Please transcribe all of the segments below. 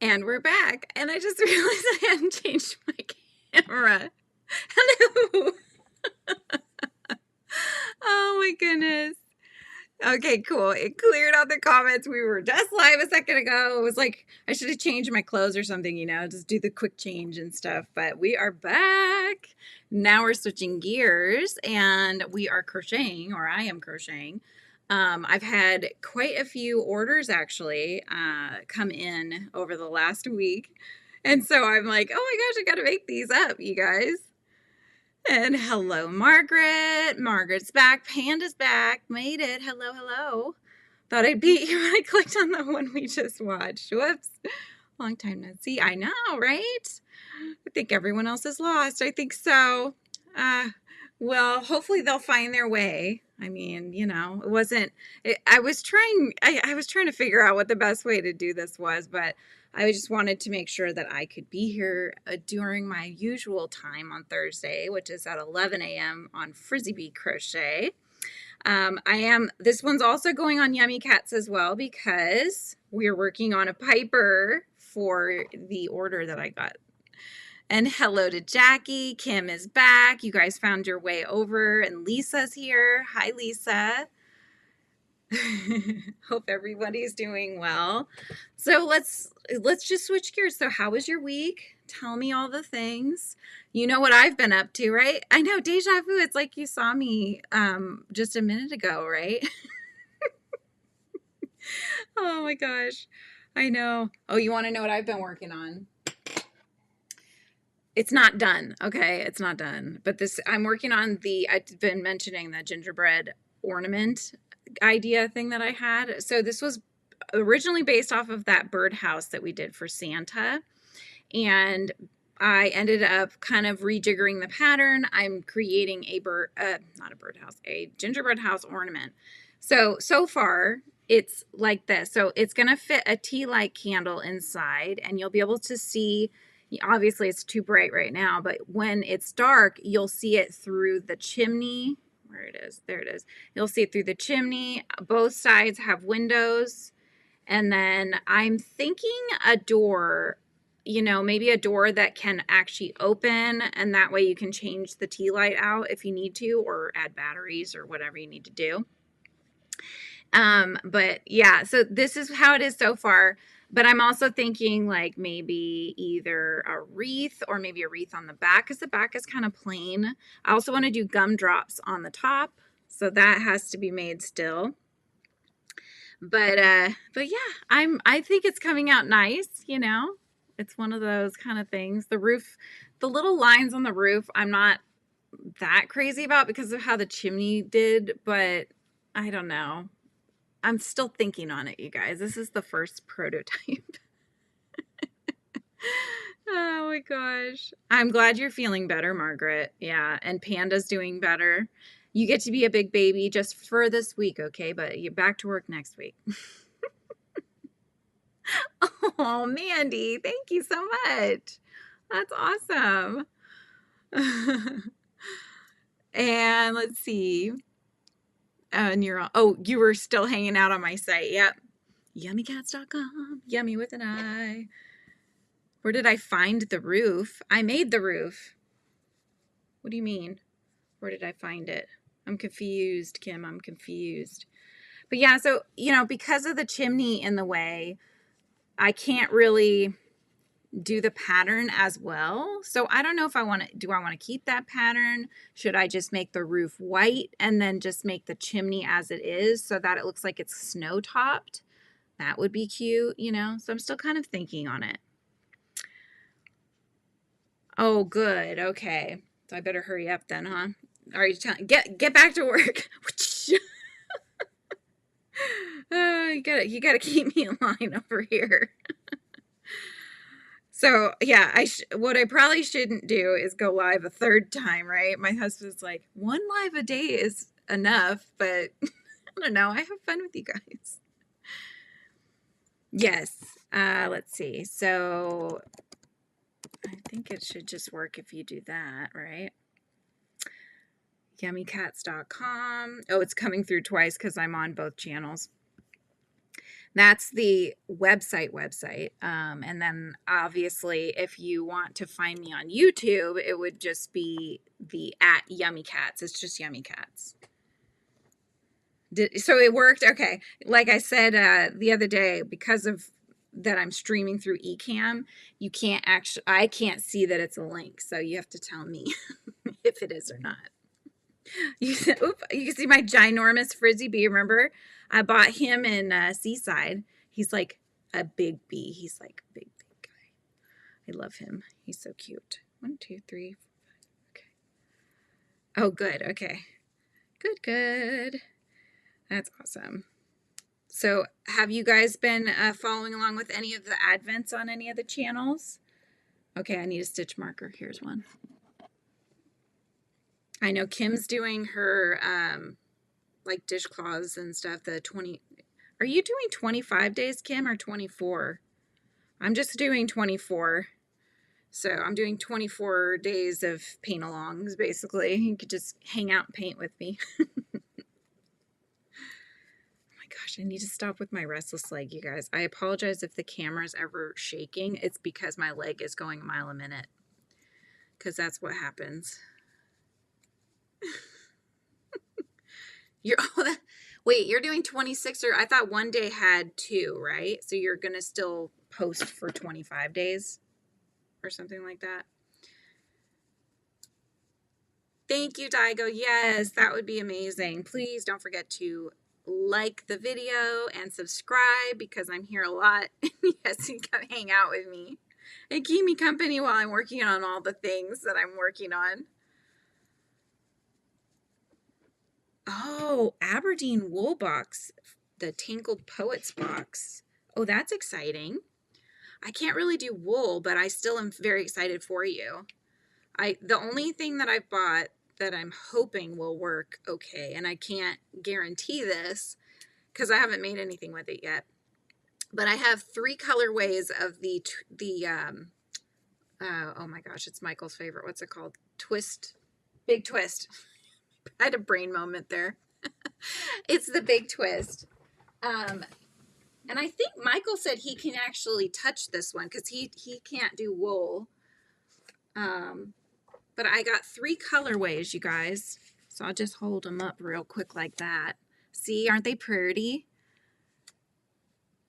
And we're back. And I just realized I hadn't changed my camera. Hello. Oh my goodness. Okay, cool. It cleared out the comments. We were just live a second ago. It was like I should have changed my clothes or something, you know, just do the quick change and stuff. But we are back. Now we're switching gears and we are crocheting, or I am crocheting. I've had quite a few orders actually come in over the last week. And so I'm like, oh my gosh, I got to make these up, you guys. And hello, Margaret. Margaret's back. Panda's back. Made it. Hello, hello. Thought I'd beat you when I clicked on the one we just watched. Whoops. Long time no see. I know, right? I think everyone else is lost. I think so. Well, hopefully they'll find their way. I mean, you know, I was trying to figure out what the best way to do this was, but I just wanted to make sure that I could be here during my usual time on Thursday, which is at 11 a.m. on Frizzy Bee Crochet. This one's also going on Yummi Cats as well because we're working on a piper for the order that I got. And hello to Jackie. Kim is back. You guys found your way over, and Lisa's here. Hi, Lisa. Hope everybody's doing well. So let's just switch gears. So how was your week? Tell me all the things. You know what I've been up to, right? I know, deja vu. It's like you saw me just a minute ago, right? Oh my gosh. I know. Oh, you want to know what I've been working on? It's not done. Okay, it's not done. But I'm working on I've been mentioning the gingerbread ornament idea thing that I had. So this was originally based off of that birdhouse that we did for Santa. And I ended up kind of rejiggering the pattern. I'm creating a gingerbread house ornament. So far it's like this. So it's going to fit a tea light candle inside, and you'll be able to see. Obviously, it's too bright right now, but when it's dark, you'll see it through the chimney. Where it is, there it is. You'll see it through the chimney. Both sides have windows. And then I'm thinking a door, you know, maybe a door that can actually open, and that way you can change the tea light out if you need to, or add batteries or whatever you need to do. But yeah, so this is how it is so far. But I'm also thinking like maybe either a wreath or maybe a wreath on the back, because the back is kind of plain. I also want to do gumdrops on the top, so that has to be made still. But yeah, I think it's coming out nice, you know. It's one of those kind of things. The roof, the little lines on the roof, I'm not that crazy about because of how the chimney did, but I don't know. I'm still thinking on it, you guys. This is the first prototype. Oh my gosh. I'm glad you're feeling better, Margaret. Yeah, and Panda's doing better. You get to be a big baby just for this week, okay? But you're back to work next week. Oh, Mandy, thank you so much. That's awesome. And let's see. And you were still hanging out on my site. Yep. Yummicats.com. Yummy with an I. Where did I find the roof? I made the roof. What do you mean? Where did I find it? I'm confused, Kim. I'm confused. But yeah, so, you know, because of the chimney in the way, I can't really do the pattern as well. So I don't know if do I want to keep that pattern? Should I just make the roof white and then just make the chimney as it is so that it looks like it's snow topped? That would be cute, you know? So I'm still kind of thinking on it. Oh, good. Okay. So I better hurry up then, huh? All right, get back to work. You gotta keep me in line over here. So yeah, what I probably shouldn't do is go live a third time, right? My husband's like, one live a day is enough, but I don't know. I have fun with you guys. Yes. Let's see. So I think it should just work if you do that, right? Yummicats.com. Oh, it's coming through twice because I'm on both channels. That's the website. And then obviously if you want to find me on YouTube, it would just be the @Yummi Cats. It's just Yummi Cats. So it worked. Okay. Like I said the other day, because of that I'm streaming through Ecamm, you can't actually, I can't see that it's a link. So you have to tell me if it is or not. You can see my ginormous frizzy bee. Remember, I bought him in Seaside. He's like a big bee. He's like a big guy. I love him. He's so cute. 1, 2, 3, 4, 5. Okay. Oh, good. Okay. Good. That's awesome. So have you guys been following along with any of the advents on any of the channels? Okay, I need a stitch marker. Here's one. I know Kim's doing her like dishcloths and stuff, the 20. Are you doing 25 days, Kim, or 24? I'm just doing 24. So I'm doing 24 days of paint alongs, basically. You could just hang out and paint with me. Gosh, I need to stop with my restless leg, you guys. I apologize if the camera's ever shaking. It's because my leg is going a mile a minute. Because that's what happens. Wait, you're doing 26, or I thought one day had 2, right? So you're going to still post for 25 days or something like that. Thank you, Daigo. Yes, that would be amazing. Please don't forget to like the video and subscribe, because I'm here a lot. Yes, you come hang out with me and keep me company while I'm working on all the things that I'm working on. Oh, Aberdeen wool box, the Tangled Poets box. Oh, that's exciting. I can't really do wool, but I still am very excited for you. The only thing that I've bought that I'm hoping will work okay, and I can't guarantee this because I haven't made anything with it yet, but I have 3 colorways of the oh my gosh, it's Michael's favorite. What's it called? Big Twist. I had a brain moment there. It's the Big Twist. And I think Michael said he can actually touch this one because he can't do wool. But I got 3 colorways, you guys. So I'll just hold them up real quick like that. See, aren't they pretty?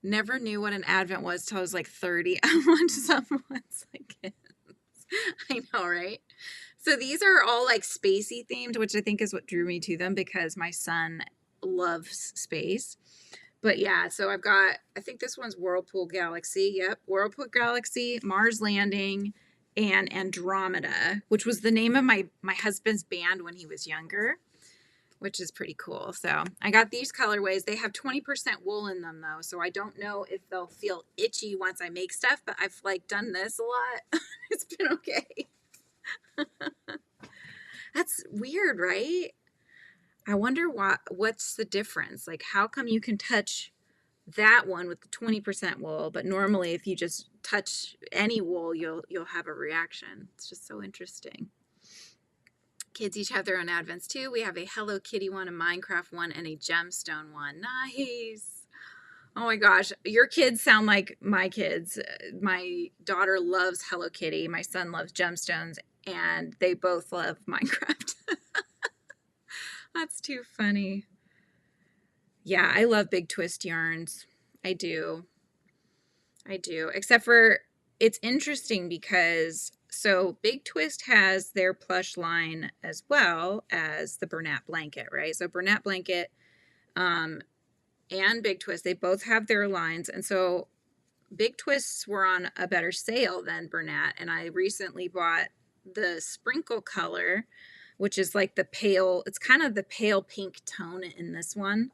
Never knew what an advent was till I was like 30. I want someone's like I know, right? So these are all like spacey themed, which I think is what drew me to them because my son loves space. But yeah, so I've got, I think this one's Whirlpool Galaxy. Yep, Whirlpool Galaxy, Mars Landing, and Andromeda, which was the name of my husband's band when he was younger, which is pretty cool. So I got these colorways. They have 20% wool in them though, so I don't know if they'll feel itchy once I make stuff, but I've like done this a lot. It's been okay. That's weird, right? I wonder what's the difference? Like, how come you can touch that one with the 20% wool, but normally if you just touch any wool, you'll have a reaction. It's just so interesting. Kids each have their own advents too. We have a Hello Kitty one, a Minecraft one, and a gemstone one. Nice. Oh my gosh, your kids sound like my kids. My daughter loves Hello Kitty. My son loves gemstones, and they both love Minecraft. That's too funny. Yeah, I love Big Twist yarns. I do. Except for, it's interesting because, so Big Twist has their plush line as well as the Bernat blanket, right? So Bernat blanket and Big Twist, they both have their lines. And so Big Twists were on a better sale than Bernat. And I recently bought the sprinkle color, which is like the pale, it's kind of the pale pink tone in this one.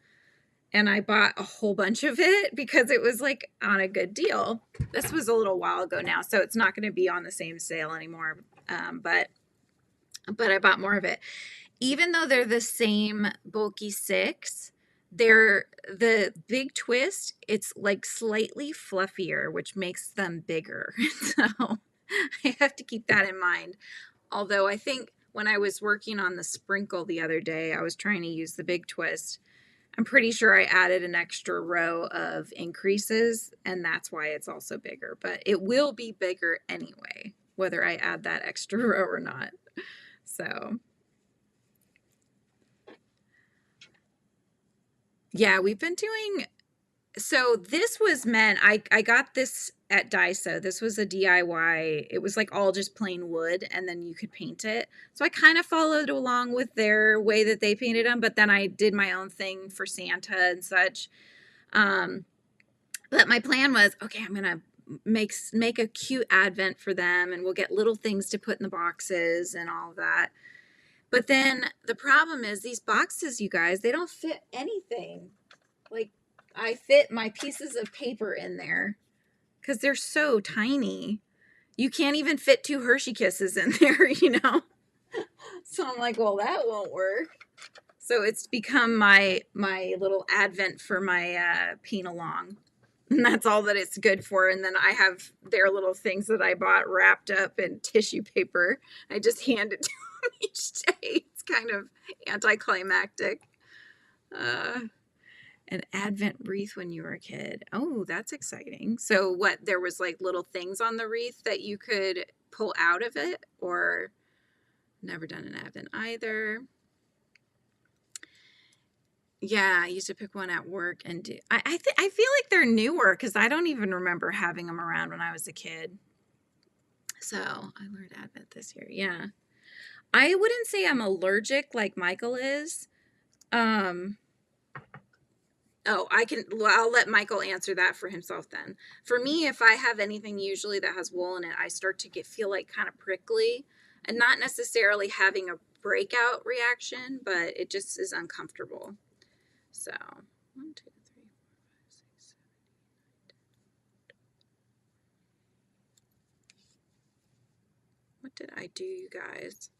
And I bought a whole bunch of it because it was like on a good deal. This was a little while ago now, so it's not going to be on the same sale anymore. But I bought more of it. Even though they're the same bulky 6, they're the Big Twist, it's like slightly fluffier, which makes them bigger. So I have to keep that in mind. Although I think when I was working on the sprinkle the other day, I was trying to use the Big Twist. I'm pretty sure I added an extra row of increases, and that's why it's also bigger, but it will be bigger anyway, whether I add that extra row or not. So yeah, we've been doing, so this was meant, I got this at Daiso. This was a DIY. It was like all just plain wood, and then you could paint it. So I kind of followed along with their way that they painted them, but then I did my own thing for Santa and such. But my plan was, okay, I'm gonna make a cute advent for them, and we'll get little things to put in the boxes and all of that. But then the problem is these boxes, you guys, they don't fit anything. Like, I fit my pieces of paper in there because they're so tiny. You can't even fit 2 Hershey Kisses in there, you know? So I'm like, well, that won't work. So it's become my little advent for my peen-along. And that's all that it's good for. And then I have their little things that I bought wrapped up in tissue paper. I just hand it to them each day. It's kind of anticlimactic. An Advent wreath when you were a kid. Oh, that's exciting. So what, there was like little things on the wreath that you could pull out of it? Or never done an Advent either. Yeah, I used to pick one at work and do. I feel like they're newer because I don't even remember having them around when I was a kid. So I learned Advent this year. Yeah, I wouldn't say I'm allergic like Michael is. Oh, I'll let Michael answer that for himself then. For me, if I have anything usually that has wool in it, I start to feel like kind of prickly, and not necessarily having a breakout reaction, but it just is uncomfortable. So 1, 2, 3, 4, 5, 6, 7, 8, 9, 10. What did I do, you guys?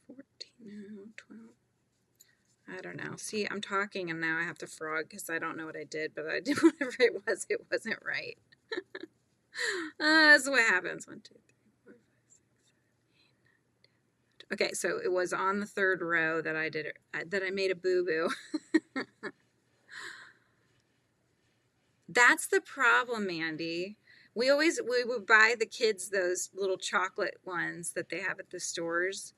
14, no, 12. I don't know. See, I'm talking and now I have to frog because I don't know what I did, but I did whatever it wasn't right. That's what happens. 1, 2, 3, 4, 5, 6, 7, 8, 9, 10. Okay, so it was on the 3rd row that I made a boo-boo. That's the problem, Mandy. We would buy the kids those little chocolate ones that they have at the stores.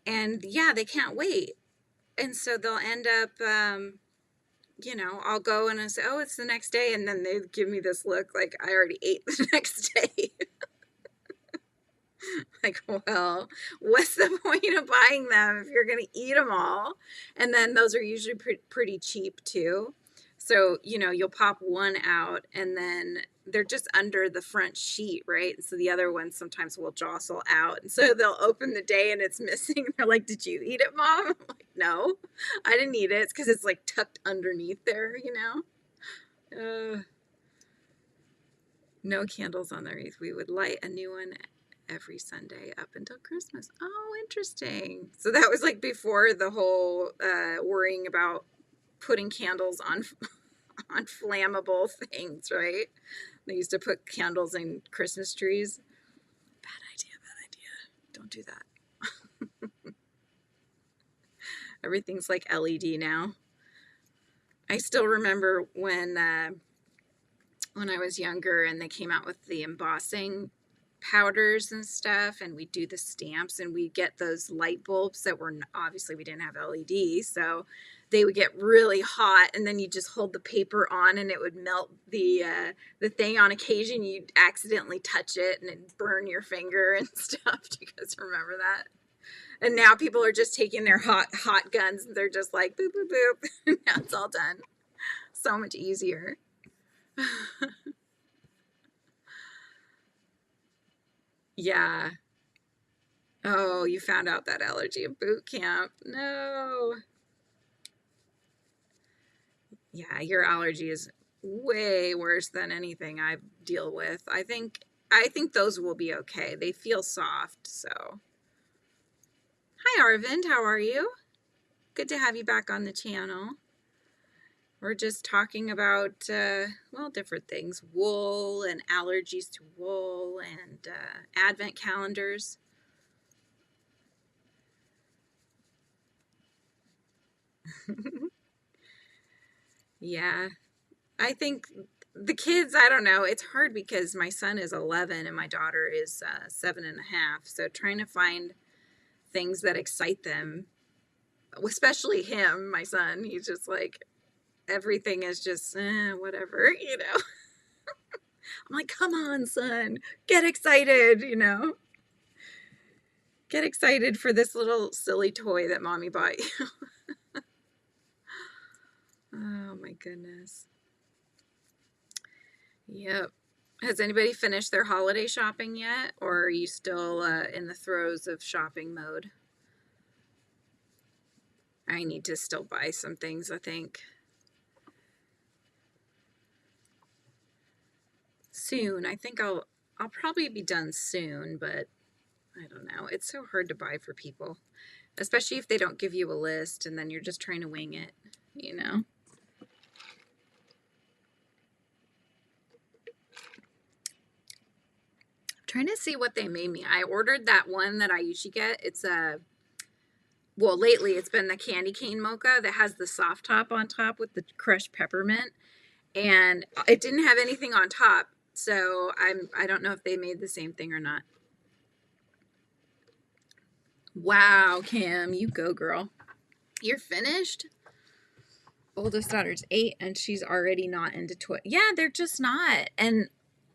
And yeah, they can't wait. And so they'll end up, you know, I'll go and I say, oh, it's the next day. And then they give me this look like I already ate the next day. Like, well, what's the point of buying them if you're going to eat them all? And then those are usually pretty cheap too. So, you know, you'll pop one out and then they're just under the front sheet, right? And so the other ones sometimes will jostle out. And so they'll open the day and it's missing. They're like, did you eat it, Mom? I'm like, no, I didn't eat it. It's because it's like tucked underneath there, you know? No candles on the wreath. We would light a new one every Sunday up until Christmas. Oh, interesting. So that was like before the whole worrying about putting candles on on flammable things, right? They used to put candles in Christmas trees. Bad idea. Don't do that. Everything's like LED now. I still remember when I was younger and they came out with the embossing powders and stuff, and we do the stamps, and we get those light bulbs that were, obviously we didn't have LED, so they would get really hot, and then you just hold the paper on and it would melt the thing. On occasion you'd accidentally touch it and it'd burn your finger and stuff. Do you guys remember that? And now people are just taking their hot guns and they're just like boop boop boop. Now it's all done. So much easier. Yeah. Oh, you found out that allergy at boot camp. No. Yeah, your allergy is way worse than anything I deal with. I think those will be okay. They feel soft, so. Hi, Arvind. How are you? Good to have you back on the channel. We're just talking about, well, different things. Wool and allergies to wool and advent calendars. Yeah. I think the kids, I don't know. It's hard because my son is 11 and my daughter is 7.5. So trying to find things that excite them, especially him, my son, he's just like, everything is just whatever, you know. I'm like, come on, son, get excited, you know. Get excited for this little silly toy that mommy bought you. Oh my goodness. Yep. Has anybody finished their holiday shopping yet? Or are you still in the throes of shopping mode? I need to still buy some things, I think. Soon. I think I'll probably be done soon, but I don't know. It's so hard to buy for people, especially if they don't give you a list and then you're just trying to wing it, you know? Trying to see what they made me. I ordered that one that I usually get. It's well, lately it's been the candy cane mocha that has the soft top on top with the crushed peppermint, and it didn't have anything on top. So I don't know if they made the same thing or not. Wow, Kim, you go, girl. You're finished? Oldest daughter's 8 and she's already not into toy. Yeah, they're just not. And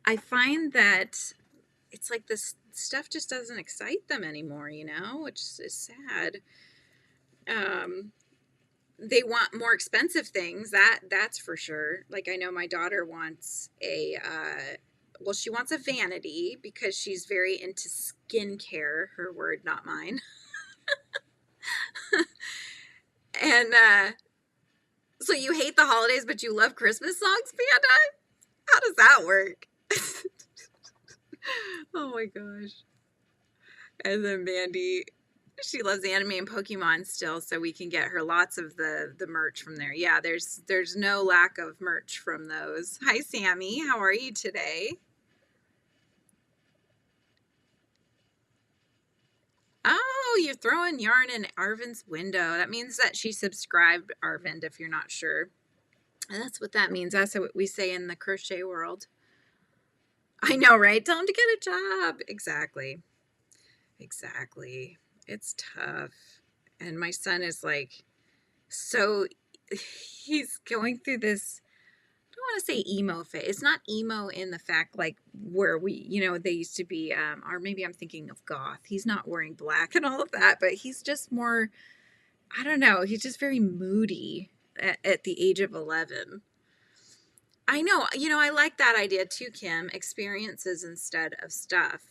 I find that it's like this stuff just doesn't excite them anymore, you know, which is sad. They want more expensive things, that's for sure. Like I know my daughter wants a well, she wants a vanity because she's very into skincare, her word, not mine. And so you hate the holidays but you love Christmas songs, Panda? How does that work? Oh my gosh. And then Mandy, she loves anime and Pokemon still, so we can get her lots of the merch from there. Yeah, there's no lack of merch from those. Hi Sammy, how are you today? Oh, you're throwing yarn in Arvin's window. That means that she subscribed, Arvind, if you're not sure. And that's what that means. That's what we say in the crochet world. I know, right? Tell him to get a job. Exactly. Exactly. It's tough. And my son is like, so he's going through this, I don't want to say emo phase. It's not emo in the fact like where we, you know, they used to be, or maybe I'm thinking of goth. He's not wearing black and all of that, but he's just more, I don't know, he's just very moody at the age of 11. I know, you know, I like that idea too, Kim, experiences instead of stuff.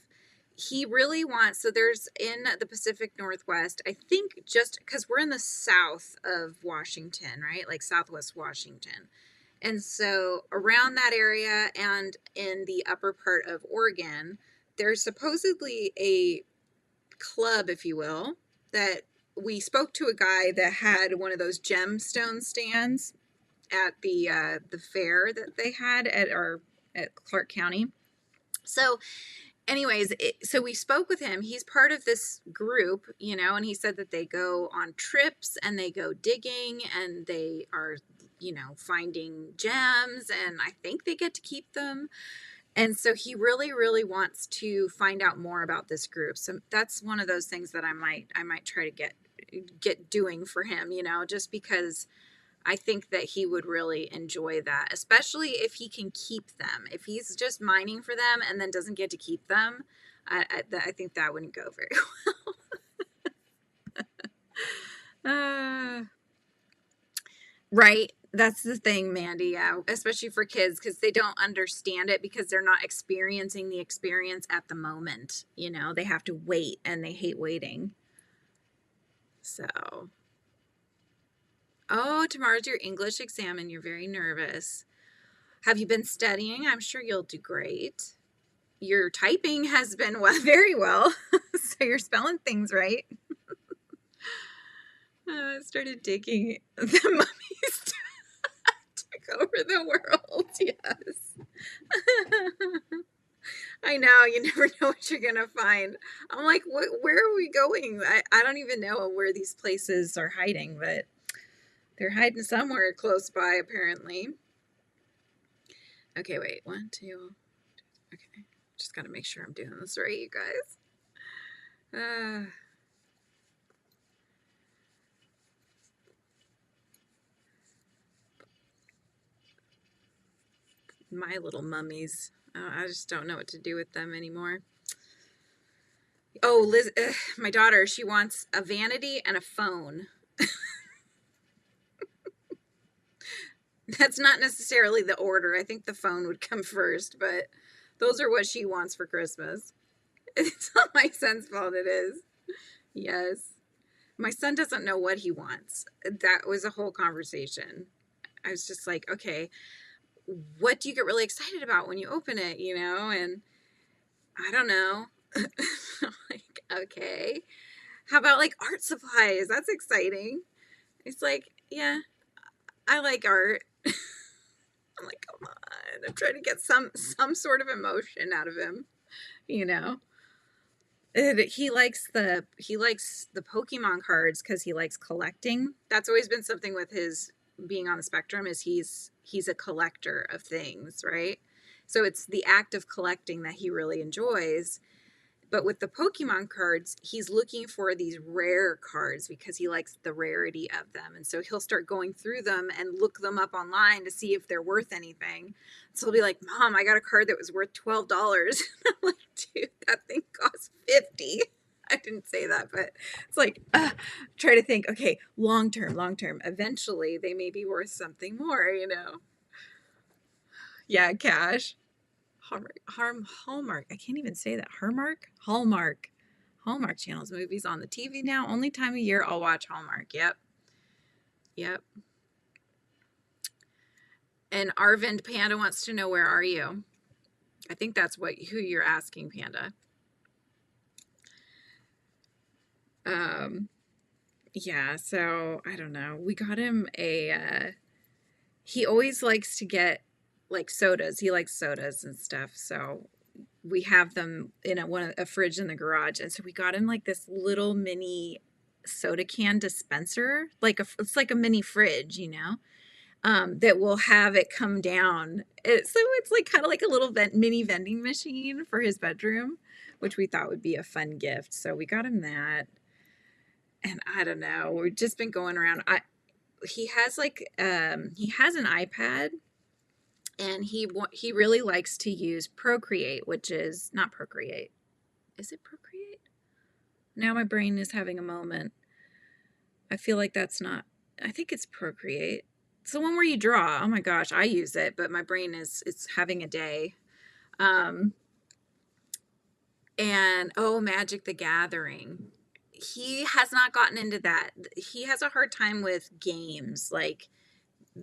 He really wants, so there's in the Pacific Northwest, I think just because we're in the south of Washington, right? Like Southwest Washington. And so around that area and in the upper part of Oregon, there's supposedly a club, if you will, that we spoke to a guy that had one of those gemstone stands at the fair that they had at Clark County. So anyways, so we spoke with him. He's part of this group, you know, and he said that they go on trips and they go digging and they are, you know, finding gems and I think they get to keep them. And so he really, really wants to find out more about this group. So that's one of those things that I might try to get doing for him, you know, just because I think that he would really enjoy that, especially if he can keep them. If he's just mining for them and then doesn't get to keep them, I think that wouldn't go very well. Right. That's the thing, Mandy. Yeah, especially for kids because they don't understand it because they're not experiencing the experience at the moment. You know, they have to wait and they hate waiting. So, oh, tomorrow's your English exam and you're very nervous. Have you been studying? I'm sure you'll do great. Your typing has been very well, so you're spelling things right. I started digging the mummies took over the world. Yes. I know, you never know what you're gonna find. I'm like, where are we going? I don't even know where these places are hiding, but They're hiding somewhere close by, apparently. Okay, wait. 1, 2. Okay. Just got to make sure I'm doing this right, you guys. My little mummies. I just don't know what to do with them anymore. Oh, Liz, my daughter, she wants a vanity and a phone. That's not necessarily the order. I think the phone would come first, but those are what she wants for Christmas. It's not my son's fault, it is. Yes. My son doesn't know what he wants. That was a whole conversation. I was just like, okay, what do you get really excited about when you open it, you know? And I don't know. I'm like, okay. How about like art supplies? That's exciting. It's like, yeah, I like art. I'm like, come on. I'm trying to get some sort of emotion out of him, you know. And he likes the Pokemon cards because he likes collecting. That's always been something with his being on the spectrum, is he's a collector of things, right? So it's the act of collecting that he really enjoys. But with the Pokemon cards, he's looking for these rare cards because he likes the rarity of them. And so he'll start going through them and look them up online to see if they're worth anything. So he'll be like, Mom, I got a card that was worth $12. I'm like, dude, that thing costs $50. I didn't say that, but it's like, try to think, okay, long term, eventually they may be worth something more, you know? Yeah, cash. Hallmark. I can't even say that. Hallmark channels movies on the TV now. Only time of year I'll watch Hallmark. Yep. And Arvind Panda wants to know, where are you? I think that's who you're asking, Panda. Yeah, so I don't know. We got him he always likes to get like sodas. He likes sodas and stuff. So we have them in a fridge in the garage. And so we got him like this little mini soda can dispenser. It's like a mini fridge, you know, that will have it come down. So it's like kind of like a little mini vending machine for his bedroom, which we thought would be a fun gift. So we got him that. And I don't know, we've just been going around. He has an iPad, and he really likes to use Procreate, which is not Procreate. Is it Procreate? Now my brain is having a moment. I feel like that's not. I think it's Procreate. It's the one where you draw. Oh my gosh, I use it, but my brain it's having a day. And Magic the Gathering. He has not gotten into that. He has a hard time with games, like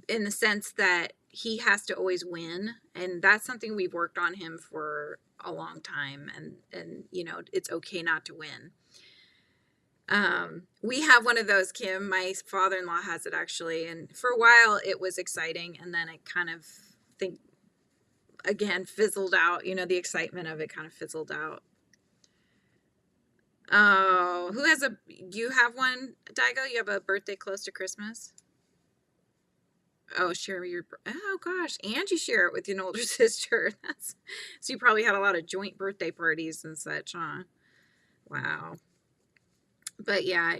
in the sense that he has to always win, and that's something we've worked on him for a long time, and you know, it's okay not to win. We have one of those, Kim. My father-in-law has it, actually, and for a while it was exciting, and then it kind of fizzled out. You know, the excitement of it kind of fizzled out. Oh, you have one, Daigo? You have a birthday close to Christmas? Oh, oh gosh, and you share it with an older sister. So you probably had a lot of joint birthday parties and such, huh? Wow. But yeah,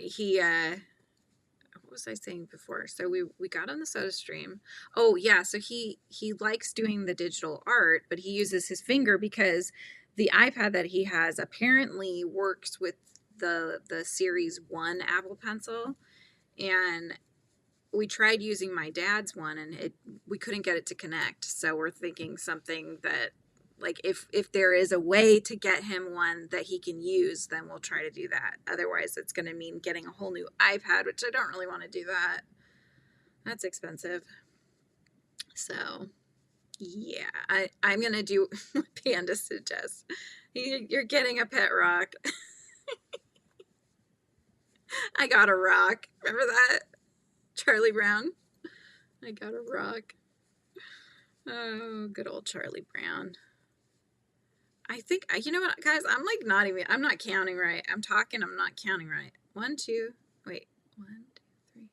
what was I saying before? So we got on the Soda Stream. Oh yeah, so he likes doing the digital art, but he uses his finger because the iPad that he has apparently works with the Series 1 Apple Pencil, and we tried using my dad's one, and we couldn't get it to connect. So we're thinking something that, like, if there is a way to get him one that he can use, then we'll try to do that. Otherwise, it's going to mean getting a whole new iPad, which I don't really want to do that. That's expensive. So yeah, I'm going to do what Panda suggests. You're getting a pet rock. I got a rock. Remember that? Charlie Brown. I got a rock. Oh, good old Charlie Brown. I think, you know what, guys? I'm not counting right. I'm talking, I'm not counting right. 1, 2, wait. 1, 2, 3.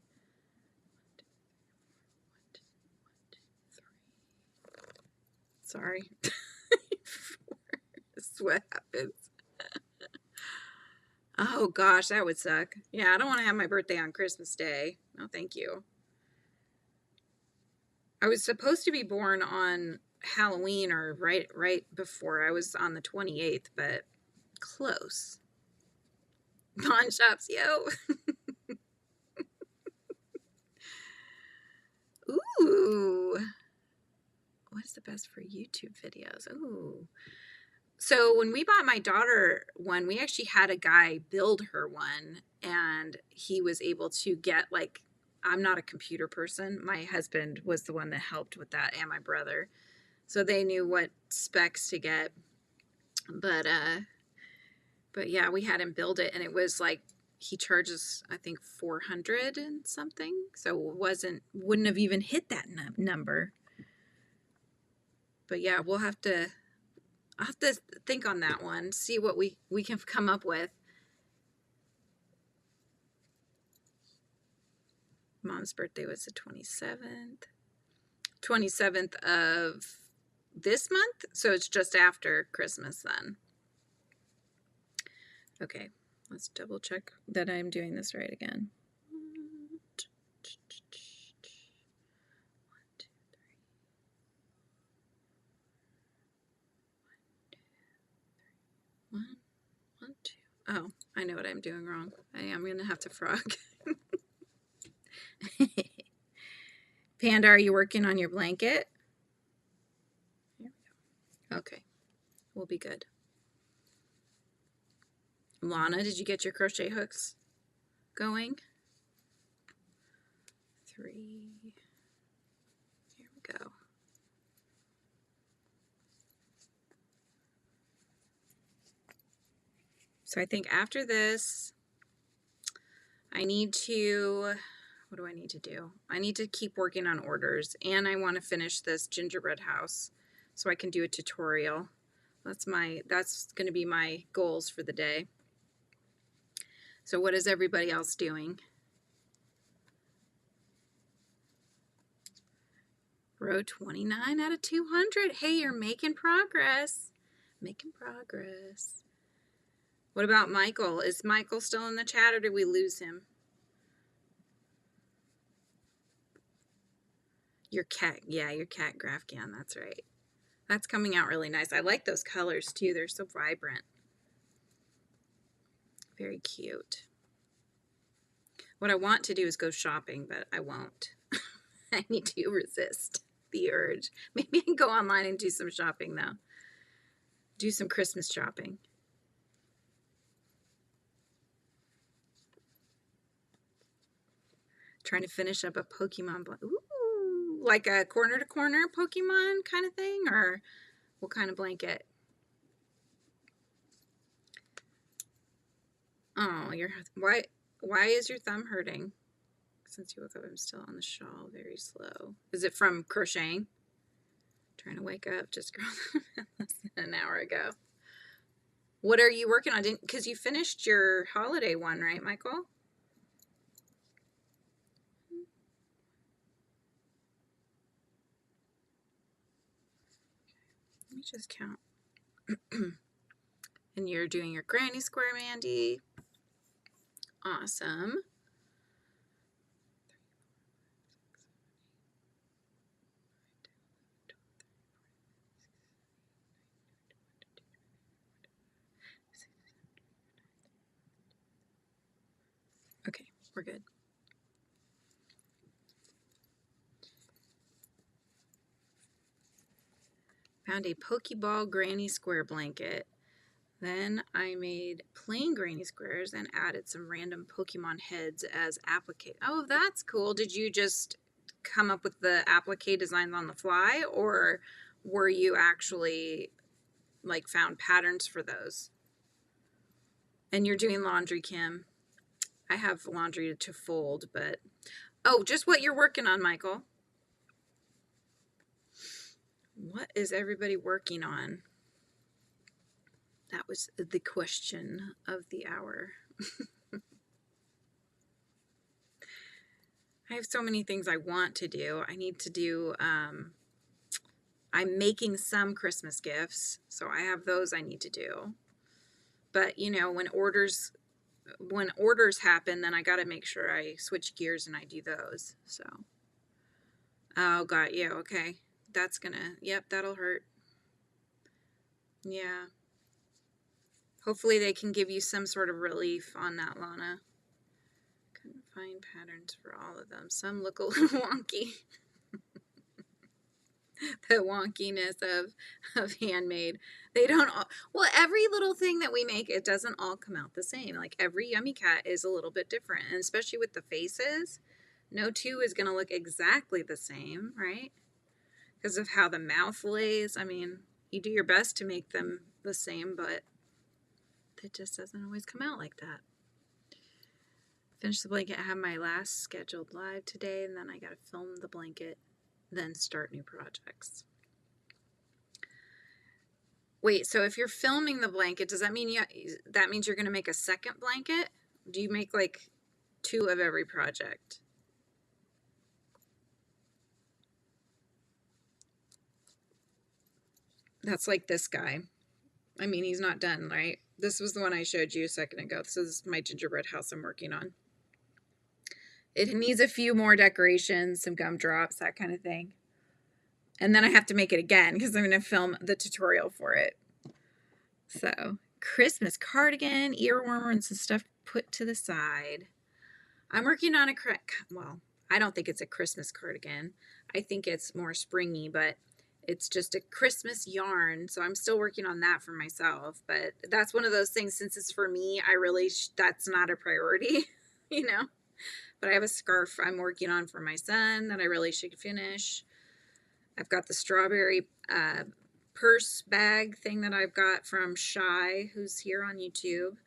Sorry. This is what happens. Oh gosh, that would suck. Yeah, I don't want to have my birthday on Christmas Day. No, thank you. I was supposed to be born on Halloween or right before. I was on the 28th, but close. Pawn shops, yo. Ooh. What is the best for YouTube videos? Ooh. So when we bought my daughter one, we actually had a guy build her one, and he was able to get, like, I'm not a computer person. My husband was the one that helped with that, and my brother. So they knew what specs to get. But yeah, we had him build it, and it was like, he charges, I think, 400 and something. So it wouldn't have even hit that number. But yeah, I'll have to think on that one, see what we can come up with. Mom's birthday was the 27th of this month, so it's just after Christmas then. Okay, let's double check that I'm doing this right again. 1, 2. Oh, I know what I'm doing wrong. I am going to have to frog. Panda, are you working on your blanket? Here we go. Okay, we'll be good. Lana, did you get your crochet hooks going? 3. Here we go. So I think after this, I need to, what do I need to do? I need to keep working on orders, and I want to finish this gingerbread house so I can do a tutorial. That's going to be my goals for the day. So what is everybody else doing? Row 29 out of 200. Hey, you're making progress. Making progress. What about Michael? Is Michael still in the chat, or did we lose him? Your cat, yeah, your cat Grafcan, that's right. That's coming out really nice. I like those colors too. They're so vibrant. Very cute. What I want to do is go shopping, but I won't. I need to resist the urge. Maybe I can go online and do some shopping though. Do some Christmas shopping. Trying to finish up a Pokemon blanket. Ooh, like a corner to corner Pokemon kind of thing, or what kind of blanket? Oh, why is your thumb hurting? Since you woke up, I'm still on the shawl, very slow. Is it from crocheting? Trying to wake up, just less than an hour ago. What are you working on? Because you finished your holiday one, right, Michael? Let me just count. And you're doing your granny square, Mandy. Awesome. Okay, we're good. Found a Pokeball granny square blanket. Then I made plain granny squares and added some random Pokemon heads as applique. Oh, that's cool. Did you just come up with the applique designs on the fly, or were you actually like found patterns for those? And you're doing laundry, Kim. I have laundry to fold, but oh, just what you're working on, Michael. What is everybody working on? That was the question of the hour. I have so many things I want to do. I need to do I'm making some Christmas gifts, so I have those I need to do. But you know, when orders happen, then I got to make sure I switch gears and I do those. So, oh, got you. Okay. That's gonna, yep, that'll hurt. Yeah. Hopefully they can give you some sort of relief on that, Lana. Couldn't find patterns for all of them. Some look a little wonky. The wonkiness of handmade. They don't all, well, every little thing that we make, it doesn't all come out the same. Like every Yummy cat is a little bit different, and especially with the faces, no two is going to look exactly the same, right? Because of how the mouth lays. I mean, you do your best to make them the same, but it just doesn't always come out like that. Finish the blanket. I have my last scheduled live today, and then I got to film the blanket, then start new projects. Wait, so if you're filming the blanket, does that mean that means you're going to make a second blanket? Do you make like 2 of every project? That's like this guy. I mean, he's not done, right? This was the one I showed you a second ago. This is my gingerbread house I'm working on. It needs a few more decorations, some gumdrops, that kind of thing. And then I have to make it again because I'm going to film the tutorial for it. So, Christmas cardigan, earwormer, and some stuff put to the side. I'm working on well, I don't think it's a Christmas cardigan. I think it's more springy, but it's just a Christmas yarn. So I'm still working on that for myself. But that's one of those things, since it's for me, I really, that's not a priority, you know. But I have a scarf I'm working on for my son that I really should finish. I've got the strawberry purse bag thing that I've got from Shy, who's here on YouTube.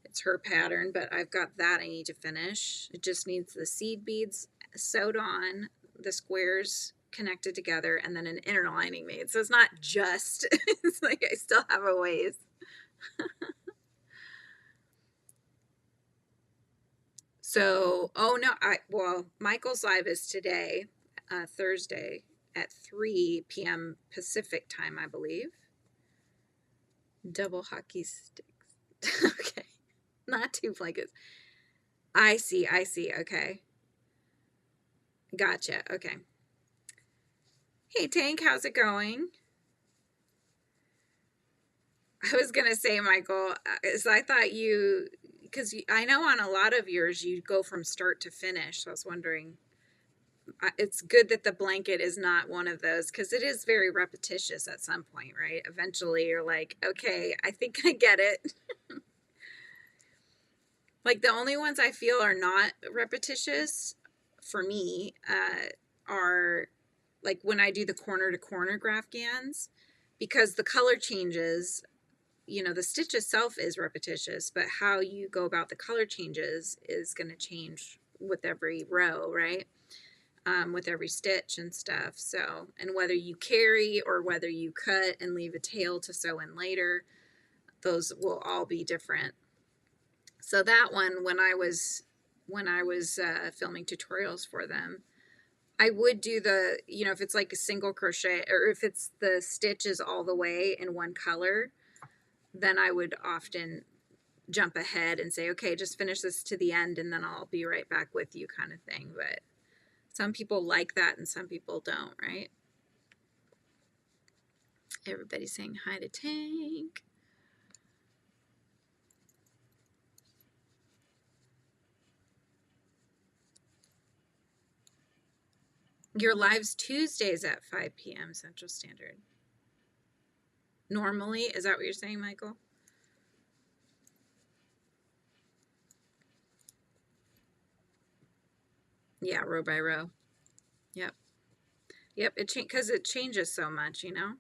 It's her pattern, but I've got that I need to finish. It just needs the seed beads sewed on, the squares connected together, and then an inner lining made. So it's not just, it's like I still have a ways. So, oh no, well, Michael's live is today, Thursday at 3 p.m. Pacific time, I believe. Double hockey sticks. Okay. Not 2 blankets. I see. Okay. Gotcha. Okay. Hey, Tank, how's it going? I was going to say, Michael, is I thought you, because I know on a lot of yours, you go from start to finish. So I was wondering, it's good that the blanket is not one of those, because it is very repetitious at some point, right? Eventually you're like, okay, I think I get it. Like the only ones I feel are not repetitious for me are like when I do the corner to corner graphgans, because the color changes, you know, the stitch itself is repetitious, but how you go about the color changes is going to change with every row, right? With every stitch and stuff. So, and whether you carry or whether you cut and leave a tail to sew in later, those will all be different. So that one, when I was filming tutorials for them, I would do the, you know, if it's like a single crochet, or if it's the stitches all the way in one color, then I would often jump ahead and say, okay, just finish this to the end and then I'll be right back with you, kind of thing. But some people like that and some people don't, right? Everybody's saying hi to Tank. Your live's Tuesdays at 5 p.m. Central Standard. Normally, is that what you're saying, Michael? Yeah, row by row. Yep. Yep, because it changes so much, you know?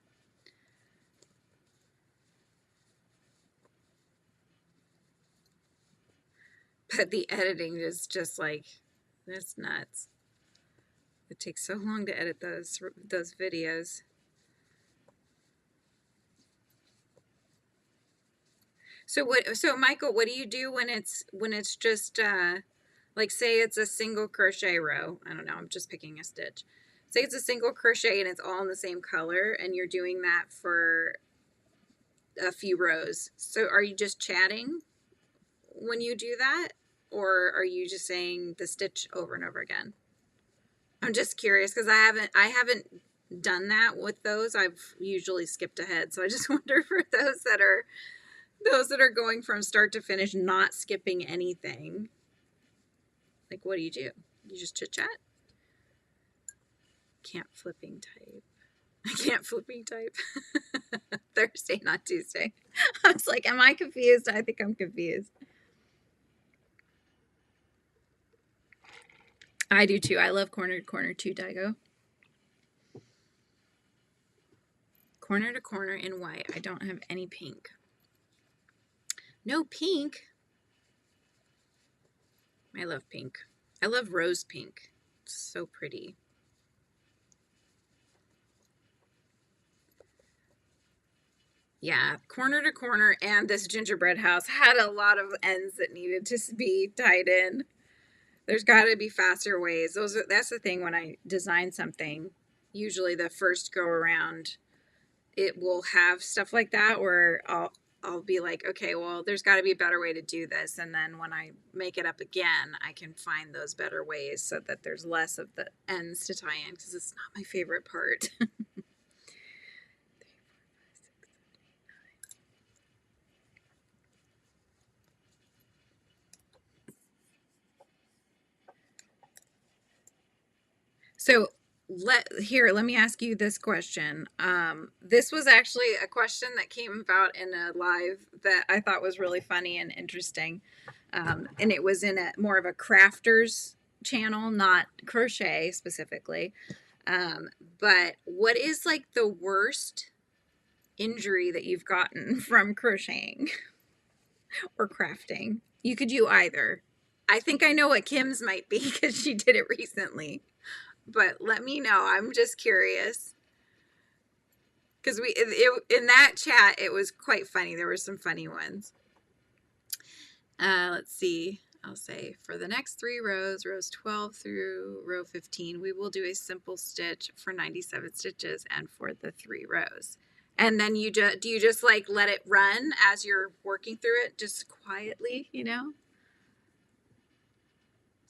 But the editing is just like, it's nuts. It takes so long to edit those videos. So Michael, what do you do when it's just like, say it's a single crochet row? I don't know, I'm just picking a stitch. say it's a single crochet and it's all in the same color, and you're doing that for a few rows. So are you just chatting when you do that, or are you just saying the stitch over and over again? I'm just curious because I haven't done that with those. I've usually skipped ahead, so I just wonder for those that are going from start to finish, not skipping anything. Like, what do? You just chit chat? Can't flipping type. I can't flipping type. Thursday, not Tuesday. I was like, am I confused? I think I'm confused. I do too. I love corner to corner too, Daigo. Corner to corner in white. I don't have any pink. No pink. I love pink. I love rose pink. It's so pretty. Yeah, corner to corner, and this gingerbread house had a lot of ends that needed to be tied in. There's got to be faster ways. That's the thing when I design something. Usually the first go around, it will have stuff like that where I'll be like, okay, well, there's got to be a better way to do this. And then when I make it up again, I can find those better ways so that there's less of the ends to tie in, because it's not my favorite part. So let me ask you this question. This was actually a question that came about in a live that I thought was really funny and interesting. And it was in more of a crafters channel, not crochet specifically. But what is like the worst injury that you've gotten from crocheting or crafting? You could do either. I think I know what Kim's might be because she did it recently. But let me know. I'm just curious. Because in that chat, it was quite funny. There were some funny ones. Let's see. I'll say for the next 3 rows, rows 12 through row 15, we will do a simple stitch for 97 stitches and for the 3 rows. And then do you just like let it run as you're working through it, just quietly, you know?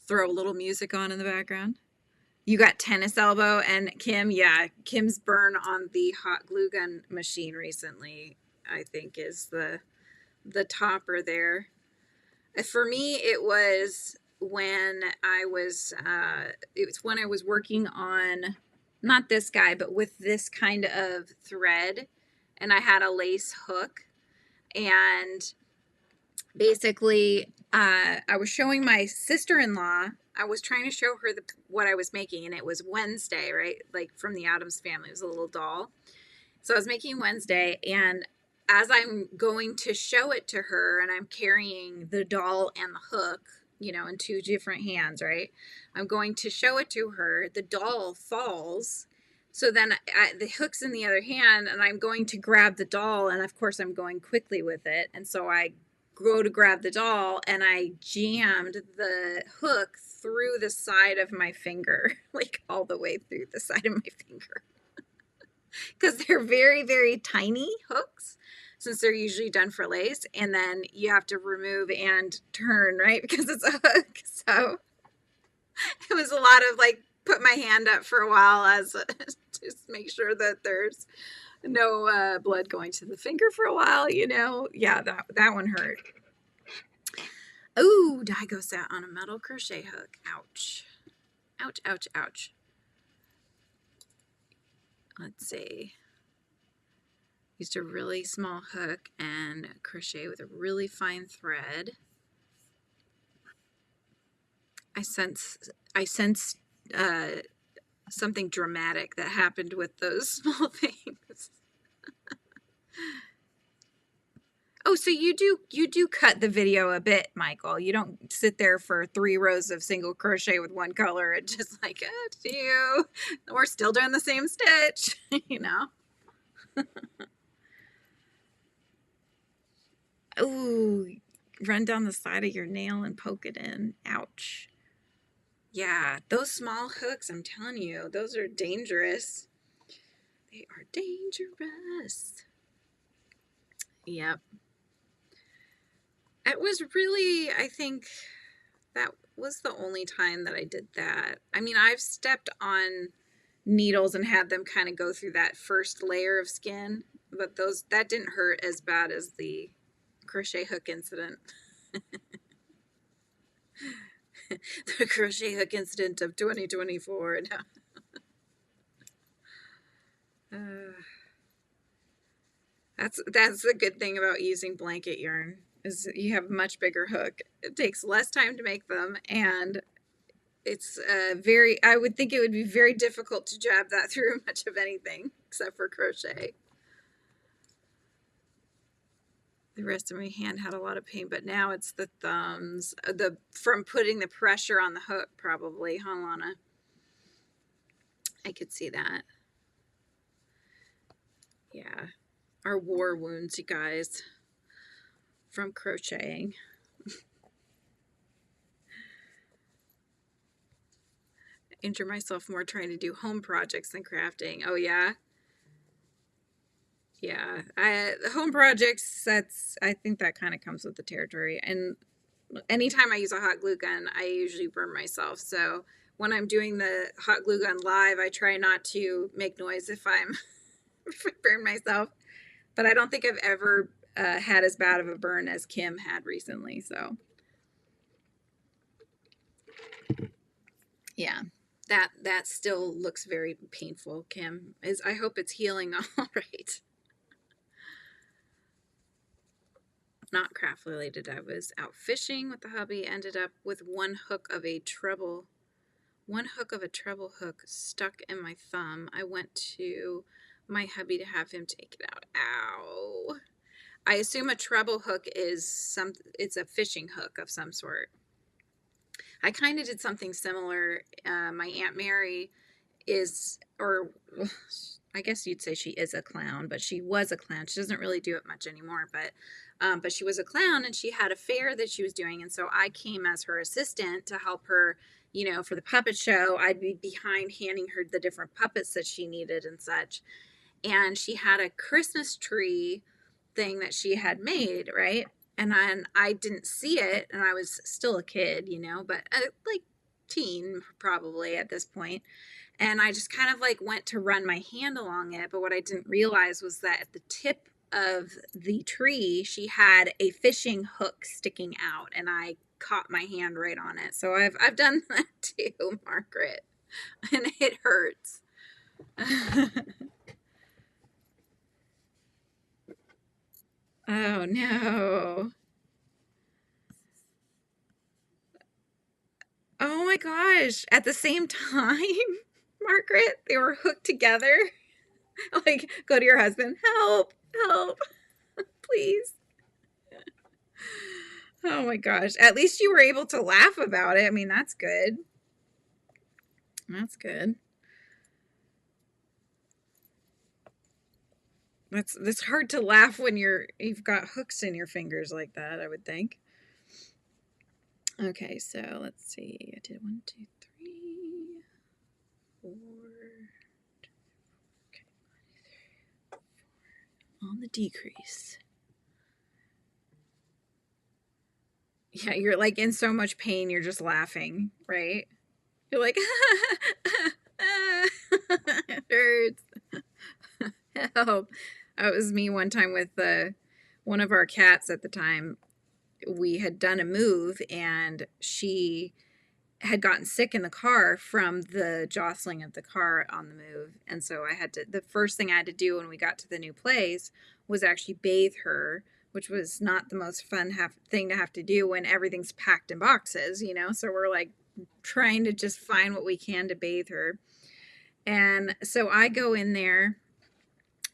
Throw a little music on in the background. You got tennis elbow, and Kim, yeah, Kim's burn on the hot glue gun machine recently, I think, is the topper there. For me, it was when I was working on, not this guy, but with this kind of thread, and I had a lace hook, and basically I was showing my sister-in-law. I was trying to show her what I was making, and it was Wednesday, right? Like from the Addams Family. It was a little doll. So I was making Wednesday, and as I'm going to show it to her, and I'm carrying the doll and the hook, you know, in 2 different hands, right? I'm going to show it to her. The doll falls. So then the hook's in the other hand, and I'm going to grab the doll, and of course I'm going quickly with it. And so I go to grab the doll, and I jammed the hook through the side of my finger, like all the way through the side of my finger. Because they're very, very tiny hooks, since they're usually done for lace, and then you have to remove and turn, right? Because it's a hook. So it was a lot of like, put my hand up for a while as just make sure that there's no blood going to the finger for a while, you know. Yeah, that one hurt. Ooh, Daigo sat on a metal crochet hook. Ouch. Ouch, ouch, ouch. Let's see. Used a really small hook and crochet with a really fine thread. I sense something dramatic that happened with those small things. Oh, so you do cut the video a bit, Michael. You don't sit there for 3 rows of single crochet with one color and just like, oh, we're still doing the same stitch, you know. Ooh, run down the side of your nail and poke it in. Ouch. Yeah, those small hooks, I'm telling you, those are dangerous. They are dangerous. Yep. It was really, I think that was the only time that I did that. I mean, I've stepped on needles and had them kind of go through that first layer of skin, but that didn't hurt as bad as the crochet hook incident. The crochet hook incident of 2024. Uh, that's the good thing about using blanket yarn, is you have a much bigger hook. It takes less time to make them, and it's I would think it would be very difficult to jab that through much of anything except for crochet. The rest of my hand had a lot of pain, but now it's the thumbs, from putting the pressure on the hook, probably, huh, Lana? I could see that. Yeah, our war wounds, you guys, from crocheting. Injure myself more trying to do home projects than crafting. Oh yeah. Yeah, the home projects, I think that kind of comes with the territory. And anytime I use a hot glue gun, I usually burn myself. So when I'm doing the hot glue gun live, I try not to make noise if if I burn myself. But I don't think I've ever had as bad of a burn as Kim had recently. So yeah, that still looks very painful. Kim, I hope it's healing all right. Not craft related. I was out fishing with the hubby, ended up with one hook of a treble hook stuck in my thumb. I went to my hubby to have him take it out. Ow. I assume a treble hook is it's a fishing hook of some sort. I kind of did something similar. My Aunt Mary I guess you'd say she is a clown, but she was a clown. She doesn't really do it much anymore, but she was a clown, and she had a fair that she was doing, and so I came as her assistant to help her, for the puppet show. I'd be behind handing her the different puppets that she needed and such. And she had a Christmas tree thing that she had made, right? And I didn't see it, and I was still a kid, but like teen probably at this point. And I just kind of like went to run my hand along it. But what I didn't realize was that at the tip of the tree, she had a fishing hook sticking out, and I caught my hand right on it. So I've done that too, Margaret, and it hurts. Oh no. Oh my gosh. At the same time, Margaret, they were hooked together. Like, go to your husband, help, help, please. Oh my gosh. At least you were able to laugh about it. I mean, that's good. That's good. That's hard to laugh when you've got hooks in your fingers like that, I would think. Okay, so let's see. I did 1, 2, 3, 4. Okay, 4 on the decrease. Yeah, you're like in so much pain, you're just laughing, right? You're like, it hurts. Help. It was me one time with one of our cats at the time. We had done a move, and she had gotten sick in the car from the jostling of the car on the move. And so the first thing I had to do when we got to the new place was actually bathe her, which was not the most fun thing to have to do when everything's packed in boxes, So we're like trying to just find what we can to bathe her. And so I go in there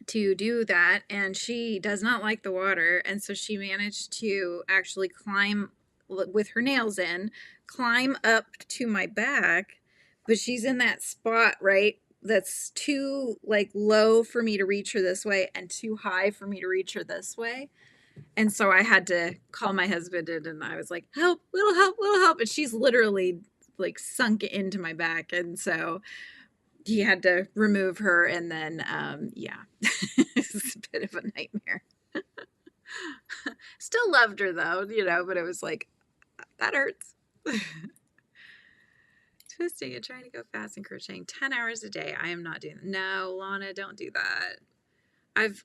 to do that, and she does not like the water. And so she managed to actually climb with her nails in, climb up to my back, but she's in that spot, right? That's too like low for me to reach her this way and too high for me to reach her this way. And so I had to call my husband in, and I was like, help, little help, little help. And she's literally like sunk into my back. And so he had to remove her. And then, yeah, it's a bit of a nightmare. Still loved her though, you know, but it was like, that hurts. Twisting and trying to go fast and crocheting 10 hours a day. I am not doing that. No, Lana, don't do that.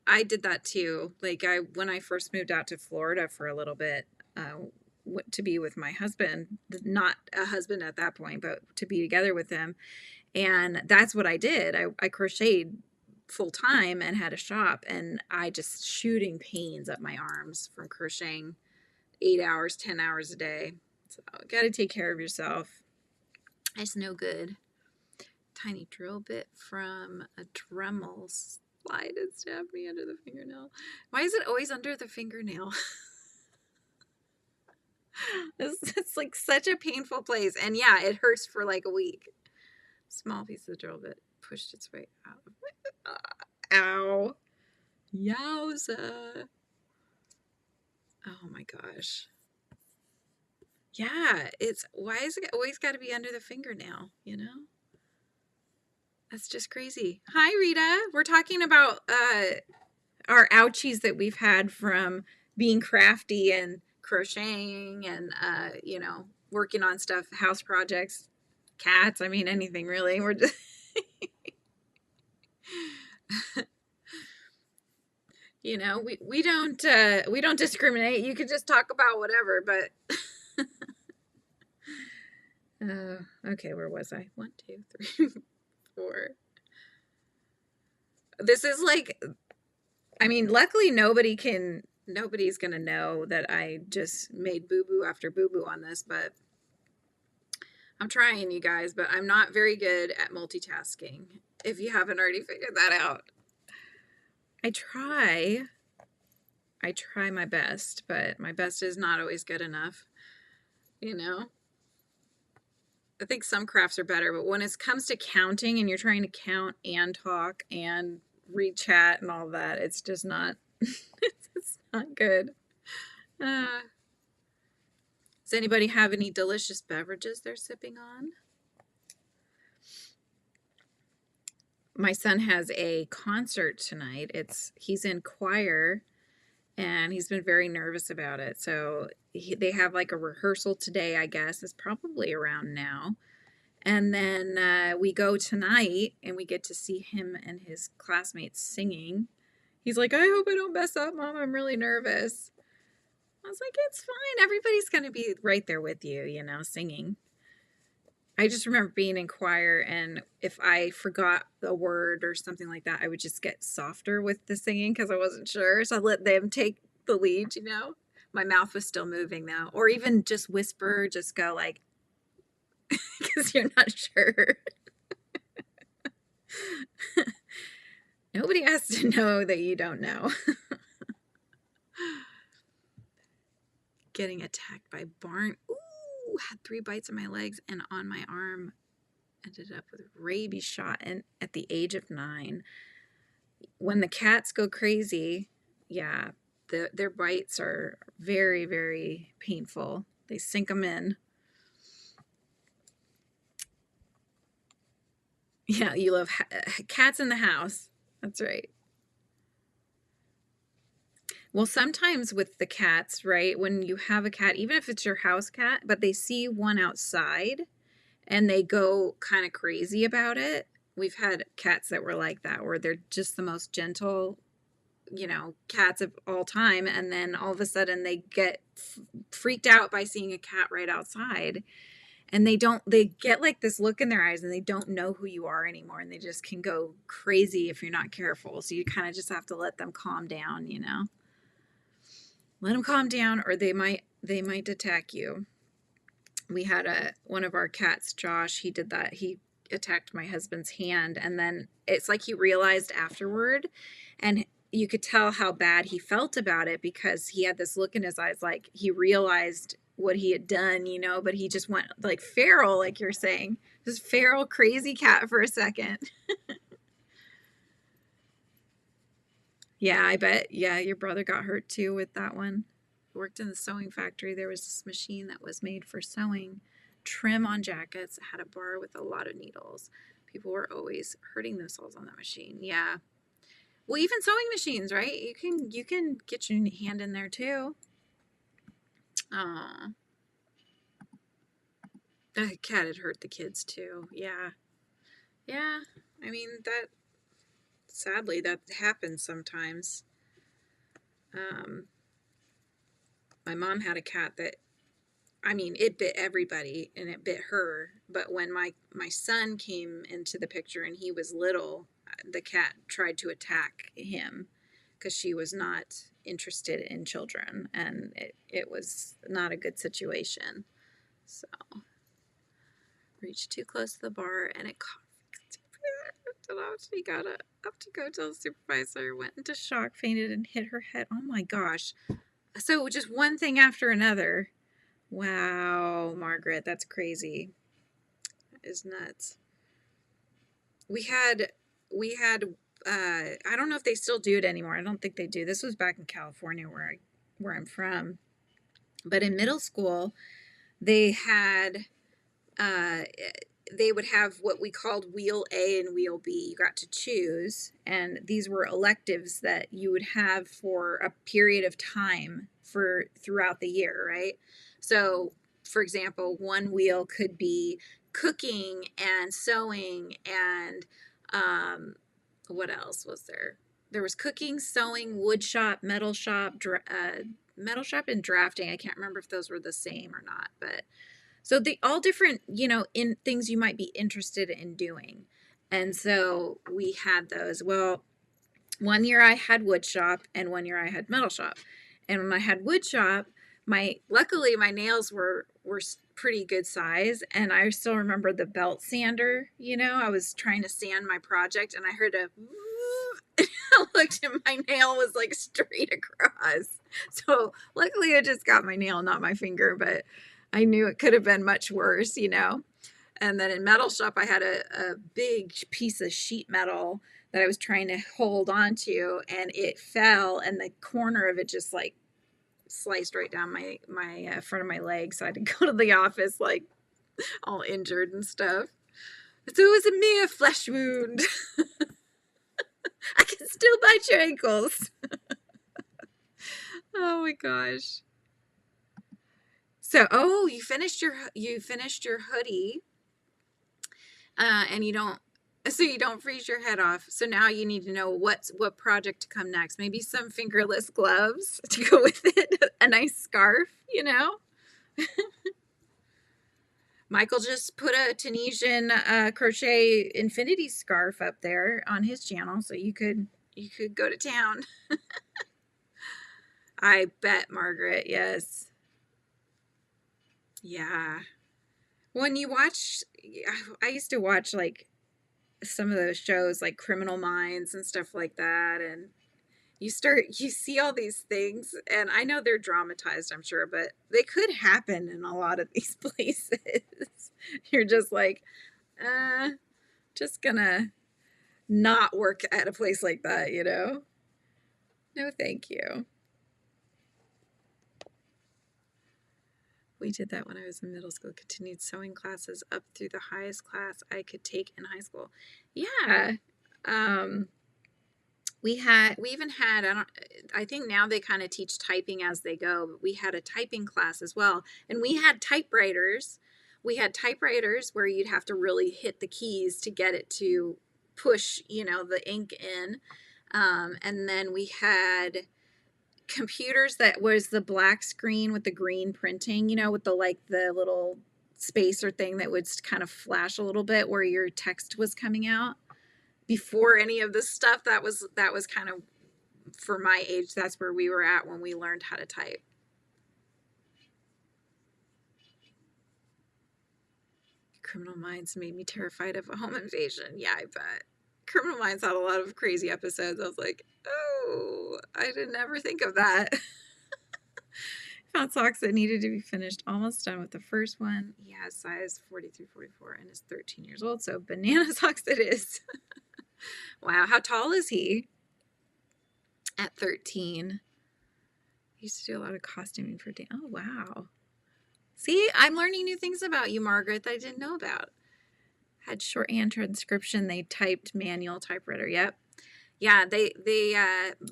I did that too. Like when I first moved out to Florida for a little bit, to be with my husband, not a husband at that point, but to be together with him. And that's what I did. I crocheted full time and had a shop, and I just shooting pains up my arms from crocheting 8 hours, 10 hours a day. So got to take care of yourself. It's no good. Tiny drill bit from a Dremel slide and stabbed me under the fingernail. Why is it always under the fingernail? It's like such a painful place. And yeah, it hurts for like a week. Small piece of the drill bit pushed its way out. Ow. Yowza. Oh my gosh. Yeah, why is it always got to be under the fingernail, you know? That's just crazy. Hi, Rita. We're talking about our ouchies that we've had from being crafty and crocheting and, you know, working on stuff, house projects, cats. I mean, anything really. We're just you know, we don't discriminate. You could just talk about whatever, but okay, where was I? 1, 2, 3, 4. This is like, I mean, luckily nobody's gonna know that I just made boo-boo after boo-boo on this, but I'm trying, you guys, but I'm not very good at multitasking, if you haven't already figured that out. I try my best, but my best is not always good enough, you know? I think some crafts are better, but when it comes to counting and you're trying to count and talk and read chat and all that, it's just not, it's not good. Does anybody have any delicious beverages they're sipping on? My son has a concert tonight. He's in choir, and he's been very nervous about it. So they have like a rehearsal today, I guess. It's probably around now. And then we go tonight, and we get to see him and his classmates singing. He's like, I hope I don't mess up, Mom. I'm really nervous. I was like, it's fine. Everybody's going to be right there with you, you know, singing. I just remember being in choir, and if I forgot a word or something like that, I would just get softer with the singing because I wasn't sure. So I let them take the lead, you know. My mouth was still moving though. Or even just whisper, just go like, because you're not sure. Nobody has to know that you don't know. Getting attacked by barn. Ooh, had 3 bites on my legs and on my arm. Ended up with a rabies shot and at the age of 9. When the cats go crazy, yeah, their bites are very, very painful. They sink them in. Yeah, you love cats in the house. That's right. Well, sometimes with the cats, right, when you have a cat, even if it's your house cat, but they see one outside and they go kind of crazy about it. We've had cats that were like that, where they're just the most gentle, you know, cats of all time. And then all of a sudden they get freaked out by seeing a cat right outside. And they get like this look in their eyes, and they don't know who you are anymore. And they just can go crazy if you're not careful. So you kind of just have to let them calm down, you know, let them calm down, or they might attack you. We had one of our cats, Josh, he did that. He attacked my husband's hand, and then it's like he realized afterward, and you could tell how bad he felt about it because he had this look in his eyes like he realized what he had done, you know, but he just went like feral, like you're saying, this feral crazy cat for a second. Yeah, I bet. Yeah, your brother got hurt too with that one. Worked in the sewing factory. There was this machine that was made for sewing, trim on jackets. It had a bar with a lot of needles. People were always hurting themselves on that machine. Yeah. Well, even sewing machines, right? You can get your hand in there too. Aw. The cat had hurt the kids too. Yeah. Yeah. I mean, sadly, that happens sometimes. My mom had a cat that, I mean, it bit everybody and it bit her. But when my son came into the picture and he was little, the cat tried to attack him because she was not interested in children, and it was not a good situation. So, reached too close to the bar and it caught. She got up to go tell the supervisor, went into shock, fainted, and hit her head. Oh my gosh. So just one thing after another. Wow, Margaret, that's crazy. That is nuts. We had I don't know if they still do it anymore. I don't think they do. This was back in California where I'm from. But in middle school, they had they would have what we called Wheel A and Wheel B. You got to choose, and these were electives that you would have for a period of time for throughout the year, right? So, for example, one wheel could be cooking and sewing and what else was there? There was cooking, sewing, wood shop, metal shop, and drafting. I can't remember if those were the same or not, but so they all different, in things you might be interested in doing. And so we had those. Well, one year I had wood shop and one year I had metal shop. And when I had wood shop, luckily my nails were pretty good size, and I still remember the belt sander. I was trying to sand my project and I heard a I looked and my nail was like straight across. So luckily I just got my nail, not my finger, but I knew it could have been much worse, And then in metal shop, I had a big piece of sheet metal that I was trying to hold on to, and it fell, and the corner of it just like sliced right down my front of my leg. So I had to go to the office like all injured and stuff. So it was a mere flesh wound. I can still bite your ankles. Oh my gosh. So, you finished your hoodie, and you don't freeze your head off. So now you need to know what project to come next. Maybe some fingerless gloves to go with it. A nice scarf, Michael just put a Tunisian crochet infinity scarf up there on his channel, so you could go to town. I bet, Margaret. Yes. Yeah. When you watch, I used to watch like some of those shows like Criminal Minds and stuff like that, and you see all these things, and I know they're dramatized, I'm sure, but they could happen in a lot of these places. You're just like, just gonna not work at a place like that, No, thank you. We did that when I was in middle school, continued sewing classes up through the highest class I could take in high school. Yeah. We even had, I think now they kind of teach typing as they go, but we had a typing class as well. And we had typewriters. We had typewriters where you'd have to really hit the keys to get it to push, the ink in. And then we had computers that was the black screen with the green printing, with the little spacer thing that would kind of flash a little bit where your text was coming out. Before any of this stuff, that was kind of, for my age, that's where we were at when we learned how to type. Criminal Minds made me terrified of a home invasion. Yeah, I bet. Criminal Minds had a lot of crazy episodes. I was like, oh, I didn't ever think of that. Found socks that needed to be finished. Almost done with the first one. He has size 43, 44 and is 13 years old. So banana socks it is. Wow. How tall is he? At 13. He used to do a lot of costuming for Dan. Oh, wow. See, I'm learning new things about you, Margaret, that I didn't know about. Had shorthand transcription. They typed manual typewriter. Yep. Yeah,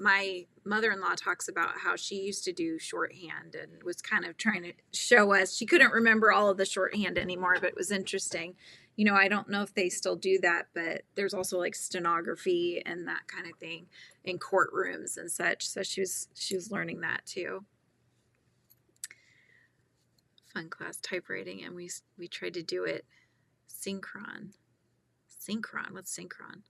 my mother-in-law talks about how she used to do shorthand and was kind of trying to show us. She couldn't remember all of the shorthand anymore, but it was interesting. You know, I don't know if they still do that, but there's also like stenography and that kind of thing in courtrooms and such. So she was learning that too. Fun class typewriting, and we tried to do it synchron. Synchron, what's synchron?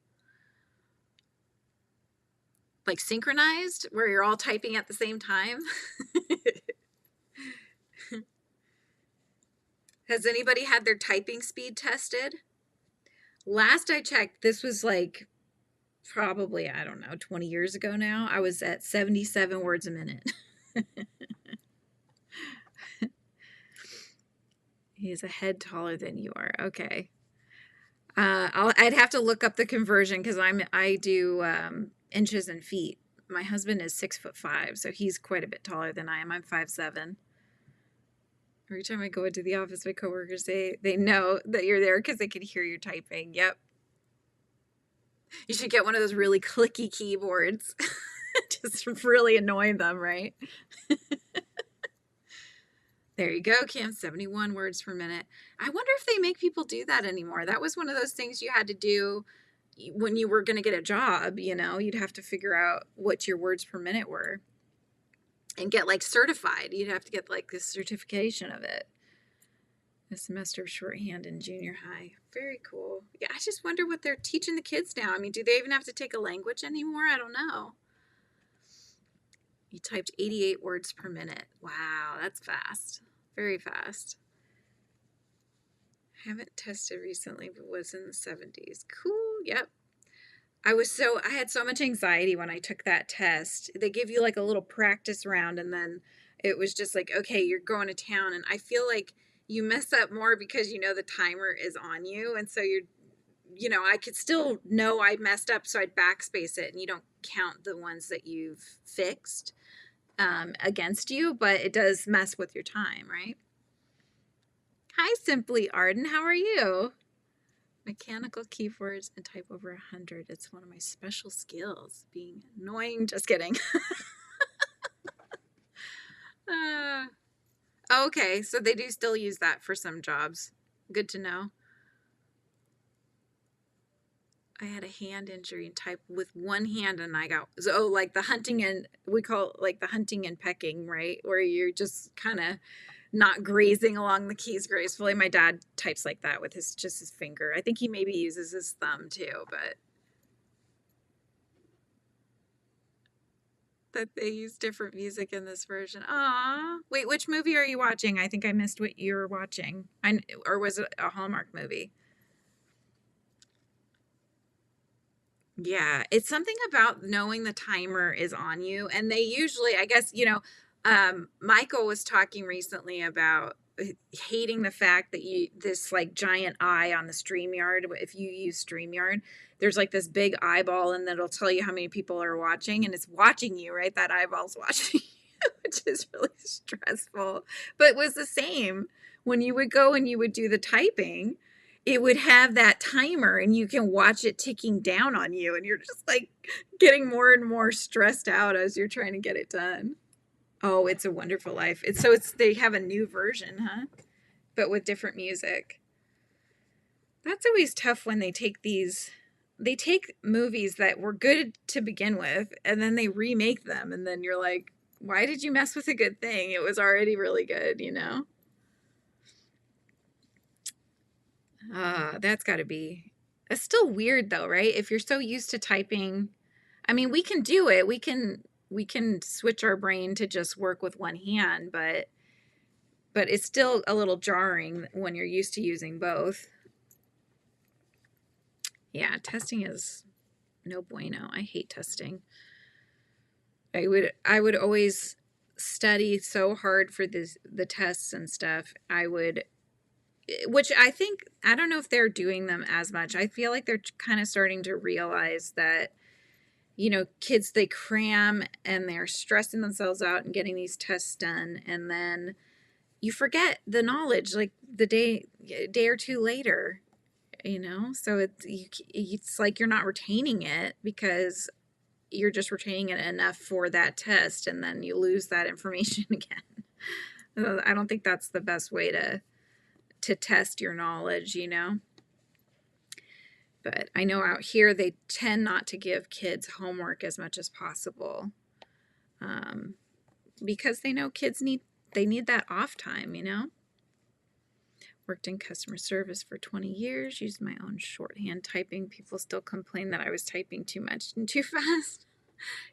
Like synchronized, where you're all typing at the same time. Has anybody had their typing speed tested? Last I checked, this was like probably, I don't know, 20 years ago now. I was at 77 words a minute. He's a head taller than you are. Okay. I'd have to look up the conversion because I do inches and feet. My husband is 6'5", so he's quite a bit taller than I am. I'm 5'7". Every time I go into the office, my coworkers say they know that you're there because they can hear you typing. Yep. You should get one of those really clicky keyboards. Just really annoy them, right? There you go, Kim. 71 words per minute. I wonder if they make people do that anymore. That was one of those things you had to do when you were going to get a job, you know. You'd have to figure out what your words per minute were and get like certified. You'd have to get like this certification of it. A semester of shorthand in junior high. Very cool. Yeah, I just wonder what they're teaching the kids now. I mean, do they even have to take a language anymore? I don't know. You typed 88 words per minute. Wow, that's fast. Very fast. Haven't tested recently, but was in the 70s. Cool. Yep. I had so much anxiety when I took that test. They give you like a little practice round, and then it was just like, okay, you're going to town. And I feel like you mess up more because you know the timer is on you. And so I could still know I messed up, so I'd backspace it, and you don't count the ones that you've fixed against you, but it does mess with your time, right? Hi, Simply Arden. How are you? Mechanical keyboards and type over 100. It's one of my special skills. Being annoying. Just kidding. Okay, so they do still use that for some jobs. Good to know. I had a hand injury and type with one hand, and like the hunting, and we call it like the hunting and pecking, right? Where you're just kind of not grazing along the keys gracefully. My dad types like that with his finger. I think he maybe uses his thumb too, but that they use different music in this version. Aw. Wait, which movie are you watching? I think I missed what you were watching. Or was it a Hallmark movie? Yeah, it's something about knowing the timer is on you. And they usually, I guess, Michael was talking recently about hating the fact that this like giant eye on the StreamYard, if you use StreamYard, there's like this big eyeball, and that'll tell you how many people are watching, and it's watching you, right? That eyeball's watching you, which is really stressful. But it was the same when you would go and you would do the typing. It would have that timer, and you can watch it ticking down on you, and you're just like getting more and more stressed out as you're trying to get it done. Oh, It's a Wonderful Life. They have a new version, huh? But with different music. That's always tough when they take movies that were good to begin with, and then they remake them, and then you're like, why did you mess with a good thing? It was already really good, you know? That's got to be. It's still weird though, right? If you're so used to typing, I mean, we can do it. We can switch our brain to just work with one hand, but it's still a little jarring when you're used to using both. Yeah, testing is no bueno. I hate testing. I would always study so hard for the tests and stuff. Which I don't know if they're doing them as much. I feel like they're kind of starting to realize that, kids, they cram and they're stressing themselves out and getting these tests done. And then you forget the knowledge like the day or two later, you know? So it's like you're not retaining it because you're just retaining it enough for that test, and then you lose that information again. I don't think that's the best way to test your knowledge, you know? But I know out here they tend not to give kids homework as much as possible, because they know kids need that off time, you know? Worked in customer service for 20 years, used my own shorthand typing. People still complain that I was typing too much and too fast.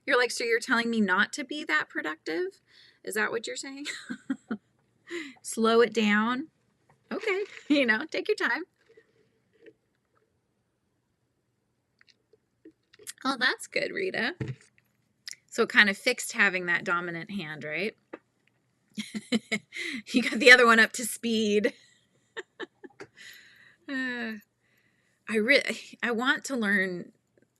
You're like, so you're telling me not to be that productive? Is that what you're saying? Slow it down. Okay, you know, take your time. Oh, that's good, Rita. So it kind of fixed having that dominant hand, right? You got the other one up to speed. I want to learn.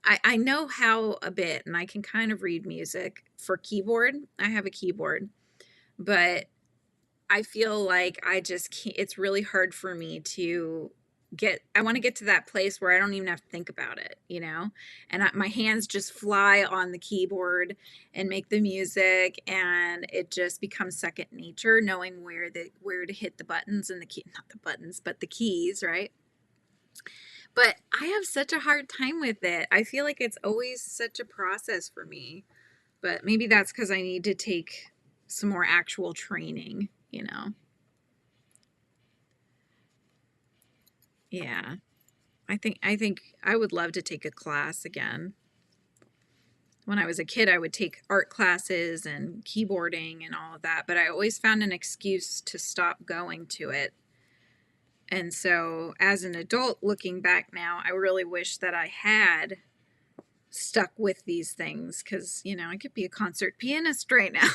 I know how a bit, and I can kind of read music for keyboard. I have a keyboard, but I feel like I just can't. It's really hard for me to I want to get to that place where I don't even have to think about it, you know, and my hands just fly on the keyboard and make the music, and it just becomes second nature, knowing where to hit the buttons and not the buttons, but the keys, right? But I have such a hard time with it. I feel like it's always such a process for me, but maybe that's because I need to take some more actual training, you know? Yeah. I think I would love to take a class again. When I was a kid, I would take art classes and keyboarding and all of that, but I always found an excuse to stop going to it. And so as an adult looking back now, I really wish that I had stuck with these things, because, you know, I could be a concert pianist right now.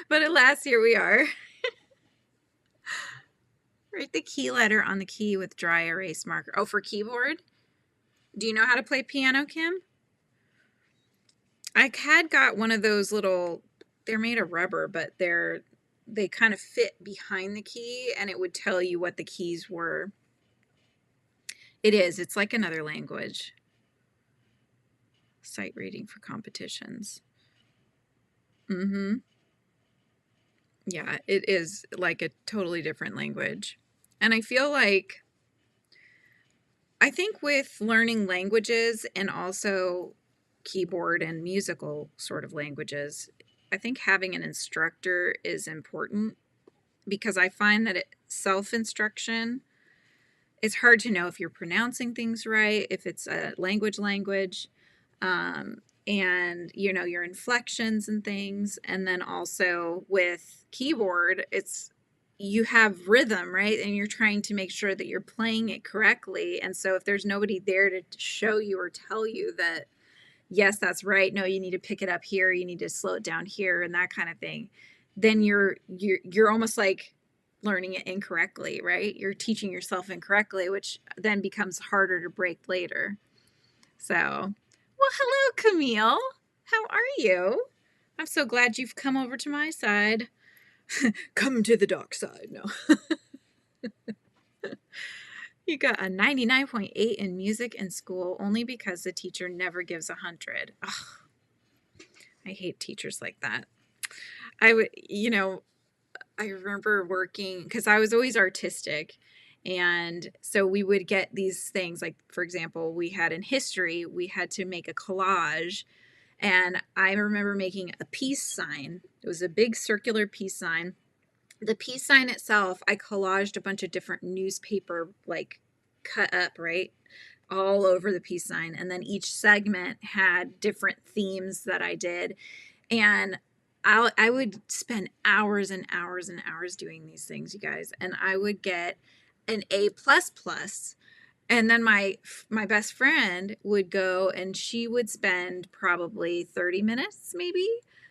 But alas, here we are. Write the key letter on the key with dry erase marker. Oh, for keyboard? Do you know how to play piano, Kim? I had got one of those little, they're made of rubber, but they kind of fit behind the key, and it would tell you what the keys were. It's like another language. Sight reading for competitions. Yeah, it is like a totally different language. And I feel like, I think with learning languages and also keyboard and musical sort of languages, I think having an instructor is important, because I find that self-instruction, it's hard to know if you're pronouncing things right, if it's a language, and you know, your inflections and things. And then also with keyboard, you have rhythm, right? And you're trying to make sure that you're playing it correctly. And so if there's nobody there to show you or tell you that, yes, that's right, no, you need to pick it up here, you need to slow it down here, and that kind of thing, then you're almost like learning it incorrectly, right? You're teaching yourself incorrectly, which then becomes harder to break later. So, well, hello, Camille. How are you? I'm so glad you've come over to my side. Come to the dark side. No. You got a 99.8 in music in school only because the teacher never gives 100. Ugh, I hate teachers like that. I remember working, because I was always artistic. And so we would get these things, like, for example, we had in history, we had to make a collage. And I remember making a peace sign. It was a big circular peace sign. The peace sign itself, I collaged a bunch of different newspaper, like, cut up, right, all over the peace sign. And then each segment had different themes that I did. And I would spend hours and hours and hours doing these things, you guys. And I would get an A++. And then my best friend would go, and she would spend probably 30 minutes maybe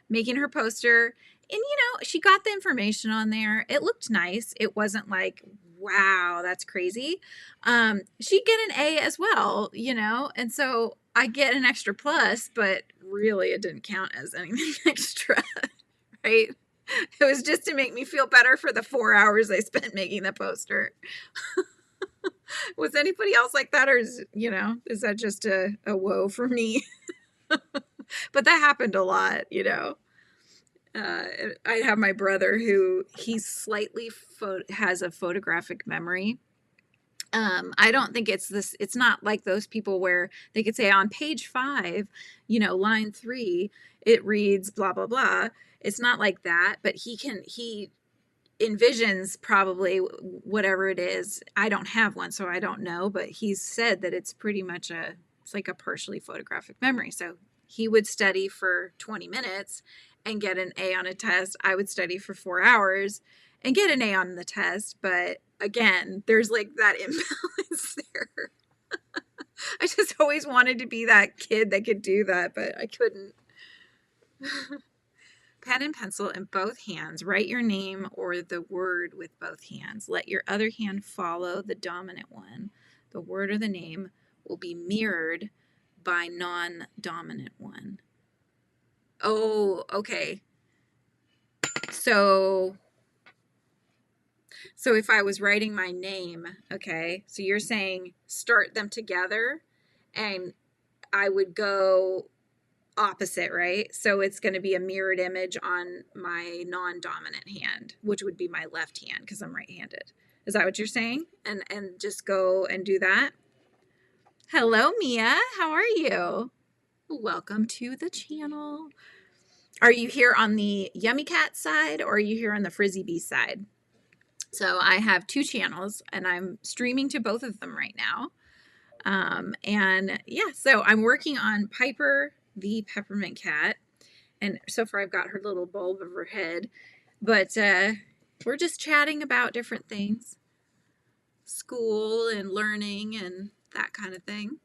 making her poster. And, you know, she got the information on there. It looked nice. It wasn't like, wow, that's crazy. She'd get an A as well, you know, and so I get an extra plus, but really it didn't count as anything extra, right? It was just to make me feel better for the 4 hours I spent making the poster. Was anybody else like that, or is that just a woe for me? But that happened a lot, I have my brother who he slightly has a photographic memory. I don't think it's not like those people where they could say on page 5, line 3, it reads blah, blah, blah. It's not like that, but he envisions probably whatever it is. I don't have one, so I don't know, but he's said that it's pretty much it's like a partially photographic memory. So he would study for 20 minutes and get an A on a test. I would study for 4 hours and get an A on the test. But again, there's like that imbalance there. I just always wanted to be that kid that could do that, but I couldn't. Pen and pencil in both hands. Write your name or the word with both hands. Let your other hand follow the dominant one. The word or the name will be mirrored by non-dominant one. Oh, okay. So if I was writing my name, okay, so you're saying start them together and I would go opposite, right? So it's going to be a mirrored image on my non-dominant hand, which would be my left hand because I'm right-handed. Is that what you're saying? And just go and do that? Hello, Mia. How are you? Welcome to the channel. Are you here on the Yummy Cat side or are you here on the Frizzy Bee side? So I have 2 channels and I'm streaming to both of them right now. And yeah, so I'm working on Piper the Peppermint Cat. And so far I've got her little bulb of her head. But we're just chatting about different things. School and learning and that kind of thing.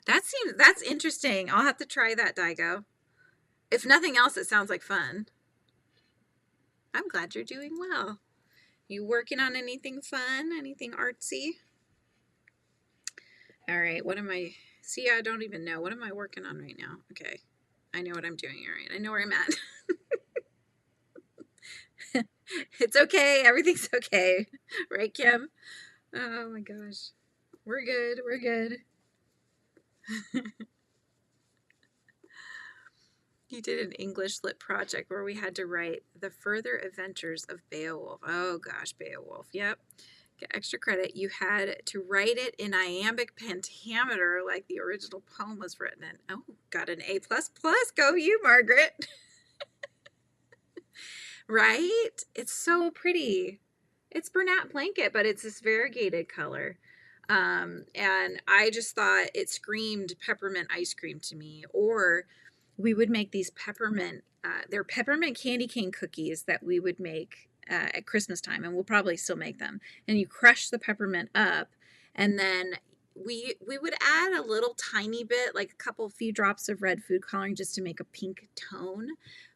That's interesting. I'll have to try that, Daigo. If nothing else, it sounds like fun. I'm glad you're doing well. You working on anything fun? Anything artsy? All right, what am I... See, I don't even know. What am I working on right now? Okay, I know what I'm doing. All right, I know where I'm at. It's okay. Everything's okay. Right, Kim? Oh, my gosh. We're good. We're good. You did an English lit project where we had to write The Further Adventures of Beowulf. Oh, gosh, Beowulf. Yep. Get extra credit. You had to write it in iambic pentameter like the original poem was written in. Oh, got an A++. Go you, Margaret. Right? It's so pretty. It's Bernat blanket, but it's this variegated color. And I just thought it screamed peppermint ice cream to me. Or we would make these peppermint, they're peppermint candy cane cookies that we would make at Christmas time, and we'll probably still make them. And you crush the peppermint up, and then we would add a little tiny bit, like a few drops of red food coloring just to make a pink tone.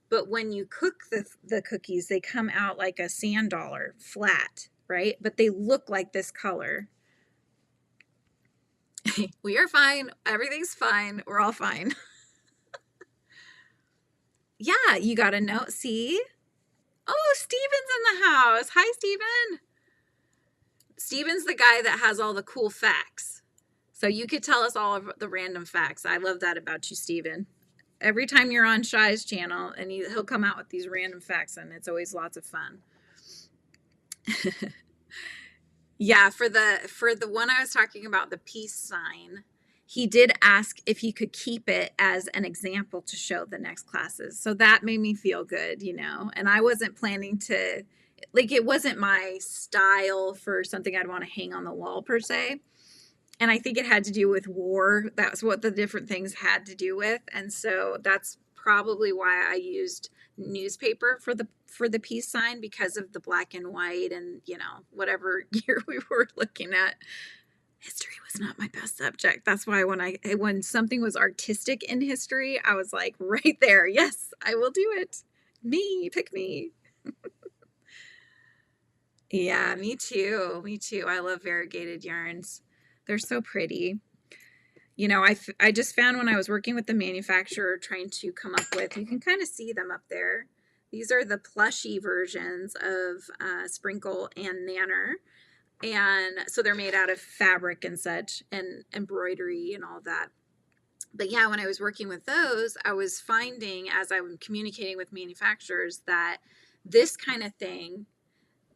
But when you cook the cookies, they come out like a sand dollar, flat, right? But they look like this color. We are fine. Everything's fine. We're all fine. Yeah, you got a note. See? Oh, Steven's in the house. Hi, Steven. Steven's the guy that has all the cool facts. So you could tell us all of the random facts. I love that about you, Steven. Every time you're on Shy's channel, and he'll come out with these random facts, and it's always lots of fun. Yeah, for the one I was talking about, the peace sign, he did ask if he could keep it as an example to show the next classes. So that made me feel good, and I wasn't planning to, like, it wasn't my style for something I'd want to hang on the wall per se. And I think it had to do with war. That's what the different things had to do with. And so that's probably why I used newspaper for the peace sign, because of the black and white and, whatever year we were looking at. History was not my best subject. That's why when something was artistic in history, I was like right there. Yes, I will do it. Pick me. Yeah, me too. Me too. I love variegated yarns. They're so pretty. I just found when I was working with the manufacturer trying to come up with, you can kind of see them up there. These are the plushy versions of Sprinkle and Nanner. And so they're made out of fabric and such, and embroidery and all that. But yeah, when I was working with those, I was finding as I was communicating with manufacturers that this kind of thing,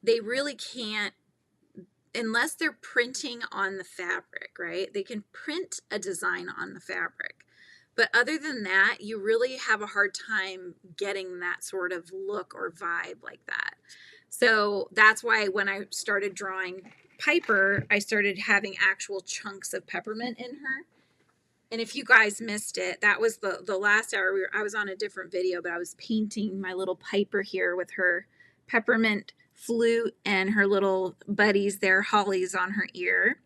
they really can't, unless they're printing on the fabric, right? They can print a design on the fabric. But other than that, you really have a hard time getting that sort of look or vibe like that. So that's why when I started drawing Piper, I started having actual chunks of peppermint in her. And if you guys missed it, that was the last hour. I was on a different video, but I was painting my little Piper here with her peppermint flute and her little buddies there, hollies on her ear,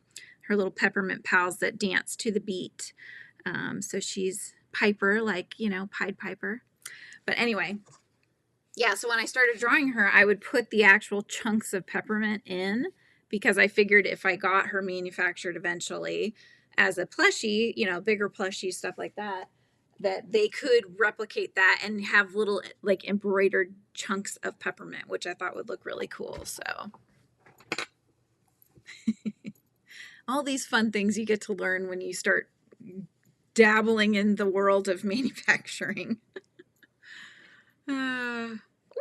her little peppermint pals that dance to the beat. So she's Piper, like, you know, Pied Piper. But anyway, yeah, so when I started drawing her, I would put the actual chunks of peppermint in because I figured if I got her manufactured eventually as a plushie, you know, bigger plushie, stuff like that, that they could replicate that and have little like embroidered chunks of peppermint, which I thought would look really cool. So all these fun things you get to learn when you start dabbling in the world of manufacturing.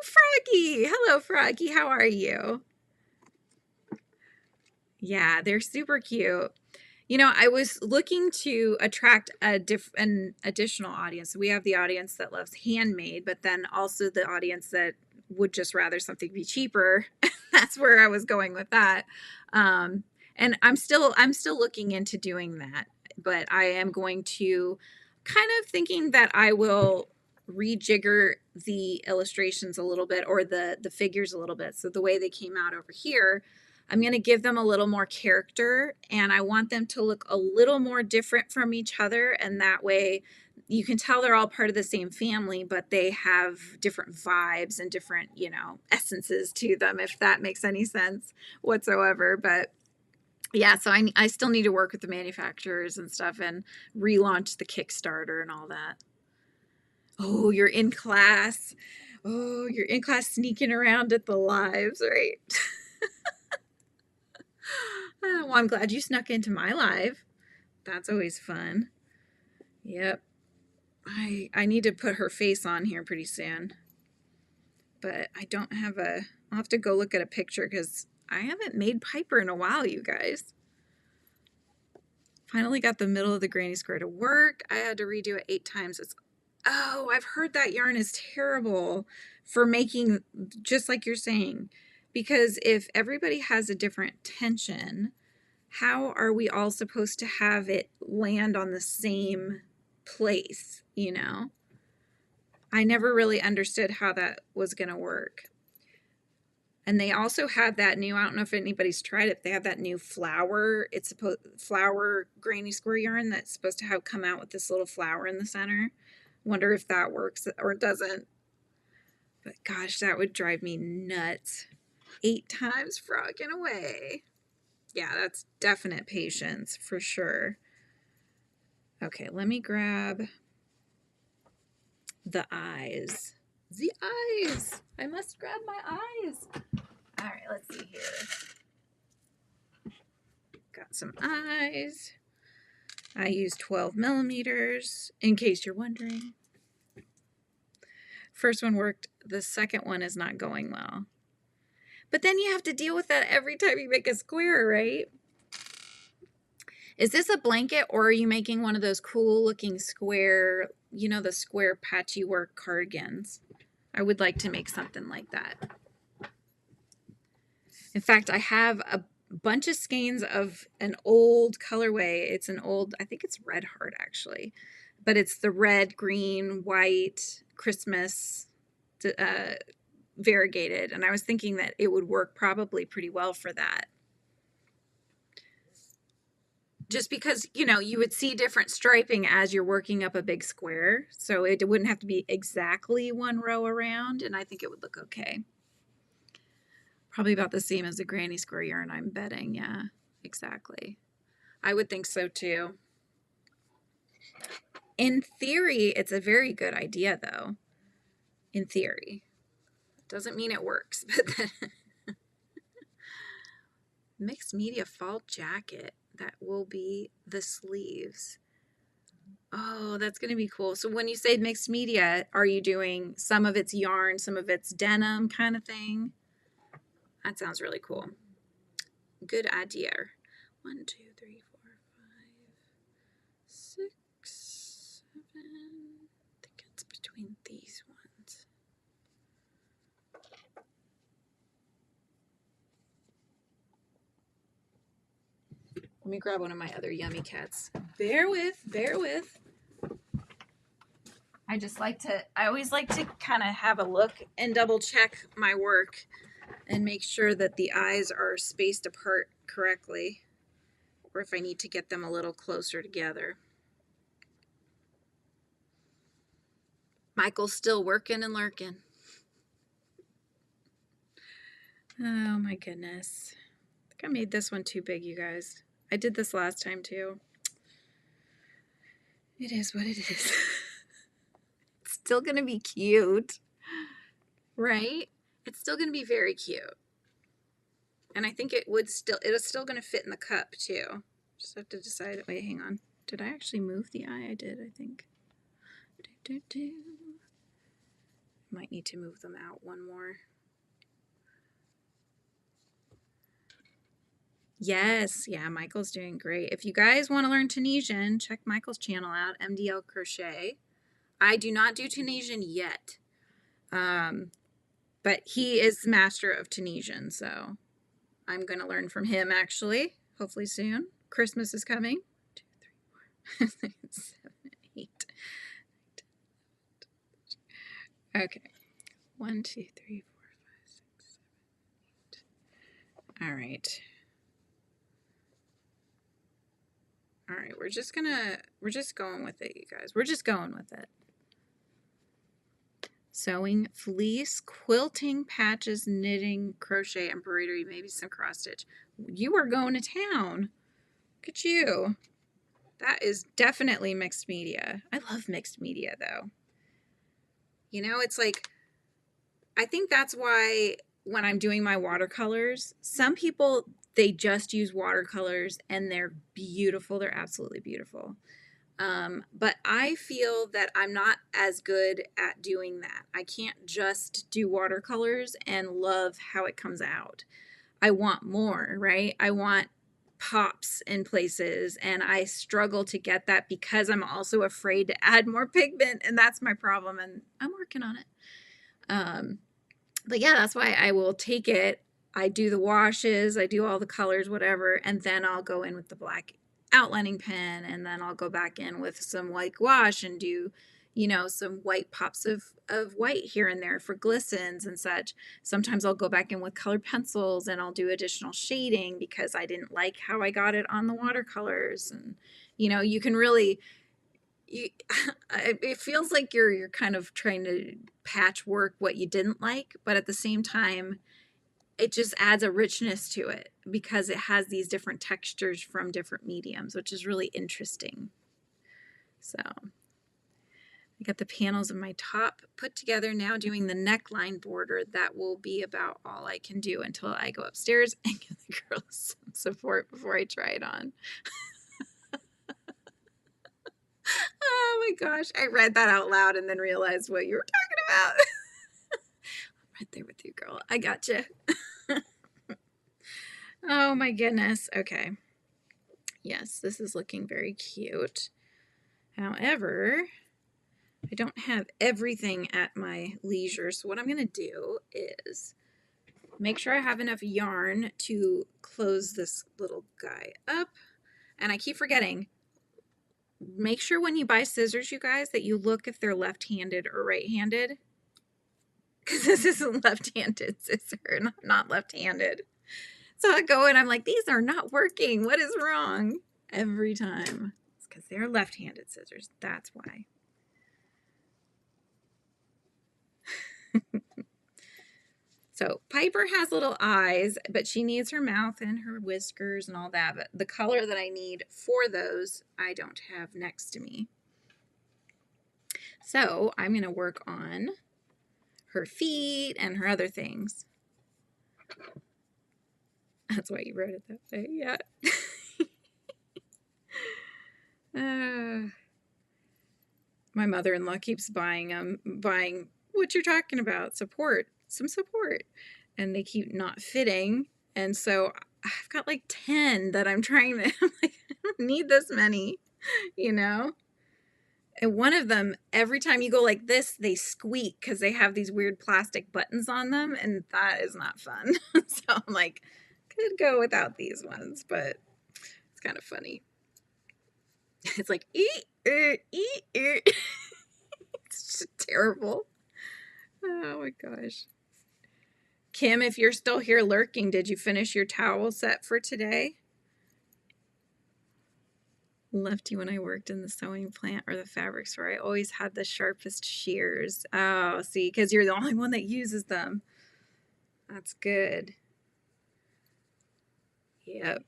Froggy! Hello, Froggy. How are you? Yeah, they're super cute. You know, I was looking to attract an additional audience. We have the audience that loves handmade, but then also the audience that would just rather something be cheaper. That's where I was going with that. And I'm still looking into doing that, but I am going to kind of thinking that I will rejigger the illustrations a little bit, or the figures a little bit. So the way they came out over here, I'm going to give them a little more character, and I want them to look a little more different from each other. And that way you can tell they're all part of the same family, but they have different vibes and different, you know, essences to them, if that makes any sense whatsoever. But yeah, so I still need to work with the manufacturers and stuff and relaunch the Kickstarter and all that. Oh, you're in class. Oh, you're in class sneaking around at the lives, right? Well, I'm glad you snuck into my live. That's always fun. Yep. I need to put her face on here pretty soon. But I don't have I'll have to go look at a picture because I haven't made Piper in a while, you guys. Finally got the middle of the granny square to work. I had to redo it 8 times. Oh, I've heard that yarn is terrible for making, just like you're saying, because if everybody has a different tension, how are we all supposed to have it land on the same place, you know? I never really understood how that was going to work. And they also have that new, I don't know if anybody's tried it, they have that new flower, flower granny square yarn that's supposed to have come out with this little flower in the center. Wonder if that works or doesn't. But gosh, that would drive me nuts. 8 times frogging away. Yeah, that's definite patience for sure. Okay, let me grab the eyes. The eyes. I must grab my eyes. All right, let's see here. Got some eyes. I use 12 millimeters, in case you're wondering. First one worked. The second one is not going well. But then you have to deal with that every time you make a square, right? Is this a blanket, or are you making one of those cool looking square, you know, the square patchy work cardigans? I would like to make something like that. In fact, I have a bunch of skeins of an old colorway. It's an old, I think it's Red Heart actually, but it's the red, green, white, Christmas variegated. And I was thinking that it would work probably pretty well for that. Just because, you know, you would see different striping as you're working up a big square. So it wouldn't have to be exactly one row around, and I think it would look okay. Probably about the same as the granny square yarn, I'm betting. Yeah, exactly. I would think so too. In theory, it's a very good idea though. In theory. Doesn't mean it works, but then mixed media fall jacket. That will be the sleeves. Oh, that's going to be cool. So when you say mixed media, are you doing some of it's yarn, some of it's denim kind of thing? That sounds really cool. Good idea. 1, 2, 3, 4, 5, 6, 7. I think it's between these ones. Let me grab one of my other Yummy cats. Bear with, bear with. I always like to kind of have a look and double check my work and make sure that the eyes are spaced apart correctly, or if I need to get them a little closer together. Michael's still working and lurking. Oh my goodness. I think I made this one too big, you guys. I did this last time too. It is what it is. It's still gonna be cute, right? It's still gonna be very cute. And I think it's still gonna fit in the cup too. Just have to decide. Wait, hang on. Did I actually move the eye? I did, I think. Might need to move them out one more. Yes, yeah, Michael's doing great. If you guys want to learn Tunisian, check Michael's channel out, MDL Crochet. I do not do Tunisian yet, but he is the master of Tunisian, so I'm going to learn from him actually, hopefully soon. Christmas is coming. 2, 3, 4, 5, 6, 7, 8. Okay. 1, 2, 3, 4, 5, 6, 7, 8. All right. All right, we're just going with it, you guys. We're just going with it. Sewing, fleece, quilting, patches, knitting, crochet, embroidery, maybe some cross stitch. You are going to town. Look at you. That is definitely mixed media. I love mixed media though. You know, it's like, I think that's why when I'm doing my watercolors, some people, they just use watercolors and they're beautiful. They're absolutely beautiful. But I feel that I'm not as good at doing that. I can't just do watercolors and love how it comes out. I want more, right? I want pops in places, and I struggle to get that because I'm also afraid to add more pigment, and that's my problem, and I'm working on it. But yeah, that's why I will take it. I do the washes, I do all the colors, whatever, and then I'll go in with the black outlining pen, and then I'll go back in with some white gouache and do, you know, some white pops of white here and there for glistens and such. Sometimes I'll go back in with colored pencils and I'll do additional shading because I didn't like how I got it on the watercolors. And, you know, you can really, it feels like you're kind of trying to patchwork what you didn't like, but at the same time, it just adds a richness to it because it has these different textures from different mediums, which is really interesting. So I got the panels of my top put together now, doing the neckline border. That will be about all I can do until I go upstairs and give the girls some support before I try it on. Oh my gosh, I read that out loud and then realized what you were talking about. I'm right there with you, girl. I got you. Oh my goodness. Okay. Yes, this is looking very cute. However, I don't have everything at my leisure. So what I'm going to do is make sure I have enough yarn to close this little guy up. And I keep forgetting, make sure when you buy scissors, you guys, that you look if they're left-handed or right-handed. Because this is a left-handed scissor and I'm not left-handed. So I go and I'm like, these are not working. What is wrong? Every time. It's because they're left-handed scissors. That's why. So Piper has little eyes, but she needs her mouth and her whiskers and all that. But the color that I need for those, I don't have next to me. So I'm going to work on her feet and her other things. That's why you wrote it that way. Yeah. My mother-in-law keeps buying what you're talking about, some support, and they keep not fitting, and so I've got like 10 that I'm trying to, I'm like, I don't need this many, you know? And one of them, every time you go like this, they squeak because they have these weird plastic buttons on them, and that is not fun. So I'm like, could go without these ones, but it's kind of funny. It's like, it's just terrible. Oh my gosh. Kim, if you're still here lurking, did you finish your towel set for today? Lefty, when I worked in the sewing plant or the fabric store, I always had the sharpest shears. Oh, see, because you're the only one that uses them. That's good. Yep.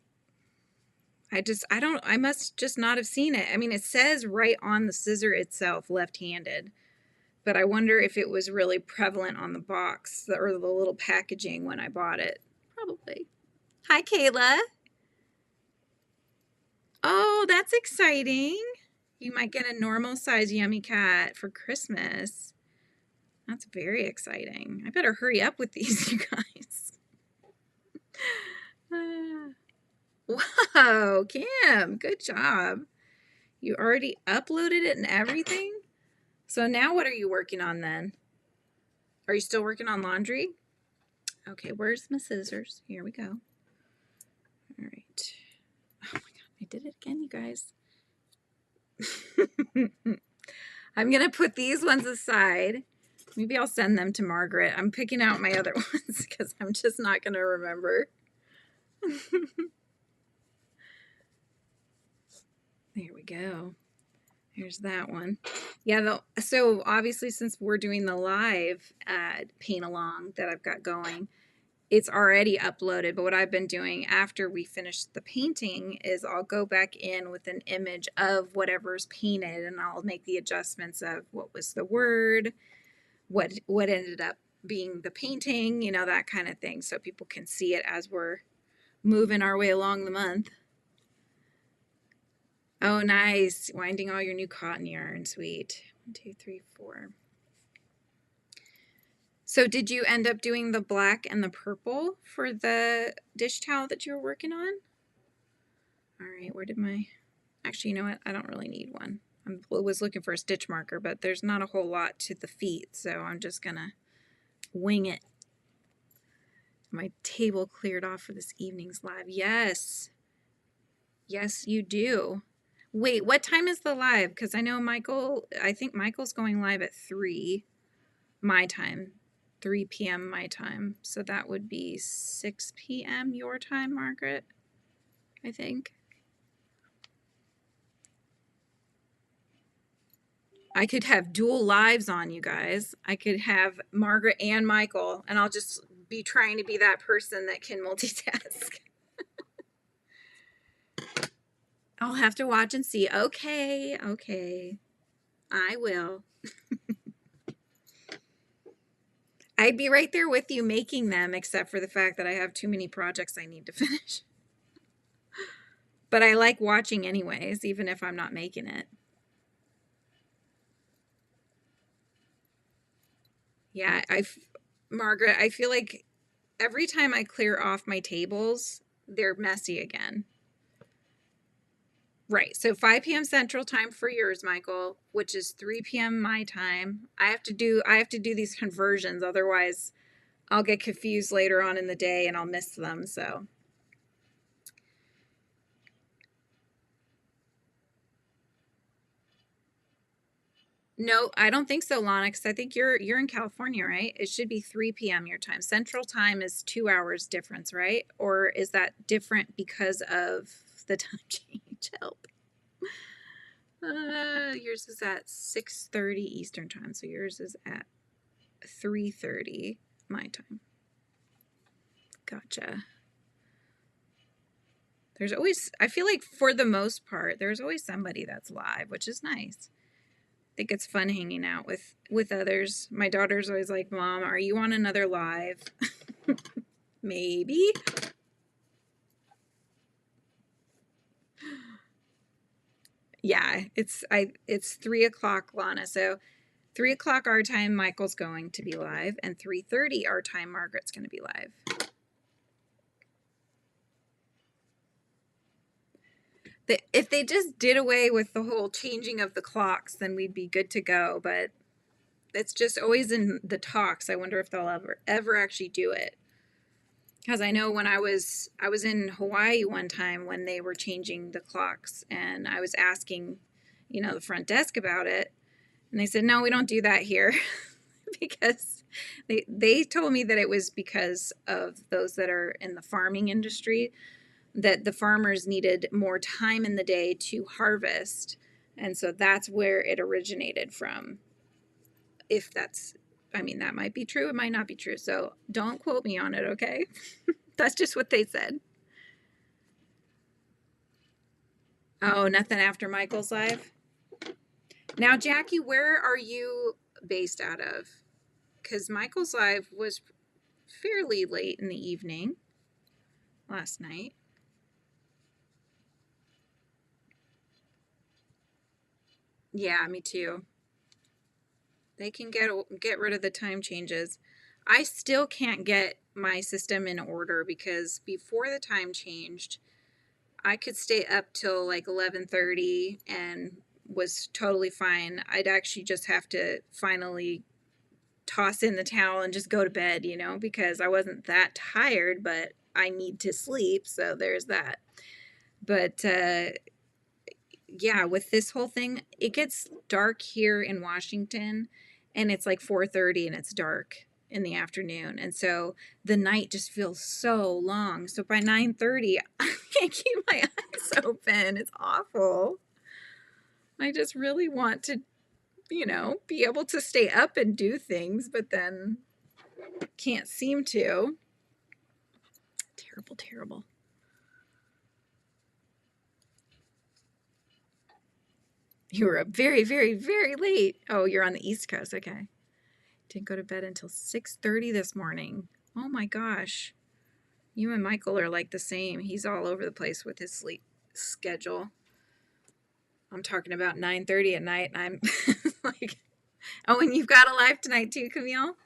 I must just not have seen it. I mean, it says right on the scissor itself, left-handed, but I wonder if it was really prevalent on the box or the little packaging when I bought it. Probably. Hi, Kayla. Oh, that's exciting. You might get a normal size Yummy cat for Christmas. That's very exciting. I better hurry up with these, you guys. Wow, Kim, good job. You already uploaded it and everything? So now what are you working on then? Are you still working on laundry? Okay, where's my scissors? Here we go. All right. Oh my God, I did it again, you guys. I'm going to put these ones aside. Maybe I'll send them to Margaret. I'm picking out my other ones because I'm just not going to remember. There we go. Here's that one. Yeah, so obviously since we're doing the live paint along that I've got going, it's already uploaded. But what I've been doing after we finish the painting is I'll go back in with an image of whatever's painted, and I'll make the adjustments of what was the word, what ended up being the painting, you know, that kind of thing, so people can see it as we're moving our way along the month. Oh, nice. Winding all your new cotton yarn. Sweet. 1, 2, 3, 4. So did you end up doing the black and the purple for the dish towel that you were working on? All right, where did my... Actually, you know what? I don't really need one. I was looking for a stitch marker, but there's not a whole lot to the feet, so I'm just going to wing it. My table cleared off for this evening's live. Yes. Yes, you do. Wait, what time is the live? Because I know I think Michael's going live at 3 my time, 3 p.m. my time. So that would be 6 p.m. your time, Margaret, I think. I could have dual lives on, you guys. I could have Margaret and Michael, and I'll just be trying to be that person that can multitask. I'll have to watch and see. Okay, okay. I will. I'd be right there with you making them, except for the fact that I have too many projects I need to finish. But I like watching anyways, even if I'm not making it. Yeah, Margaret, I feel like every time I clear off my tables, they're messy again. Right, so 5 p.m. Central Time for yours, Michael, which is 3 p.m. my time. I have to do these conversions, otherwise I'll get confused later on in the day and I'll miss them, so. No, I don't think so, Lana, because I think you're in California, right? It should be 3 p.m. your time. Central Time is 2 hours difference, right? Or is that different because of the time change? Help. Yours is at 6:30 Eastern Time, so yours is at 3:30 my time. Gotcha. There's always, I feel like for the most part, there's always somebody that's live, which is nice. think it's fun hanging out with others. My daughter's always like, Mom, are you on another live? Maybe. Yeah, it's 3 o'clock, Lana. So 3 o'clock our time, Michael's going to be live, and 3:30 our time, Margaret's going to be live. If they just did away with the whole changing of the clocks, then we'd be good to go. But it's just always in the talks. I wonder if they'll ever actually do it. Because I know when I was in Hawaii one time when they were changing the clocks, and I was asking, the front desk about it, and they said, no, we don't do that here. Because they told me that it was because of those that are in the farming industry, that the farmers needed more time in the day to harvest. And so that's where it originated from. If that's, that might be true. It might not be true. So don't quote me on it, okay? That's just what they said. Oh, nothing after Michael's live? Now, Jackie, where are you based out of? Because Michael's live was fairly late in the evening last night. Yeah, me too. They can get rid of the time changes. I still can't get my system in order because before the time changed, I could stay up till like 11:30 and was totally fine. I'd actually just have to finally toss in the towel and just go to bed, because I wasn't that tired, but I need to sleep, so there's that. But yeah, with this whole thing, it gets dark here in Washington, and it's like 4:30 and it's dark in the afternoon, and so the night just feels so long. So by 9:30 I can't keep my eyes open. It's awful. I just really want to be able to stay up and do things, but then can't seem to. Terrible, terrible. You were up very, very, very late. Oh, you're on the East Coast. Okay. Didn't go to bed until 6:30 this morning. Oh my gosh. You and Michael are like the same. He's all over the place with his sleep schedule. I'm talking about 9:30 at night, and I'm like, oh, and you've got a live tonight too, Camille?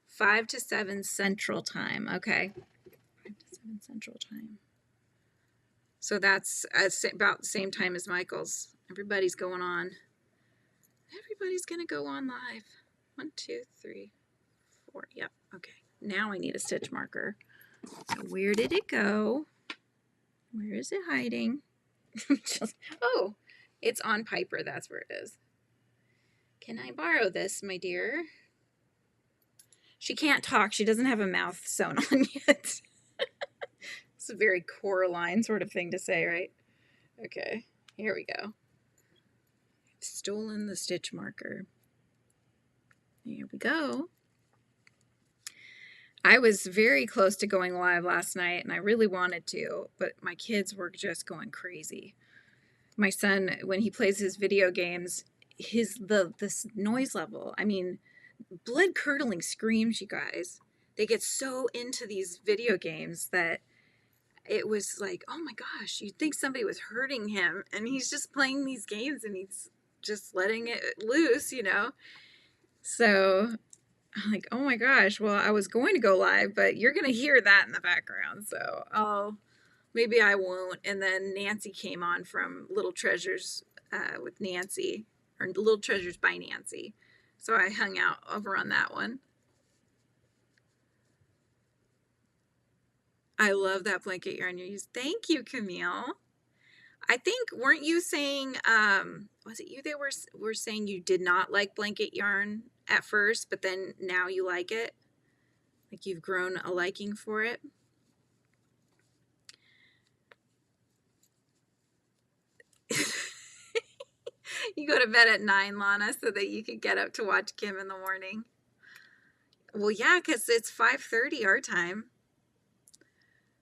5 to 7 Central Time. Okay. 5 to 7 Central Time. So that's about the same time as Michael's. Everybody's going on. Everybody's going to go on live. 1, 2, 3, 4. Yep. Okay. Now I need a stitch marker. Where did it go? Where is it hiding? Oh, it's on Piper. That's where it is. Can I borrow this, my dear? She can't talk. She doesn't have a mouth sewn on yet. It's a very Coraline sort of thing to say, right? Okay, here we go. I've stolen the stitch marker. Here we go. I was very close to going live last night, and I really wanted to, but my kids were just going crazy. My son, when he plays his video games, this noise level, blood-curdling screams, you guys. They get so into these video games that it was like, oh my gosh, you'd think somebody was hurting him, and he's just playing these games, and he's just letting it loose, So I'm like, oh my gosh, well, I was going to go live, but you're going to hear that in the background, so maybe I won't. And then Nancy came on from Little Treasures with Nancy, or Little Treasures by Nancy. So I hung out over on that one. I love that blanket yarn you used. Thank you, Camille. I think, weren't you saying, was it you that were saying you did not like blanket yarn at first, but then now you like it? Like you've grown a liking for it? You go to bed at 9, Lana, so that you can get up to watch Kim in the morning. Well, yeah, because it's 5:30 our time,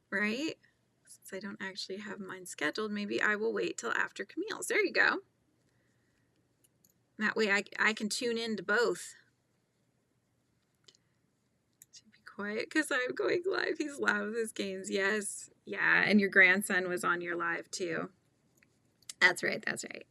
right? Since I don't actually have mine scheduled, maybe I will wait till after Camille's. There you go. That way I can tune into both. Be quiet because I'm going live. He's loud with his games. Yes. Yeah. And your grandson was on your live too. That's right. That's right.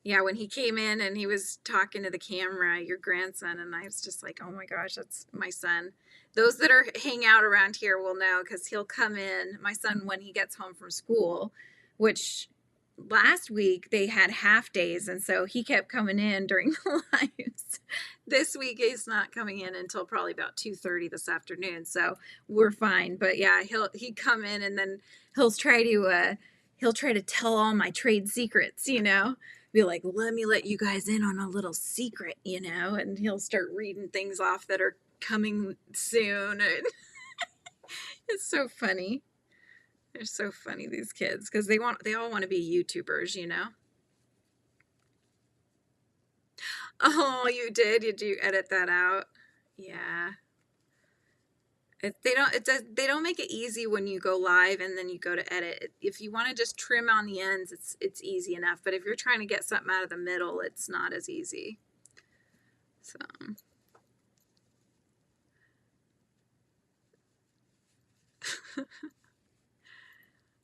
Yeah, when he came in and he was talking to the camera, your grandson, and I was just like, oh my gosh, that's my son. Those that are hang out around here will know because he'll come in, my son, when he gets home from school, which last week they had half days, and so he kept coming in during the lives. This week he's not coming in until probably about 2:30 this afternoon, so we're fine. But yeah, he'd come in and then he'll try to tell all my trade secrets, you know. Be like, let me let you guys in on a little secret, you know, and he'll start reading things off that are coming soon. And it's so funny. They're so funny, these kids, because they all want to be YouTubers, you know. Oh, you did? Did you edit that out? Yeah. They don't make it easy when you go live and then you go to edit. If you want to just trim on the ends, it's easy enough. But if you're trying to get something out of the middle, it's not as easy. So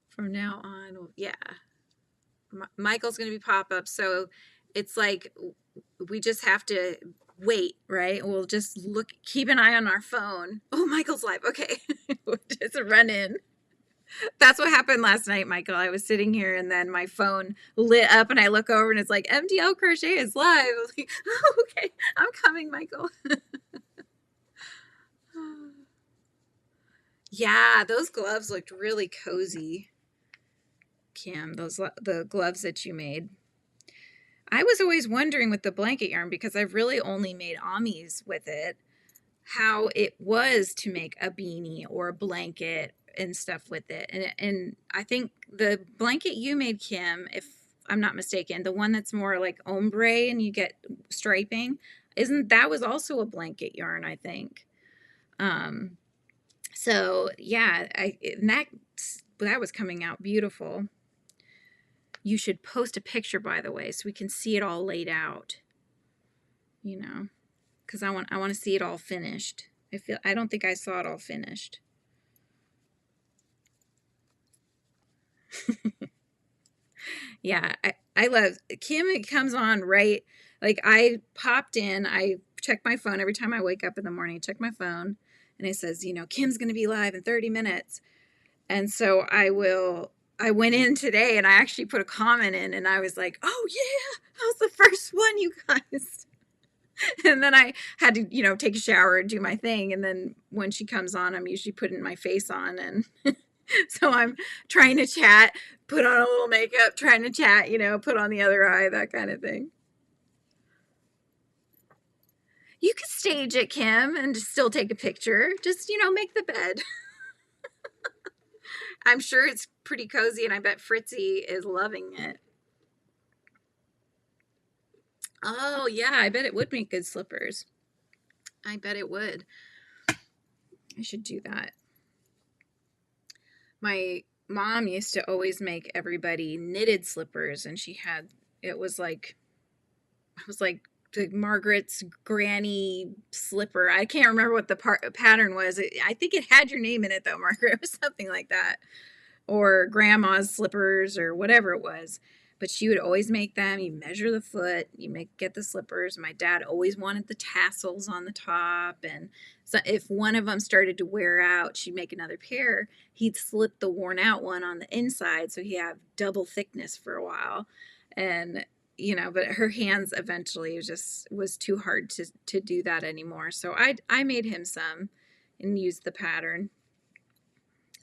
from now on, yeah. Michael's going to be pop-up, so it's like we just have to wait, right? We'll just keep an eye on our phone. Oh, Michael's live. Okay. We'll just run in. That's what happened last night, Michael. I was sitting here and then my phone lit up and I look over and it's like, MDL Crochet is live. I was like, oh, okay, I'm coming, Michael. Yeah, those gloves looked really cozy, Kim, the gloves that you made. I was always wondering with the blanket yarn, because I've really only made amis with it, how it was to make a beanie or a blanket and stuff with it. And I think the blanket you made, Kim, if I'm not mistaken, the one that's more like ombre and you get striping, that was also a blanket yarn, I think. So yeah, that was coming out beautiful. You should post a picture, by the way, so we can see it all laid out, you know, because I want to see it all finished. I don't think I saw it all finished. Yeah, I love Kim. It comes on right, like I popped in, I check my phone every time I wake up in the morning, check my phone, and it says, you know, Kim's going to be live in 30 minutes. And so I went in today and I actually put a comment in and I was like, oh yeah, that was the first one, you guys. And then I had to, you know, take a shower and do my thing. And then when she comes on, I'm usually putting my face on. And so I'm trying to chat, put on a little makeup, trying to chat, you know, put on the other eye, that kind of thing. You could stage it, Kim, and just still take a picture. Just, you know, make the bed. I'm sure it's pretty cozy, and I bet Fritzy is loving it. Oh, yeah, I bet it would make good slippers. I bet it would. I should do that. My mom used to always make everybody knitted slippers, and it was like the Margaret's granny slipper. I can't remember what the pattern was. I think it had your name in it, though, Margaret. It was something like that. Or grandma's slippers or whatever it was. But she would always make them. You measure the foot, get the slippers. My dad always wanted the tassels on the top. And so if one of them started to wear out, she'd make another pair. He'd slip the worn out one on the inside so he'd have double thickness for a while. And, you know, but her hands eventually was too hard to do that anymore. So I made him some and used the pattern.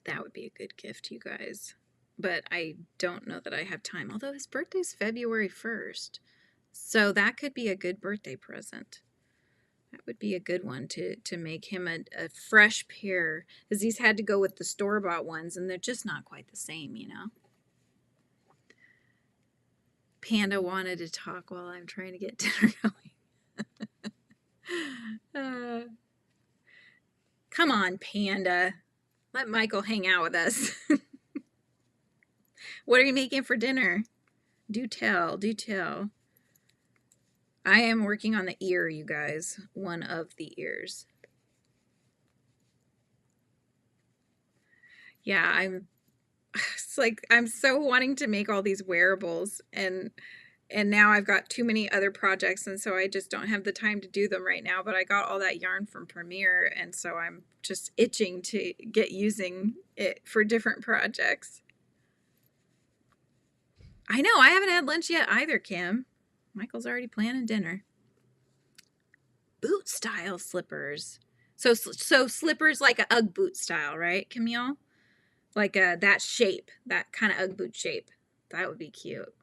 That would be a good gift, you guys. But I don't know that I have time. Although his birthday's February 1st. So that could be a good birthday present. That would be a good one to make him a fresh pair. Because he's had to go with the store-bought ones, and they're just not quite the same, you know. Panda wanted to talk while I'm trying to get dinner going. Come on, Panda. Let Michael hang out with us. What are you making for dinner? Do tell, do tell. I am working on the ear, you guys. One of the ears. Yeah, it's like I'm so wanting to make all these wearables, and now I've got too many other projects, and so I just don't have the time to do them right now. But I got all that yarn from Premiere, and so I'm just itching to get using it for different projects. I know, I haven't had lunch yet either, Kim. Michael's already planning dinner. Boot style slippers. So slippers like a Ugg boot style, right, Camille? Like that shape, that kind of Ugg boot shape. That would be cute.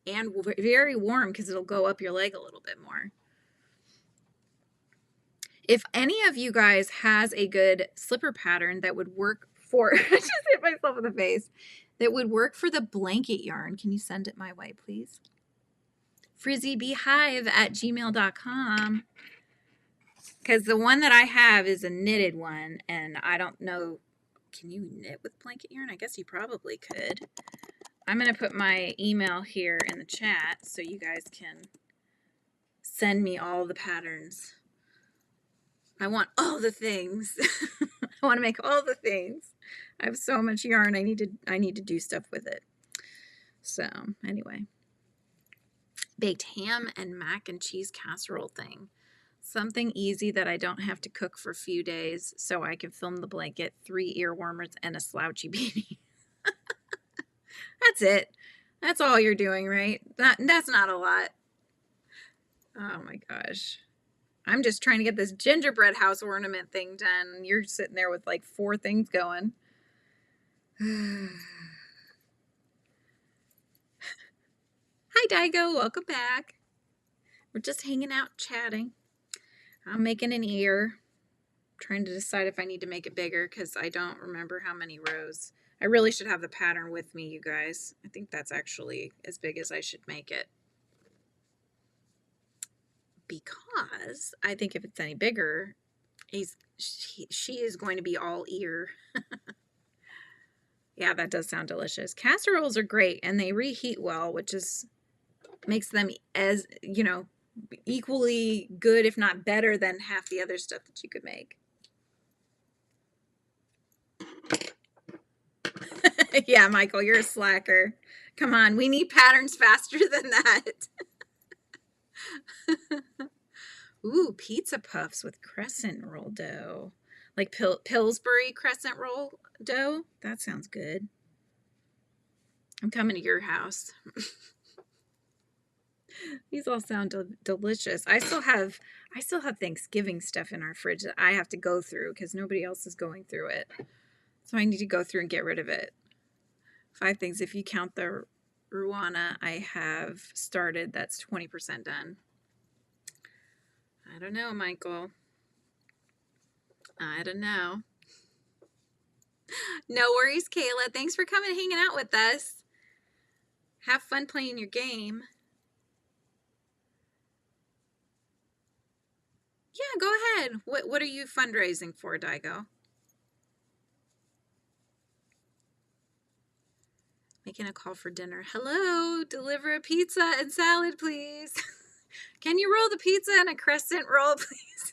And very warm because it'll go up your leg a little bit more. If any of you guys has a good slipper pattern that would work for, I just hit myself in the face, that would work for the blanket yarn, can you send it my way, please? frizzybeehive@gmail.com. Because the one that I have is a knitted one, and I don't know, can you knit with blanket yarn? I guess you probably could. I'm going to put my email here in the chat so you guys can send me all the patterns. I want all the things. I want to make all the things. I have so much yarn. I need to do stuff with it. So anyway, baked ham and mac and cheese casserole thing. Something easy that I don't have to cook for a few days so I can film the blanket, 3 ear warmers, and a slouchy beanie. That's it. That's all you're doing, right? That's not a lot. Oh my gosh. I'm just trying to get this gingerbread house ornament thing done, and you're sitting there with like 4 things going. Hi, Daigo. Welcome back. We're just hanging out, chatting. I'm making an ear. Trying to decide if I need to make it bigger because I don't remember how many rows. I really should have the pattern with me, you guys. I think that's actually as big as I should make it. Because I think if it's any bigger, she is going to be all ear. Yeah, that does sound delicious. Casseroles are great, and they reheat well, which makes them, as you know, equally good, if not better, than half the other stuff that you could make. Yeah, Michael, you're a slacker. Come on, we need patterns faster than that. Ooh, pizza puffs with crescent roll dough. Like Pillsbury crescent roll dough? That sounds good. I'm coming to your house. These all sound delicious. I still have Thanksgiving stuff in our fridge that I have to go through because nobody else is going through it. So I need to go through and get rid of it. 5 things. If you count the Ruana I have started, that's 20% done. I don't know, Michael. I don't know. No worries, Kayla. Thanks for coming and hanging out with us. Have fun playing your game. Yeah, go ahead. What are you fundraising for, Daigo? Making a call for dinner. Hello, deliver a pizza and salad, please. Can you roll the pizza and a crescent roll, please?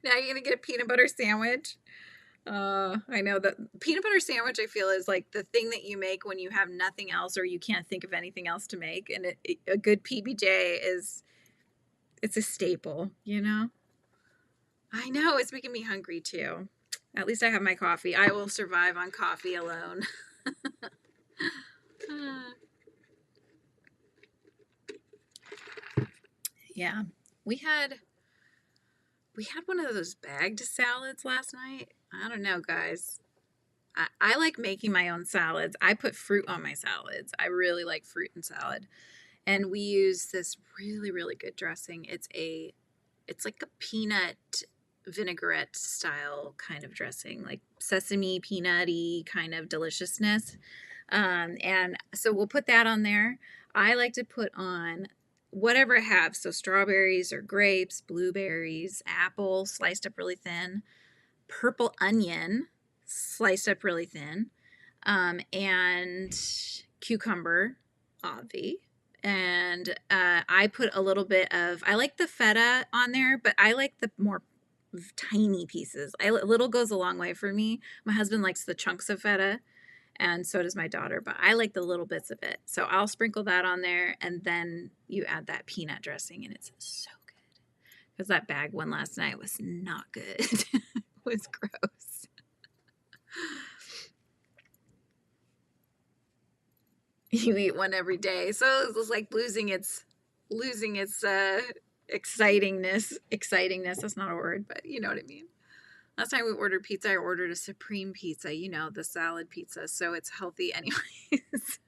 Now you're going to get a peanut butter sandwich. I know that peanut butter sandwich, I feel, is like the thing that you make when you have nothing else or you can't think of anything else to make. And a good PBJ it's a staple, you know? I know, it's making me hungry too. At least I have my coffee. I will survive on coffee alone. Yeah, we had one of those bagged salads last night. I don't know, guys. I like making my own salads. I put fruit on my salads. I really like fruit and salad. And we use this really, really good dressing. It's like a peanut vinaigrette style kind of dressing, like sesame peanutty kind of deliciousness. And so we'll put that on there. I like to put on whatever I have. So strawberries or grapes, blueberries, apple sliced up really thin, purple onion sliced up really thin, and cucumber, obvi. And I put a little bit of, I like the feta on there, but I like the more tiny pieces. Little goes a long way for me. My husband likes the chunks of feta, and so does my daughter, but I like the little bits of it. So I'll sprinkle that on there, and then you add that peanut dressing, and it's so good. Because that bag one last night was not good. It was gross. You eat one every day, so it was like losing its excitingness. That's not a word, but you know what I mean. Last time we ordered pizza, I ordered a supreme pizza, you know, the salad pizza, so it's healthy anyways.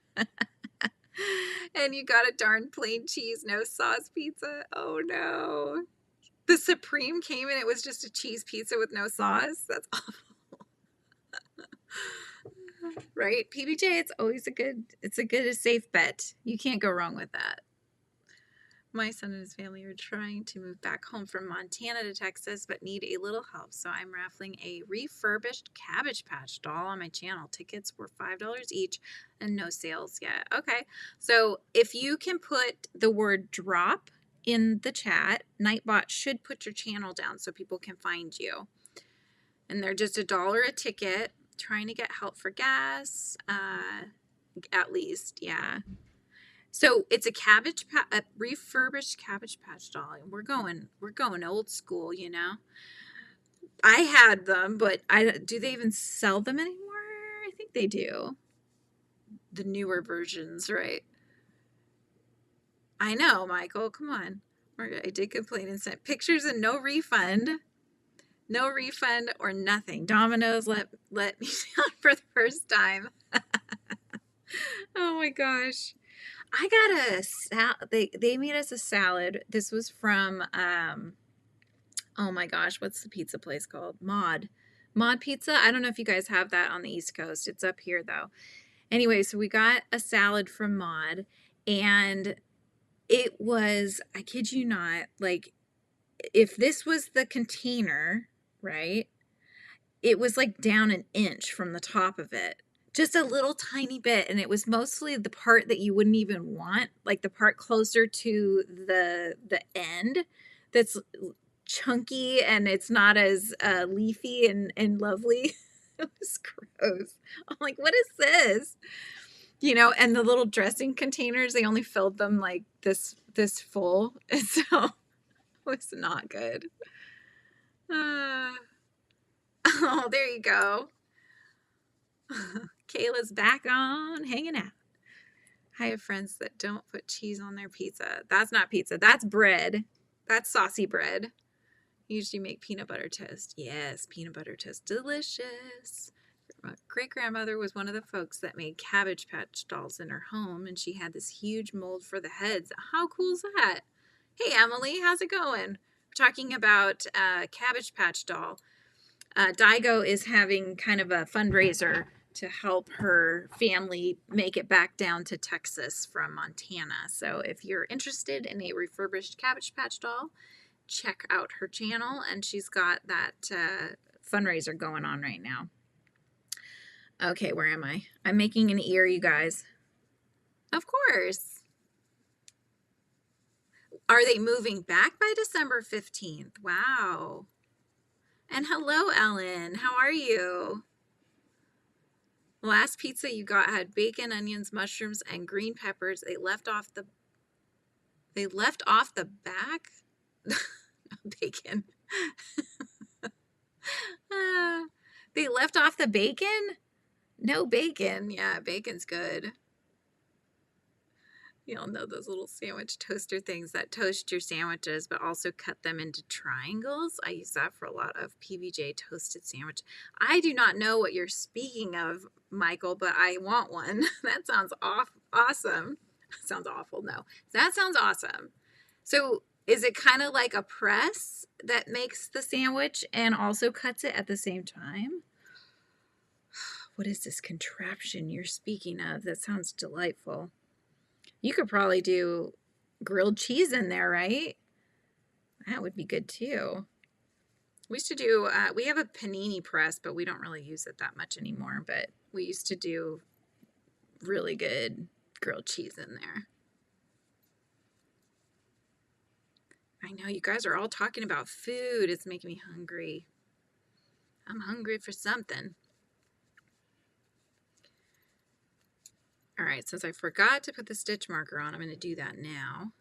And you got a darn plain cheese, no sauce pizza. Oh no. The supreme came and it was just a cheese pizza with no sauce. That's awful. Right? PBJ, it's always a safe bet. You can't go wrong with that. My son and his family are trying to move back home from Montana to Texas, but need a little help. So I'm raffling a refurbished Cabbage Patch doll on my channel. Tickets were $5 each and no sales yet. Okay. So if you can put the word drop in the chat, Nightbot should put your channel down so people can find you. And they're just $1 a ticket. Trying to get help for gas, at least, yeah. So it's a refurbished Cabbage Patch doll. We're going old school, you know. I had them, but do they even sell them anymore? I think they do. The newer versions, right? I know, Michael. Come on. I did complain and sent pictures and no refund. No refund or nothing. Domino's let me down for the first time. Oh my gosh. I got a salad. They made us a salad. This was from oh my gosh, what's the pizza place called? Mod Pizza. I don't know if you guys have that on the East Coast. It's up here though. Anyway, so we got a salad from Mod, and it was, I kid you not, like if this was the container, right? It was like down an inch from the top of it. Just a little tiny bit, and it was mostly the part that you wouldn't even want, like the part closer to the end that's chunky and it's not as leafy and lovely. It was gross. I'm like, what is this? You know, and the little dressing containers, they only filled them like this full. And so it was not good. Oh, there you go. Kayla's back on hanging out. I have friends that don't put cheese on their pizza. That's not pizza. That's bread. That's saucy bread. Usually make peanut butter toast. Yes, peanut butter toast. Delicious. My great-grandmother was one of the folks that made Cabbage Patch dolls in her home, and she had this huge mold for the heads. How cool is that? Hey, Emily, how's it going? We're talking about Cabbage Patch doll. Daigo is having kind of a fundraiser to help her family make it back down to Texas from Montana. So if you're interested in a refurbished Cabbage Patch doll, check out her channel, and she's got that fundraiser going on right now. Okay, where am I? I'm making an ear, you guys. Of course. Are they moving back by December 15th? Wow. And hello, Ellen. How are you? The last pizza you got had bacon, onions, mushrooms, and green peppers. They left off the back? Bacon. They left off the bacon? No bacon. Yeah, bacon's good. You all know those little sandwich toaster things that toast your sandwiches, but also cut them into triangles. I use that for a lot of PBJ toasted sandwich. I do not know what you're speaking of, Michael, but I want one. That sounds awesome. Sounds awful. No, that sounds awesome. So is it kind of like a press that makes the sandwich and also cuts it at the same time? What is this contraption you're speaking of? That sounds delightful. You could probably do grilled cheese in there, right? That would be good too. We used to do, we have a panini press, but we don't really use it that much anymore. But we used to do really good grilled cheese in there. I know you guys are all talking about food. It's making me hungry. I'm hungry for something. All right, since I forgot to put the stitch marker on, I'm going to do that now.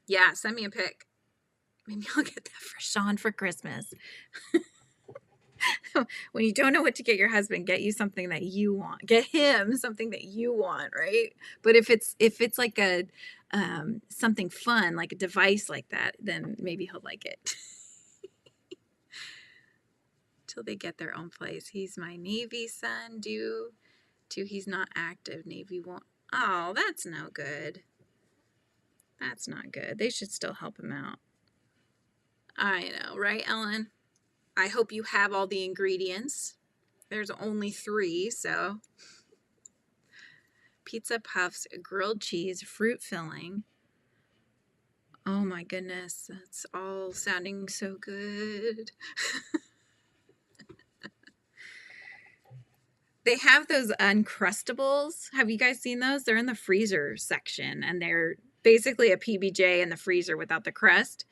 Yeah, send me a pic. Maybe I'll get that for Sean for Christmas. When you don't know what to get your husband, get you something that you want. Get him something that you want, right? But if it's like a something fun, like a device like that, then maybe he'll like it. Till they get their own place. He's my Navy son, due to he's not active. Navy won't. Oh, that's no good. That's not good. They should still help him out. I know, right, Ellen? I hope you have all the ingredients. There's only 3, so. Pizza puffs, grilled cheese, fruit filling. Oh my goodness, that's all sounding so good. They have those Uncrustables. Have you guys seen those? They're in the freezer section, and they're basically a PBJ in the freezer without the crust.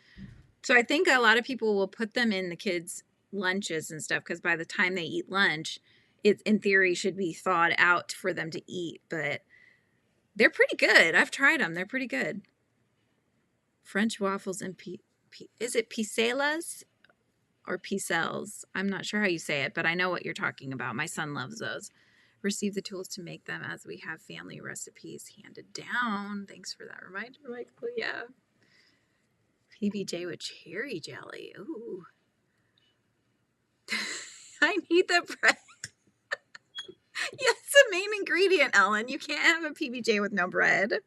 So I think a lot of people will put them in the kids' lunches and stuff, because by the time they eat lunch, it in theory should be thawed out for them to eat. But they're pretty good. I've tried them. They're pretty good. French waffles and is it piselas or piselles? I'm not sure how you say it, but I know what you're talking about. My son loves those. Receive the tools to make them, as we have family recipes handed down. Thanks for that reminder, Michael. Yeah. PBJ with cherry jelly. Ooh. I need the bread. Yes, the main ingredient, Ellen. You can't have a PBJ with no bread.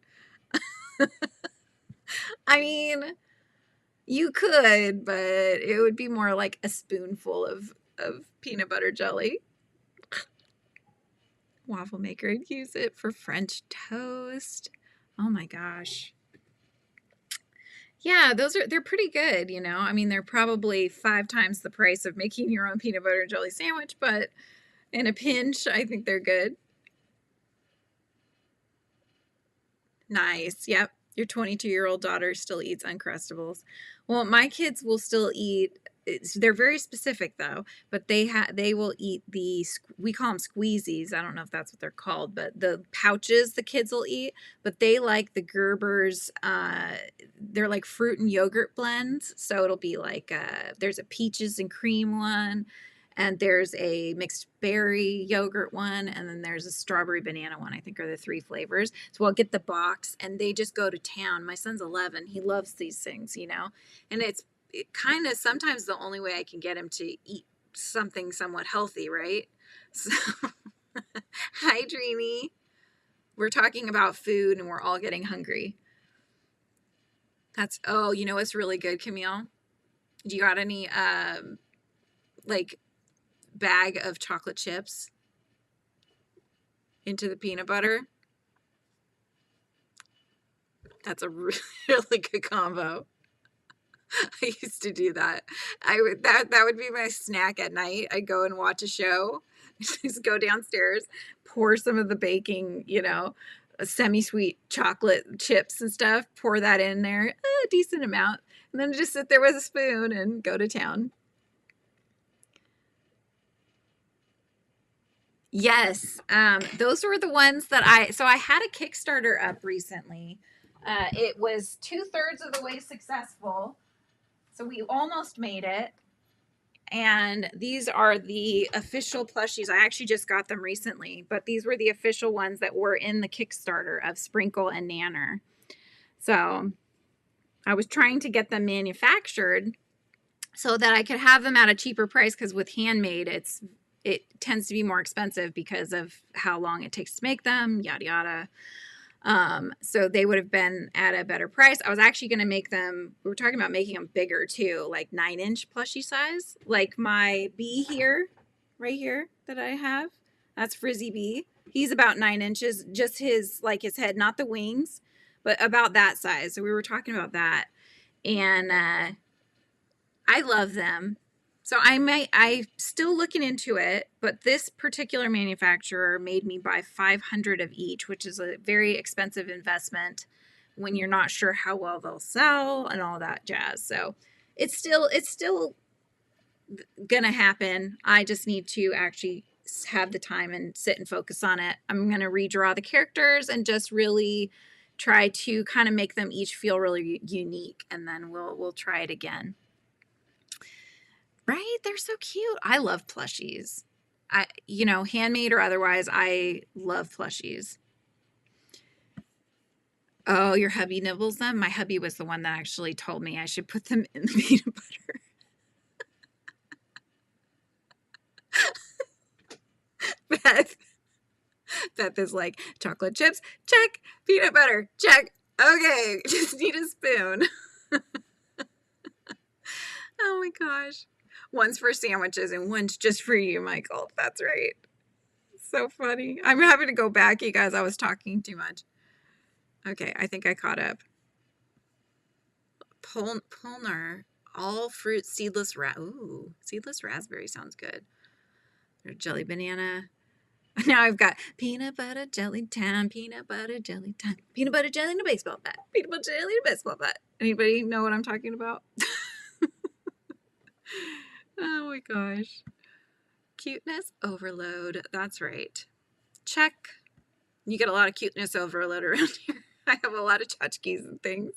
I mean, you could, but it would be more like a spoonful of peanut butter jelly. Waffle maker, I'd use it for French toast. Oh my gosh. Yeah, they're pretty good, you know. I mean, they're probably 5 times the price of making your own peanut butter and jelly sandwich, but in a pinch, I think they're good. Nice. Yep. Your 22-year-old daughter still eats Uncrustables. Well, my kids will still eat. They're very specific though, but they will eat we call them squeezies. I don't know if that's what they're called, but the pouches the kids will eat. But they like the Gerber's. They're like fruit and yogurt blends. So it'll be like there's a peaches and cream one, and there's a mixed berry yogurt one, and then there's a strawberry banana one. I think are the 3 flavors. So I'll get the box, and they just go to town. My son's 11. He loves these things, you know, and it's kind of sometimes the only way I can get him to eat something somewhat healthy, right? So, hi, Dreamy. We're talking about food, and we're all getting hungry. Oh, you know what's really good, Camille? Do you got any, like, bag of chocolate chips into the peanut butter? That's a really good combo. I used to do that. That would be my snack at night. I'd go and watch a show, just go downstairs, pour some of the baking, you know, semi-sweet chocolate chips and stuff, pour that in there, a decent amount, and then just sit there with a spoon and go to town. Yes, those were the ones that I had a Kickstarter up recently. It was 2/3 of the way successful. So we almost made it. And these are the official plushies. I actually just got them recently, but these were the official ones that were in the Kickstarter of Sprinkle and Nanner. So I was trying to get them manufactured so that I could have them at a cheaper price, because with handmade, it tends to be more expensive because of how long it takes to make them, yada yada. So they would have been at a better price. I was actually going to make them, we were talking about making them bigger too, like 9-inch plushie size, like my bee here, right here that I have. That's Frizzy Bee. He's about 9 inches, just his head, not the wings, but about that size. So we were talking about that. And I love them. So I'm still looking into it, but this particular manufacturer made me buy 500 of each, which is a very expensive investment when you're not sure how well they'll sell and all that jazz. So it's still gonna happen. I just need to actually have the time and sit and focus on it. I'm gonna redraw the characters and just really try to kind of make them each feel really unique, and then we'll try it again. Right? They're so cute. I love plushies. Handmade or otherwise, I love plushies. Oh, your hubby nibbles them? My hubby was the one that actually told me I should put them in the peanut butter. Beth is like, chocolate chips, check. Peanut butter, check. Okay, just need a spoon. Oh my gosh. One's for sandwiches and one's just for you, Michael. That's right. So funny. I'm having to go back, you guys. I was talking too much. Okay, I think I caught up. Pulner, all fruit, seedless seedless raspberry sounds good. Or jelly banana. Now I've got peanut butter jelly time, peanut butter jelly time, peanut butter jelly in a baseball bat, peanut butter jelly in a baseball bat. Anybody know what I'm talking about? Oh my gosh. Cuteness overload. That's right. Check. You get a lot of cuteness overload around here. I have a lot of tchotchkes and things.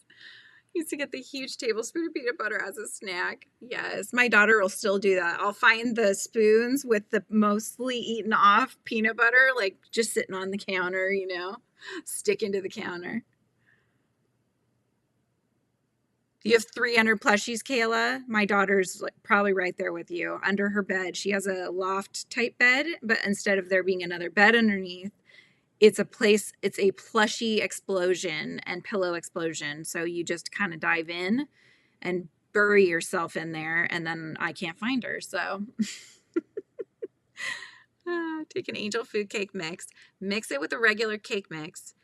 Used to get the huge tablespoon of peanut butter as a snack. Yes, my daughter will still do that. I'll find the spoons with the mostly eaten off peanut butter, like just sitting on the counter, sticking to the counter. You have 300 plushies, Kayla. My daughter's probably right there with you. Under her bed, she has a loft type bed, but instead of there being another bed underneath, it's a plushie explosion and pillow explosion. So you just kind of dive in and bury yourself in there, and then I can't find her. So take an angel food cake mix it with a regular cake mix,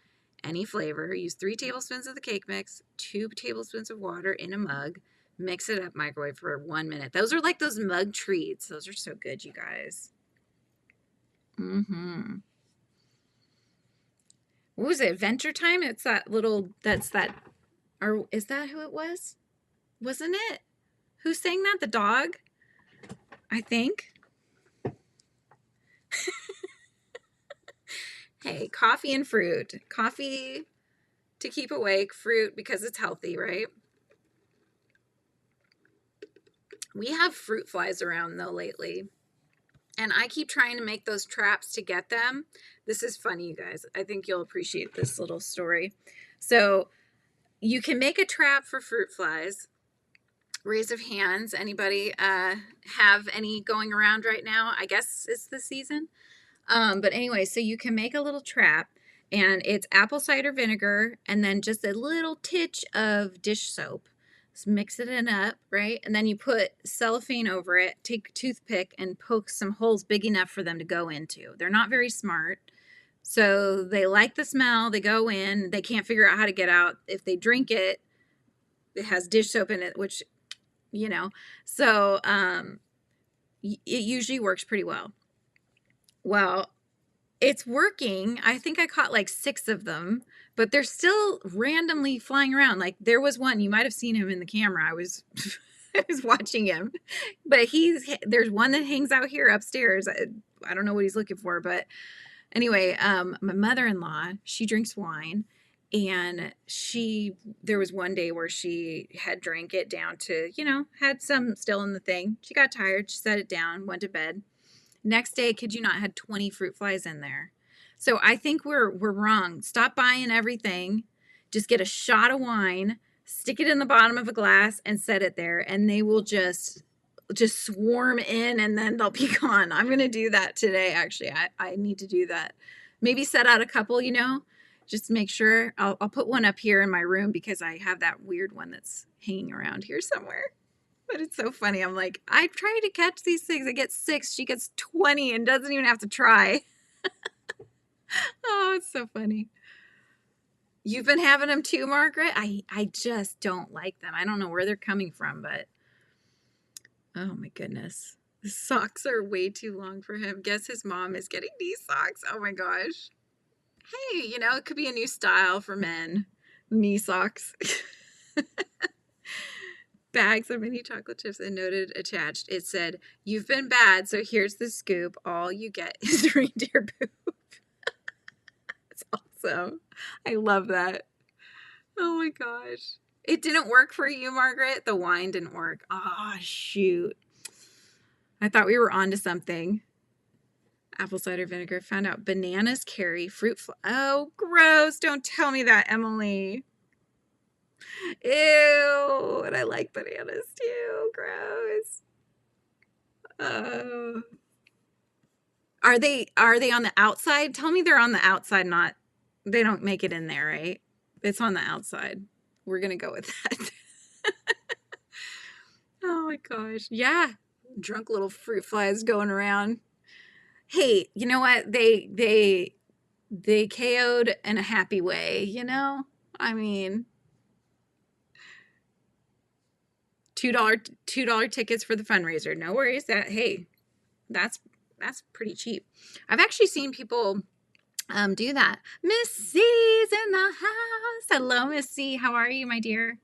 any flavor. Use 3 tablespoons of the cake mix, 2 tablespoons of water in a mug. Mix it up, microwave for 1 minute. Those are like those mug treats. Those are so good, you guys. What was it? Adventure Time? It's or is that who it was? Wasn't it? Who sang that? The dog? I think. Hey, coffee and fruit. Coffee to keep awake, fruit because it's healthy, right? We have fruit flies around though lately, and I keep trying to make those traps to get them. This is funny, you guys. I think you'll appreciate this little story. So you can make a trap for fruit flies. Raise of hands. Anybody have any going around right now? I guess it's the season. But anyway, so you can make a little trap, and it's apple cider vinegar and then just a little titch of dish soap. Just mix it up, right? And then you put cellophane over it, take a toothpick and poke some holes big enough for them to go into. They're not very smart. So they like the smell, they go in, they can't figure out how to get out. If they drink it, it has dish soap in it, which, so it usually works pretty well. Well, it's working. I think I caught like 6 of them, but they're still randomly flying around. Like there was one, you might have seen him in the camera. I was I was watching him, but there's one that hangs out here upstairs. I don't know what he's looking for, but anyway, my mother-in-law, she drinks wine, and there was one day where she had drank it down to, had some still in the thing. She got tired. She set it down, went to bed. Next day, kid you not, had 20 fruit flies in there. So I think we're wrong. Stop buying everything. Just get a shot of wine, stick it in the bottom of a glass, and set it there, and they will just swarm in, and then they'll be gone. I'm gonna do that today. Actually, I need to do that. Maybe set out a couple. Just to make sure. I'll put one up here in my room because I have that weird one that's hanging around here somewhere. But it's so funny. I'm like, I try to catch these things. I get 6. She gets 20 and doesn't even have to try. Oh, it's so funny. You've been having them too, Margaret? I just don't like them. I don't know where they're coming from, but Oh my goodness. The socks are way too long for him. Guess his mom is getting these socks. Oh my gosh. Hey, you know, it could be a new style for men. Knee socks. Bags of mini chocolate chips and noted attached. It said, "You've been bad, so here's the scoop. All you get is reindeer poop." It's awesome. I love that. Oh my gosh. It didn't work for you, Margaret. The wine didn't work. Ah, shoot. I thought we were onto something. Apple cider vinegar. Found out bananas carry fruit oh, gross. Don't tell me that, Emily. Ew. And I like bananas too. Gross. Oh. Are they on the outside? Tell me they're on the outside, not they don't make it in there, right? It's on the outside. We're gonna go with that. Oh my gosh. Yeah. Drunk little fruit flies going around. Hey, you know what? They KO'd in a happy way, you know? I mean, $2 tickets for the fundraiser. No worries. That's pretty cheap. I've actually seen people do that. Miss C's in the house. Hello, Miss C. How are you, my dear?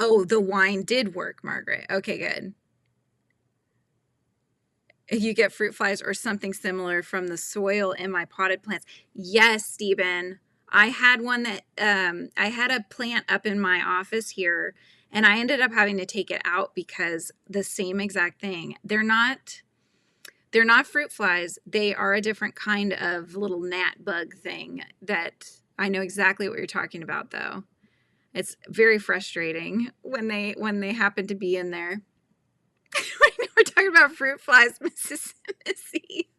Oh, the wine did work, Margaret. Okay, good. You get fruit flies or something similar from the soil in my potted plants. Yes, Stephen. I had one that I had a plant up in my office here, and I ended up having to take it out because the same exact thing. They're not fruit flies. They are a different kind of little gnat bug thing that I know exactly what you're talking about, though. It's very frustrating when they happen to be in there. Right now we're talking about fruit flies, Mrs. Missy.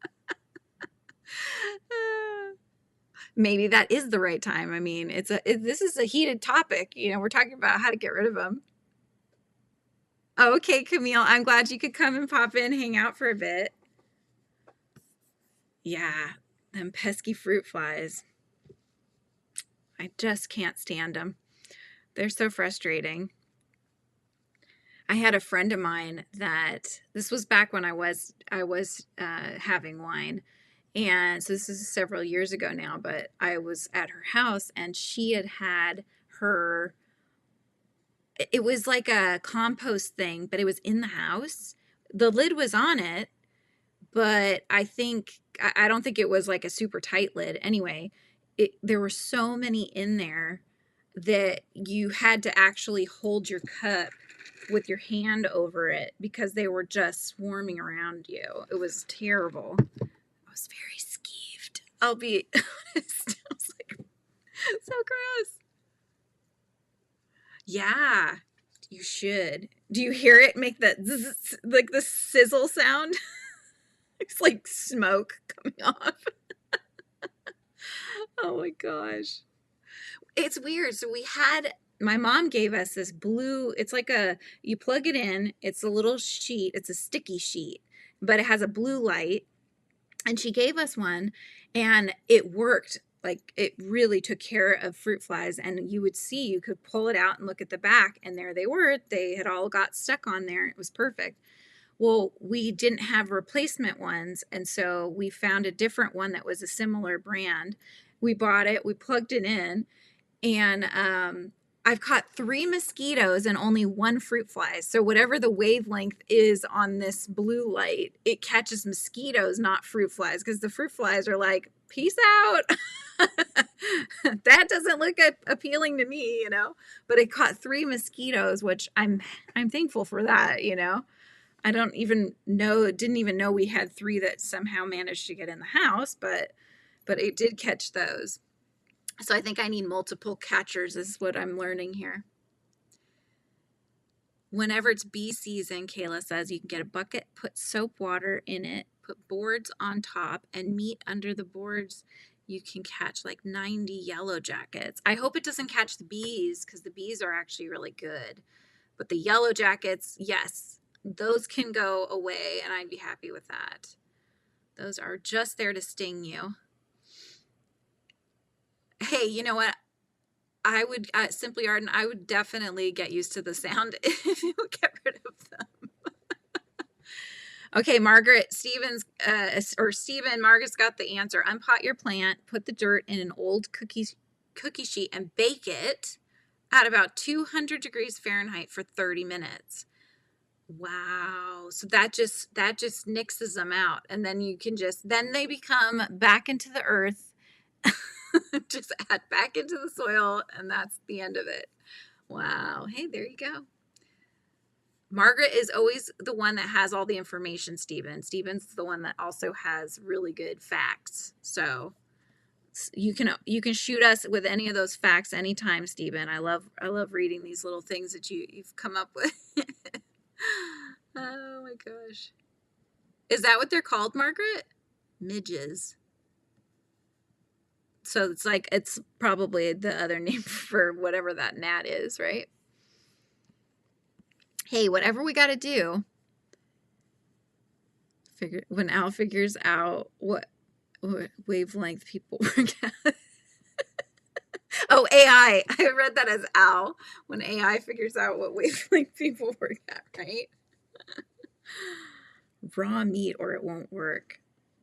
Maybe that is the right time. I mean, this is a heated topic. You know, we're talking about how to get rid of them. Okay, Camille, I'm glad you could come and pop in, hang out for a bit. Yeah, them pesky fruit flies. I just can't stand them. They're so frustrating. I had a friend of mine that this was back when I was having wine, and so this is several years ago now. But I was at her house, and she had her. It was like a compost thing, but it was in the house. The lid was on it, but I don't think it was like a super tight lid. Anyway, there were so many in there that you had to actually hold your cup with your hand over it because they were just swarming around you. It was terrible. I was very skeeved. I'll be honest. I was like, so gross. Yeah, you should. Do you hear it make that zzz, like the sizzle sound? It's like smoke coming off. Oh my gosh. It's weird. So my mom gave us this blue, it's like you plug it in, it's a little sheet, it's a sticky sheet, but it has a blue light. And she gave us one and it worked. Like it really took care of fruit flies, and you could pull it out and look at the back, and there they were. They had all got stuck on there. It was perfect. Well, we didn't have replacement ones, and so we found a different one that was a similar brand. We bought it, we plugged it in, and I've caught 3 mosquitoes and only 1 fruit fly. So whatever the wavelength is on this blue light, it catches mosquitoes, not fruit flies, because the fruit flies are like, peace out. That doesn't look appealing to me, you know. But it caught 3 mosquitoes, which I'm thankful for that, you know. I didn't even know we had 3 that somehow managed to get in the house, but it did catch those. So I think I need multiple catchers is what I'm learning here. Whenever it's bee season, Kayla says, you can get a bucket, put soap water in it, put boards on top, and meat under the boards. You can catch like 90 yellow jackets. I hope it doesn't catch the bees because the bees are actually really good. But the yellow jackets, yes, those can go away, and I'd be happy with that. Those are just there to sting you. Hey, you know what? I would, Simply Arden, I would definitely get used to the sound if you would get rid of them. Okay, Margaret Stevens, Margaret's got the answer. Unpot your plant, put the dirt in an old cookie sheet and bake it at about 200 degrees Fahrenheit for 30 minutes. Wow. So that just nixes them out. And then you can then they become back into the earth. Just add back into the soil, and that's the end of it. Wow. Hey, there you go. Margaret is always the one that has all the information, Steven. Steven's the one that also has really good facts. So you can shoot us with any of those facts anytime, Steven. I love reading these little things that you've come up with. Oh my gosh. Is that what they're called, Margaret? Midges. So it's probably the other name for whatever that gnat is, right? Hey, whatever we got to do, when Al figures out what wavelength people work at. Oh, AI. I read that as Al. When AI figures out what wavelength people work at, right? Raw meat or it won't work.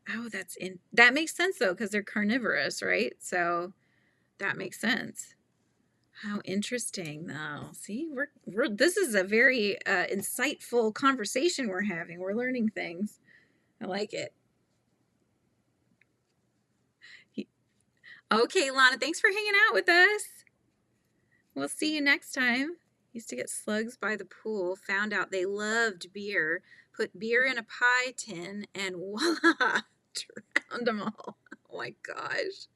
Oh, that makes sense though, because they're carnivorous, right? So that makes sense. How interesting though. See, this is a very insightful conversation we're having. We're learning things. I like it. Okay, Lana, thanks for hanging out with us. We'll see you next time. Used to get slugs by the pool. Found out they loved beer. Put beer in a pie tin and voila, drowned them all. Oh my gosh.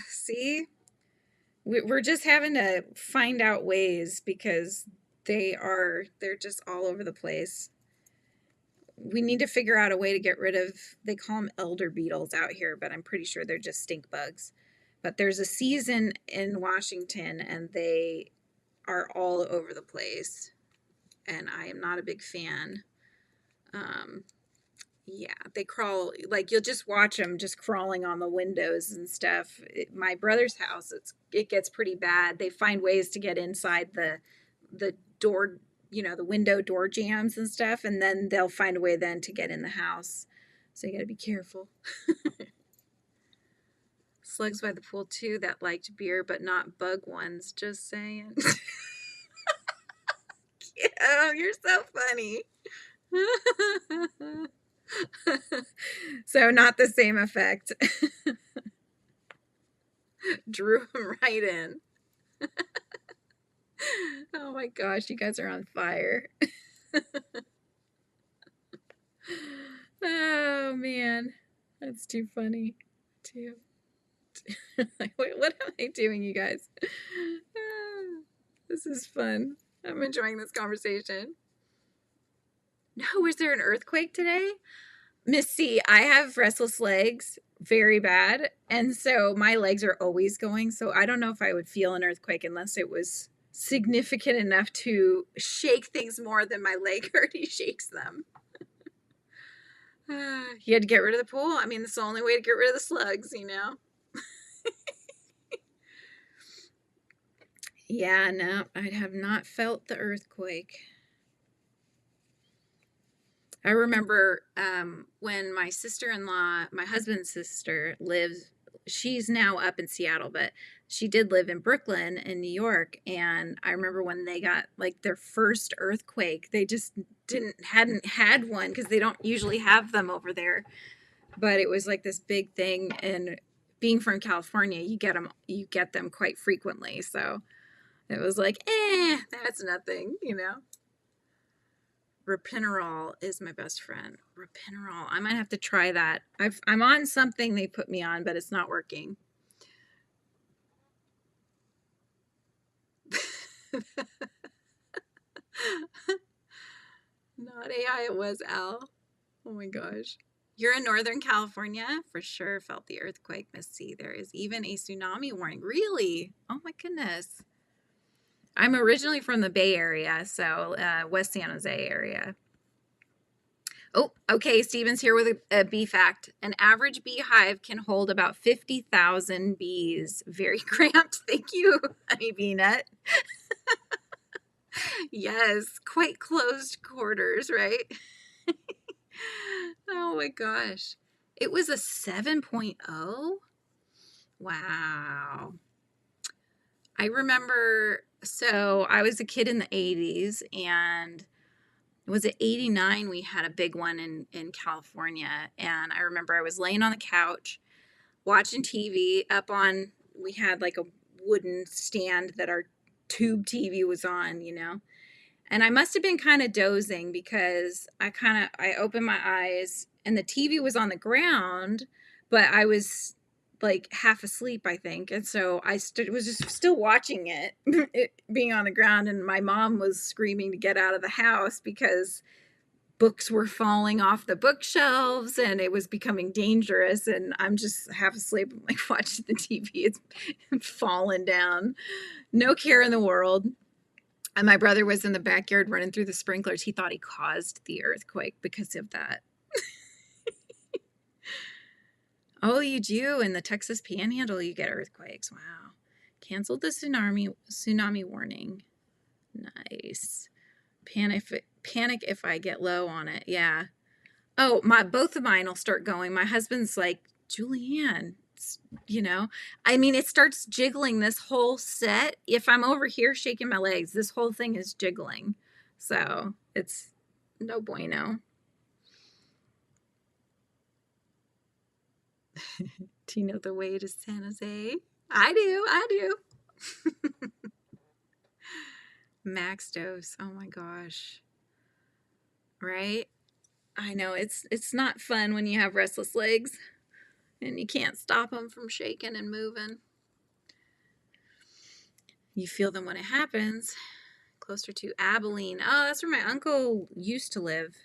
See? We're just having to find out ways because they're just all over the place. We need to figure out a way to get rid of, they call them elder beetles out here, but I'm pretty sure they're just stink bugs. But there's a season in Washington and they are all over the place. And I am not a big fan. Yeah, they crawl, like you'll just watch them just crawling on the windows and stuff. My brother's house, it gets pretty bad. They find ways to get inside the door, the window door jams and stuff, and then they'll find a way then to get in the house. So you got to be careful. Slugs by the pool too that liked beer but not bug ones, just saying. Oh, you're so funny. So not the same effect. Drew him right in. Oh my gosh, you guys are on fire. Oh man, that's too funny too. Wait, what am I doing, you guys? This is fun. I'm enjoying this conversation. No, was there an earthquake today? Miss C, I have restless legs very bad. And so my legs are always going. So I don't know if I would feel an earthquake unless it was significant enough to shake things more than my leg already shakes them. You had to get rid of the pool. I mean, that's the only way to get rid of the slugs, Yeah, no, I have not felt the earthquake. I remember when my sister-in-law, my husband's sister, lives, she's now up in Seattle, but she did live in Brooklyn in New York. And I remember when they got like their first earthquake, they just hadn't had one because they don't usually have them over there. But it was like this big thing. And being from California, you get them quite frequently. So it was like, that's nothing, Ropinirole is my best friend. Ropinirole. I might have to try that. I'm on something they put me on, but it's not working. Not AI, it was Al. Oh my gosh. You're in Northern California? For sure felt the earthquake, Miss C. There is even a tsunami warning. Really? Oh my goodness. I'm originally from the Bay Area, so West San Jose area. Oh, okay. Steven's here with a bee fact. An average beehive can hold about 50,000 bees. Very cramped. Thank you, Honeybee Nut. Yes, quite closed quarters, right? Oh my gosh. It was a 7.0? Wow. I remember, so I was a kid in the 80s, and was it 89 we had a big one in California. And I remember I was laying on the couch watching TV up on, we had like a wooden stand that our tube TV was on, you know. And I must have been kind of dozing because I opened my eyes and the TV was on the ground, but I was like half asleep, I think. And so I was just still watching it, it being on the ground, and my mom was screaming to get out of the house because books were falling off the bookshelves and it was becoming dangerous. And I'm just half asleep. I'm like watching the TV. It's falling down. No care in the world. And my brother was in the backyard running through the sprinklers. He thought he caused the earthquake because of that. Oh, you do? In the Texas Panhandle, you get earthquakes. Wow. Canceled the tsunami warning. Nice. Panic if I get low on it. Yeah. Oh, both of mine will start going. My husband's like, Julianne, you know, I mean, it starts jiggling this whole set. If I'm over here shaking my legs, this whole thing is jiggling. So it's no bueno. Do you know the way to San Jose? I do. Max dose. Oh my gosh. Right? I know it's not fun when you have restless legs and you can't stop them from shaking and moving. You feel them when it happens. Closer to Abilene. Oh, that's where my uncle used to live.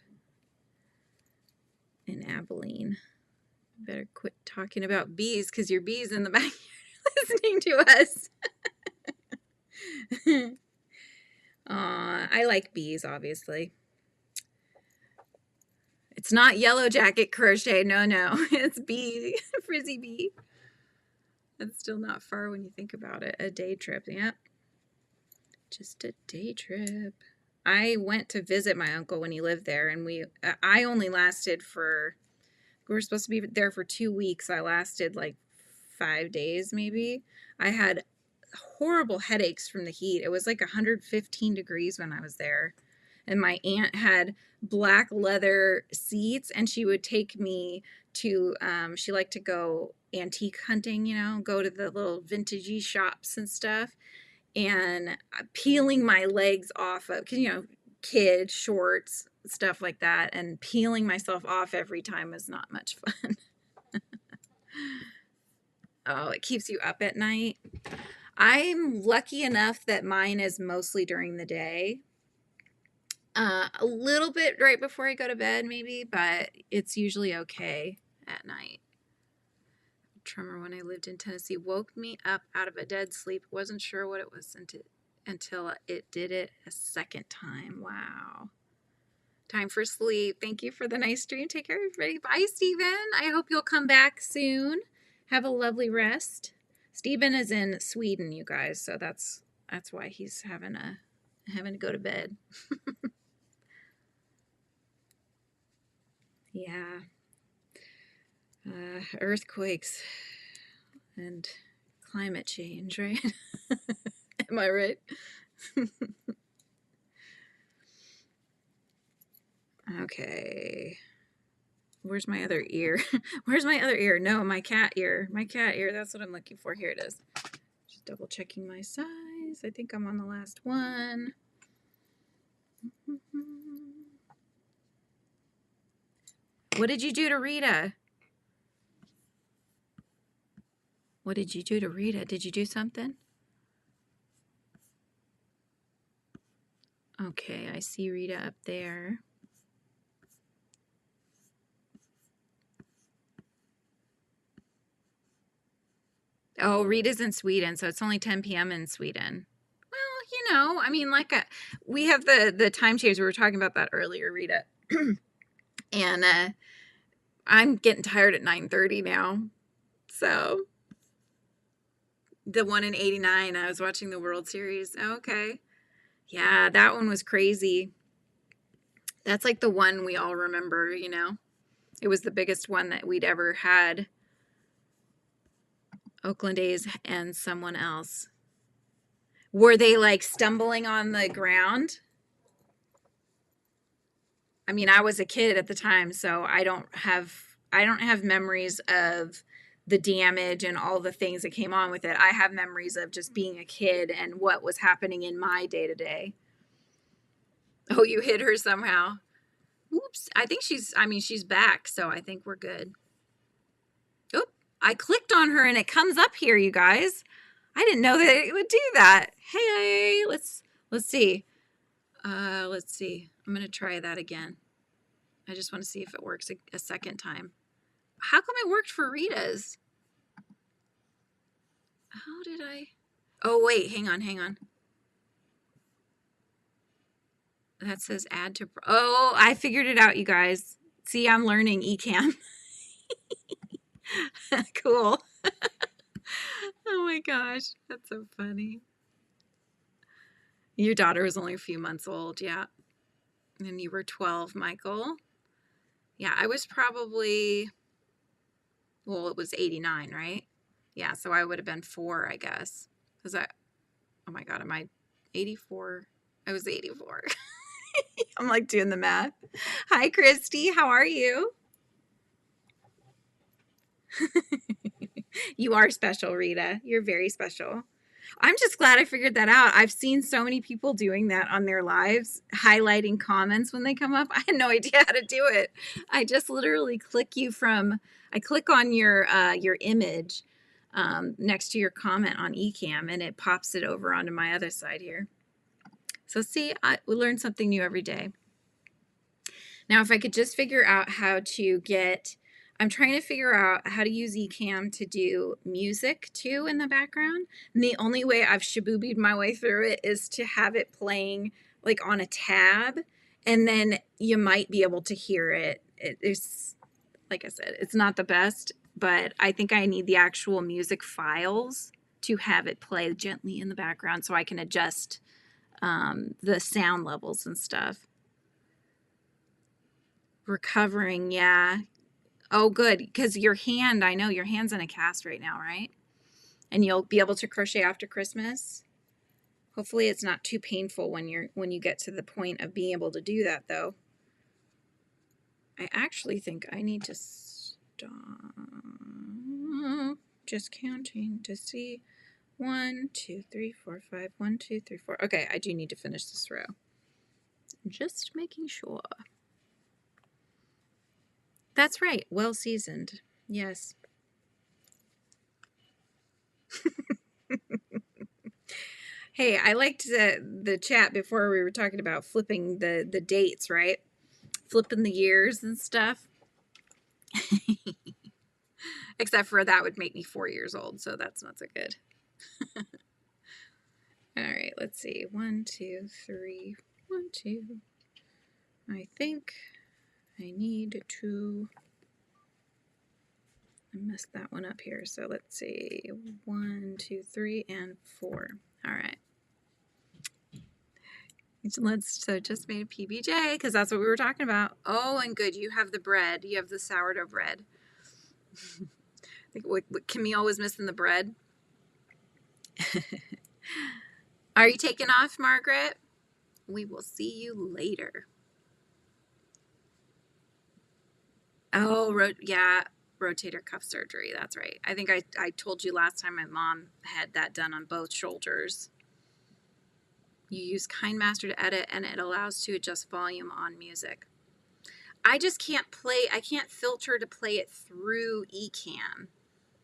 In Abilene. Better quit talking about bees because your bees in the back listening to us. I like bees, obviously. It's not yellow jacket crochet. No. It's bee, frizzy bee. That's still not far when you think about it. A day trip. Yeah. Just a day trip. I went to visit my uncle when he lived there, and I only lasted for, we were supposed to be there for 2 weeks. I lasted like 5 days maybe. I had horrible headaches from the heat. It was like 115 degrees when I was there. And my aunt had black leather seats, and she would take me to, she liked to go antique hunting, you know, go to the little vintagey shops and stuff, and peeling my legs off of, you know, kid shorts, stuff like that, and peeling myself off every time was not much fun. Oh, it keeps you up at night. I'm lucky enough that mine is mostly during the day. A little bit right before I go to bed, maybe, but it's usually okay at night. A tremor when I lived in Tennessee woke me up out of a dead sleep. Wasn't sure what it was until it did it a second time. Wow. Time for sleep. Thank you for the nice stream. Take care, everybody. Bye, Stephen. I hope you'll come back soon. Have a lovely rest. Stephen is in Sweden, you guys, so that's why he's having to go to bed. Yeah. Earthquakes and climate change, right? Am I right? Okay. Where's my other ear? Where's my other ear? No, my cat ear. My cat ear. That's what I'm looking for. Here it is. Just double checking my size. I think I'm on the last one. What did you do to Rita? What did you do to Rita? Did you do something? Okay, I see Rita up there. Oh, Rita's in Sweden, so it's only 10 p.m. in Sweden. Well, you know, I mean, we have the time change. We were talking about that earlier, Rita. And I'm getting tired at 9:30 now. So the one in 89, I was watching the World Series. Okay. Yeah, that one was crazy. That's like the one we all remember, you know. It was the biggest one that we'd ever had. Oakland A's and someone else. Were they like stumbling on the ground? I mean, I was a kid at the time, so I don't have memories of the damage and all the things that came on with it. I have memories of just being a kid and what was happening in my day-to-day. Oh, you hit her somehow. Oops. I think she's back, so I think we're good. Oop. I clicked on her and it comes up here, you guys. I didn't know that it would do that. Hey, let's see. Let's see. I'm going to try that again. I just want to see if it works a second time. How come it worked for Rita's? How did I? Oh, wait, hang on. That says add to, oh, I figured it out, you guys. See, I'm learning eCam. Cool. Oh my gosh, that's so funny. Your daughter was only a few months old, yeah. And you were 12, Michael. Yeah, I was probably, well, it was 89, right? Yeah, so I would have been 4, I guess. Because oh my God, am I 84? I was 84. I'm like doing the math. Hi, Christy. How are you? You are special, Rita. You're very special. I'm just glad I figured that out. I've seen so many people doing that on their lives, highlighting comments when they come up. I had no idea how to do it. I just literally click on your image next to your comment on eCam, and it pops it over onto my other side here. So see, we learn something new every day. Now, if I could just figure out how to I'm trying to figure out how to use eCam to do music too in the background. And the only way I've shaboobied my way through it is to have it playing like on a tab. And then you might be able to hear it. It's, like I said, it's not the best, but I think I need the actual music files to have it play gently in the background so I can adjust the sound levels and stuff. Recovering, yeah. Oh, good, because your hand, I know your hand's in a cast right now, right? And you'll be able to crochet after Christmas. Hopefully it's not too painful when you get to the point of being able to do that, though. I actually think I need to stop just counting to see 1, 2, 3, 4, 5. 1, 2, 3, 4. Okay, I do need to finish this row. Just making sure. That's right. Well seasoned. Yes. Hey, I liked the chat before. We were talking about flipping the dates, right? Flipping the years and stuff. Except for that would make me 4 years old, so that's not so good. All right, let's see. 1, 2, 3. 1, 2. I think I need to. I messed that one up here. So let's see. 1, 2, 3, and 4. All right. So just made a PBJ because that's what we were talking about. Oh, and good. You have the bread. You have the sourdough bread. I think Camille was missing the bread. Are you taking off, Margaret? We will see you later. Oh, yeah, rotator cuff surgery. That's right. I think I told you last time my mom had that done on both shoulders. You use KindMaster to edit, and it allows to adjust volume on music. I just can't I can't filter to play it through eCam.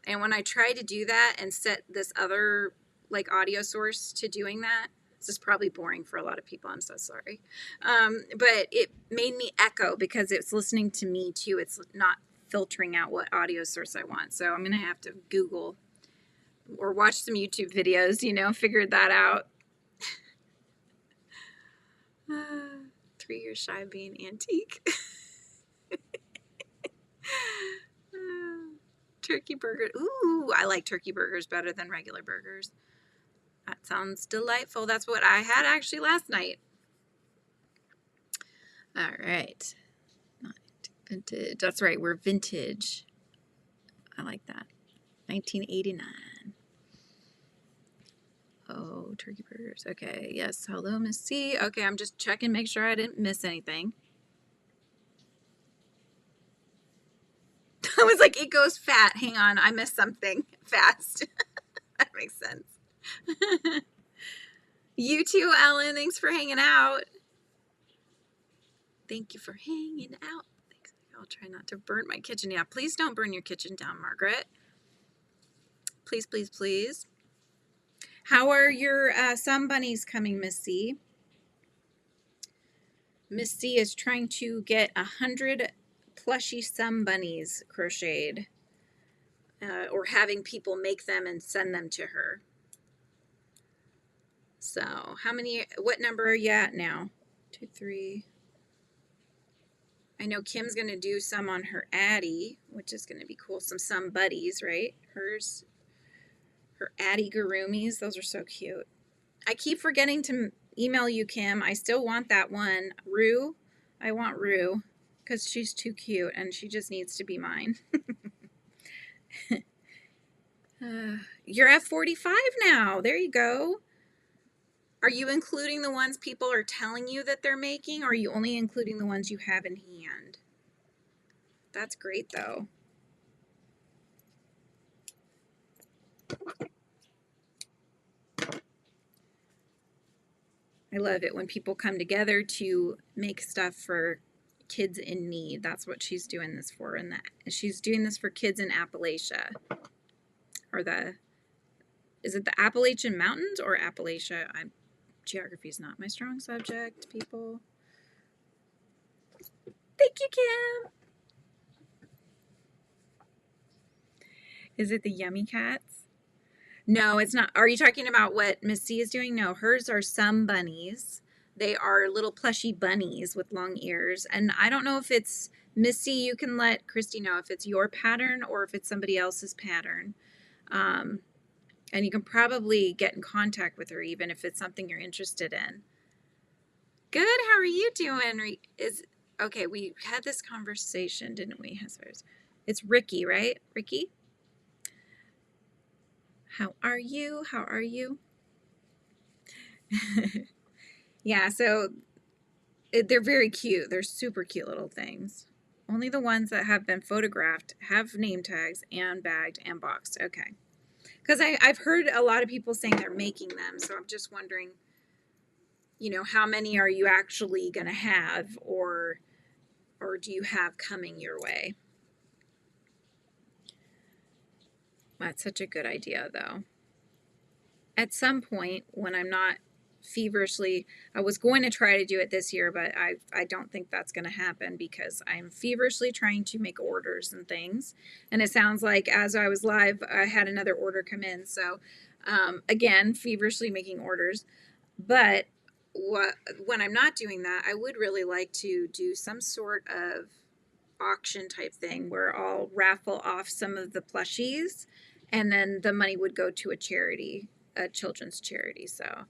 And when I try to do that and set this other like audio source to doing that, this is probably boring for a lot of people. I'm so sorry. But it made me echo because it's listening to me too. It's not filtering out what audio source I want. So I'm going to have to Google or watch some YouTube videos, figure that out. 3 years shy of being antique. Turkey burger. Ooh, I like turkey burgers better than regular burgers. That sounds delightful. That's what I had actually last night. All right. Not vintage. That's right. We're vintage. I like that. 1989. Oh, turkey burgers. Okay. Yes. Hello, Miss C. Okay. I'm just checking, make sure I didn't miss anything. I was like, it goes fat. Hang on. I missed something fast. That makes sense. You too, Ellen. Thanks for hanging out. Thank you for hanging out. I'll try not to burn my kitchen. Yeah, please don't burn your kitchen down, Margaret. Please, please, please. How are your sun bunnies coming, Miss C? Miss C is trying to get 100 plushy sun bunnies crocheted, or having people make them and send them to her. So what number are you at now? 2, 3. I know Kim's going to do some on her Addie, which is going to be cool. Some buddies, right? Her Addie Gurumis. Those are so cute. I keep forgetting to email you, Kim. I still want that one. Rue. I want Rue because she's too cute and she just needs to be mine. You're at 45 now. There you go. Are you including the ones people are telling you that they're making, or are you only including the ones you have in hand? That's great, though. I love it when people come together to make stuff for kids in need. That's what she's doing this for. And she's doing this for kids in Appalachia. Or is it the Appalachian Mountains or Appalachia? Geography is not my strong subject, people. Thank you, Kim. Is it the Yummy Cats? No, it's not. Are you talking about what Miss C is doing? No, hers are some bunnies. They are little plushy bunnies with long ears. And I don't know if it's Miss C. You can let Christy know if it's your pattern or if it's somebody else's pattern. And you can probably get in contact with her even if it's something you're interested in. Good. How are you doing? Okay, we had this conversation, didn't we? It's Ricky, right? Ricky? How are you? How are you? Yeah, so they're very cute. They're super cute little things. Only the ones that have been photographed have name tags and bagged and boxed. Okay. Because I've heard a lot of people saying they're making them, so I'm just wondering, how many are you actually going to have, or do you have coming your way? That's such a good idea, though. At some point, when I'm not feverishly, I was going to try to do it this year, but I don't think that's going to happen because I'm feverishly trying to make orders and things. And it sounds like as I was live, I had another order come in. So again, feverishly making orders. But when I'm not doing that, I would really like to do some sort of auction type thing where I'll raffle off some of the plushies and then the money would go to a charity, a children's charity. So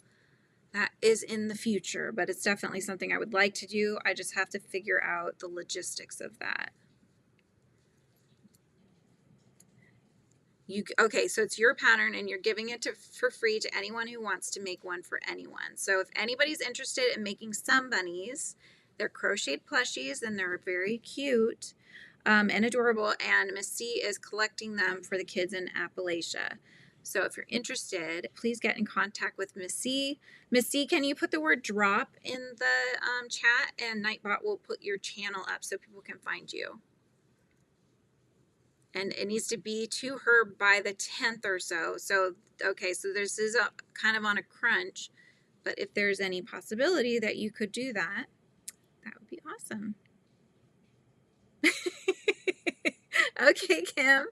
that is in the future, but it's definitely something I would like to do. I just have to figure out the logistics of that. Okay, so it's your pattern and you're giving it for free to anyone who wants to make one for anyone. So if anybody's interested in making some bunnies, they're crocheted plushies and they're very cute and adorable, and Miss C is collecting them for the kids in Appalachia. So if you're interested, please get in contact with Miss C. Miss C, can you put the word drop in the chat, and Nightbot will put your channel up so people can find you. And it needs to be to her by the 10th or so. So, okay, so this is kind of on a crunch, but if there's any possibility that you could do that, that would be awesome. Okay, Kim.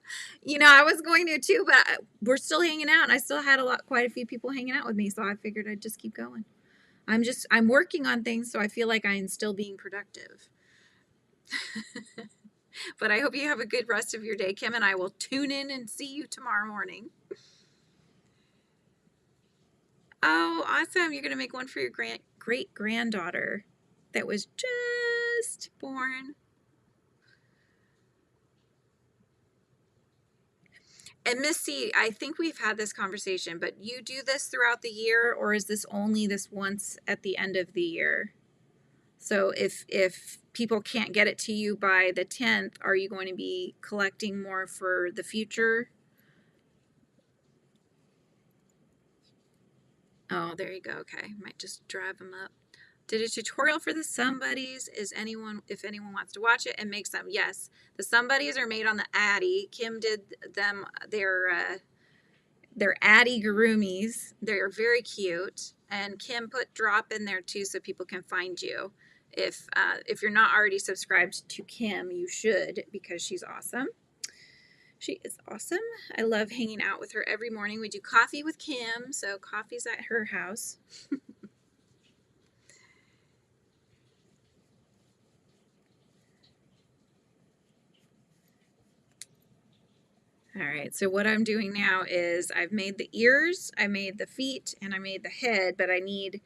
I was going to too, but we're still hanging out, and I still had quite a few people hanging out with me, so I figured I'd just keep going. I'm working on things, so I feel like I'm still being productive. But I hope you have a good rest of your day, Kim, and I will tune in and see you tomorrow morning. Oh, awesome. You're going to make one for your great granddaughter that was just born. And Missy, I think we've had this conversation, but you do this throughout the year, or is this only this once at the end of the year? So if people can't get it to you by the 10th, are you going to be collecting more for the future? Oh, there you go. Okay. Might just drive them up. Did a tutorial for the Somebodies. If anyone wants to watch it and make some. Yes. The Somebodies are made on the Addy. Kim did them, they're Addy Gurumis. They're very cute. And Kim put drop in there too so people can find you. If you're not already subscribed to Kim, you should, because she's awesome. She is awesome. I love hanging out with her every morning. We do coffee with Kim, so coffee's at her house. All right, so what I'm doing now is I've made the ears, I made the feet, and I made the head, but I need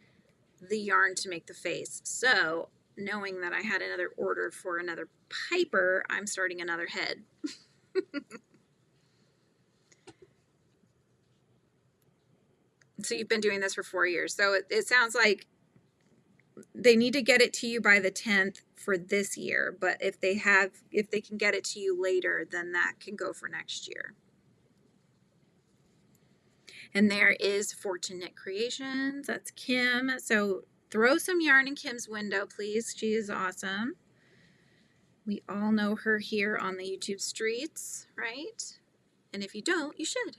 the yarn to make the face. So knowing that I had another order for another Piper, I'm starting another head. So you've been doing this for 4 years. So it sounds like they need to get it to you by the 10th for this year, but if they can get it to you later, then that can go for next year. And there is Fortunate Creations. That's Kim. So throw some yarn in Kim's window, please. She is awesome. We all know her here on the YouTube streets, right? And if you don't, you should.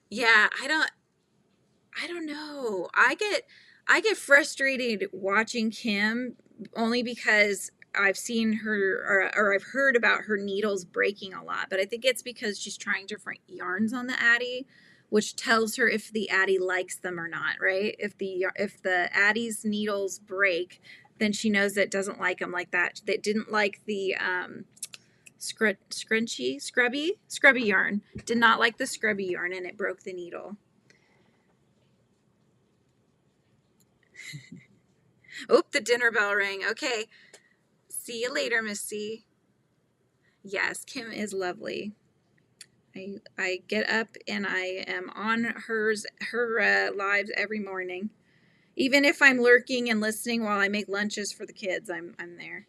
Yeah, I don't know. I get frustrated watching Kim only because I've seen her or I've heard about her needles breaking a lot, but I think it's because she's trying different yarns on the Addy, which tells her if the Addy likes them or not, right? If the Addy's needles break, then she knows that it doesn't like them like that. That didn't like the scrubby yarn. Did not like the scrubby yarn, and it broke the needle. Oh, the dinner bell rang. Okay. See you later, Missy. Yes, Kim is lovely. I get up and I am on her lives every morning. Even if I'm lurking and listening while I make lunches for the kids, I'm there.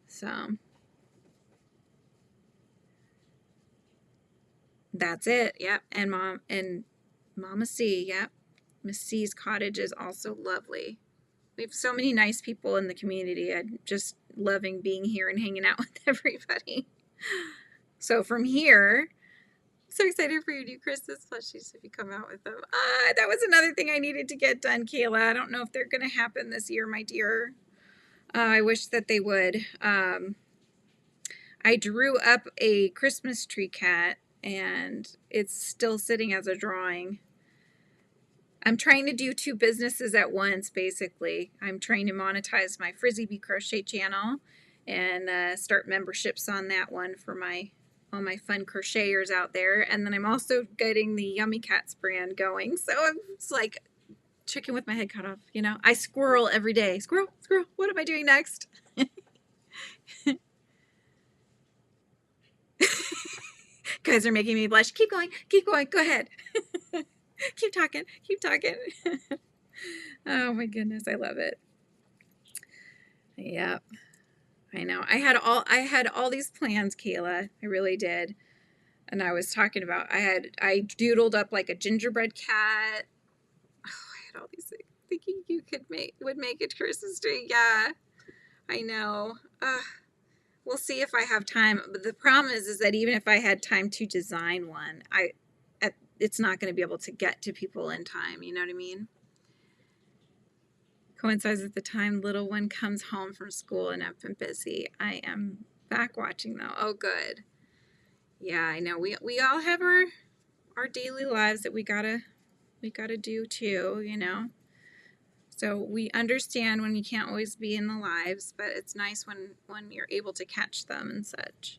So that's it. Yep. And Mama C. Yep. Miss C's cottage is also lovely. We have so many nice people in the community. I'm just loving being here and hanging out with everybody. So from here, so excited for your new Christmas plushies if you come out with them. That was another thing I needed to get done, Kayla. I don't know if they're going to happen this year, my dear. I wish that they would. I drew up a Christmas tree cat, and it's still sitting as a drawing. I'm trying to do 2 businesses at once, basically. I'm trying to monetize my Frizzy Bee Crochet channel and start memberships on that one for all my fun crocheters out there. And then I'm also getting the Yummi Cats brand going. So it's like chicken with my head cut off, you know? I squirrel every day. Squirrel, squirrel, what am I doing next? Guys are making me blush. Keep going, go ahead. Keep talking. Oh my goodness, I love it. Yep. I know. I had all these plans, Kayla. I really did. And I was talking about I doodled up like a gingerbread cat. Oh, I had all these things thinking you would make it Christmas tree. Yeah. I know. We'll see if I have time. But the problem is that even if I had time to design one, it's not going to be able to get to people in time. You know what I mean? Coincides with the time little one comes home from school and I've been busy. I am back watching though. Oh, good. Yeah, I know. We all have our daily lives that we gotta do too, you know. So we understand when you can't always be in the lives, but it's nice when you're able to catch them and such.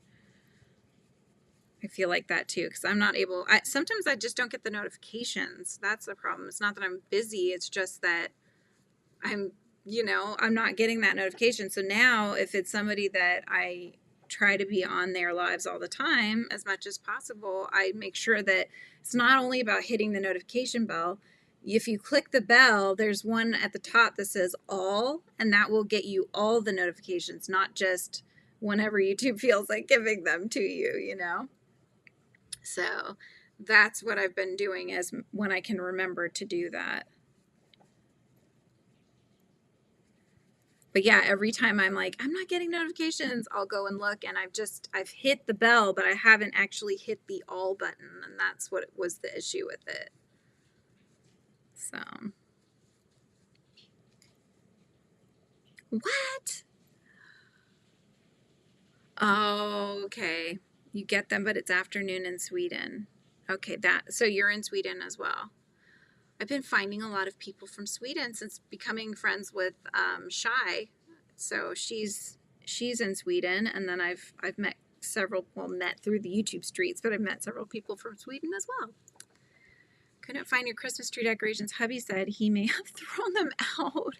I feel like that too, because I'm not able, sometimes I just don't get the notifications. That's the problem. It's not that I'm busy. It's just that I'm not getting that notification. So now if it's somebody that I try to be on their lives all the time as much as possible, I make sure that it's not only about hitting the notification bell. If you click the bell, there's one at the top that says all, and that will get you all the notifications, not just whenever YouTube feels like giving them to you, you know? So that's what I've been doing, as when I can remember to do that. But yeah, every time I'm like, I'm not getting notifications, I'll go and look, and I've hit the bell, but I haven't actually hit the all button, and that's what was the issue with it. So. What? Oh, okay. You get them, but it's afternoon in Sweden. Okay, so you're in Sweden as well. I've been finding a lot of people from Sweden since becoming friends with Shy. So she's in Sweden, and then I've met several, well, met through the YouTube streets, but I've met several people from Sweden as well. Couldn't find your Christmas tree decorations. Hubby said he may have thrown them out.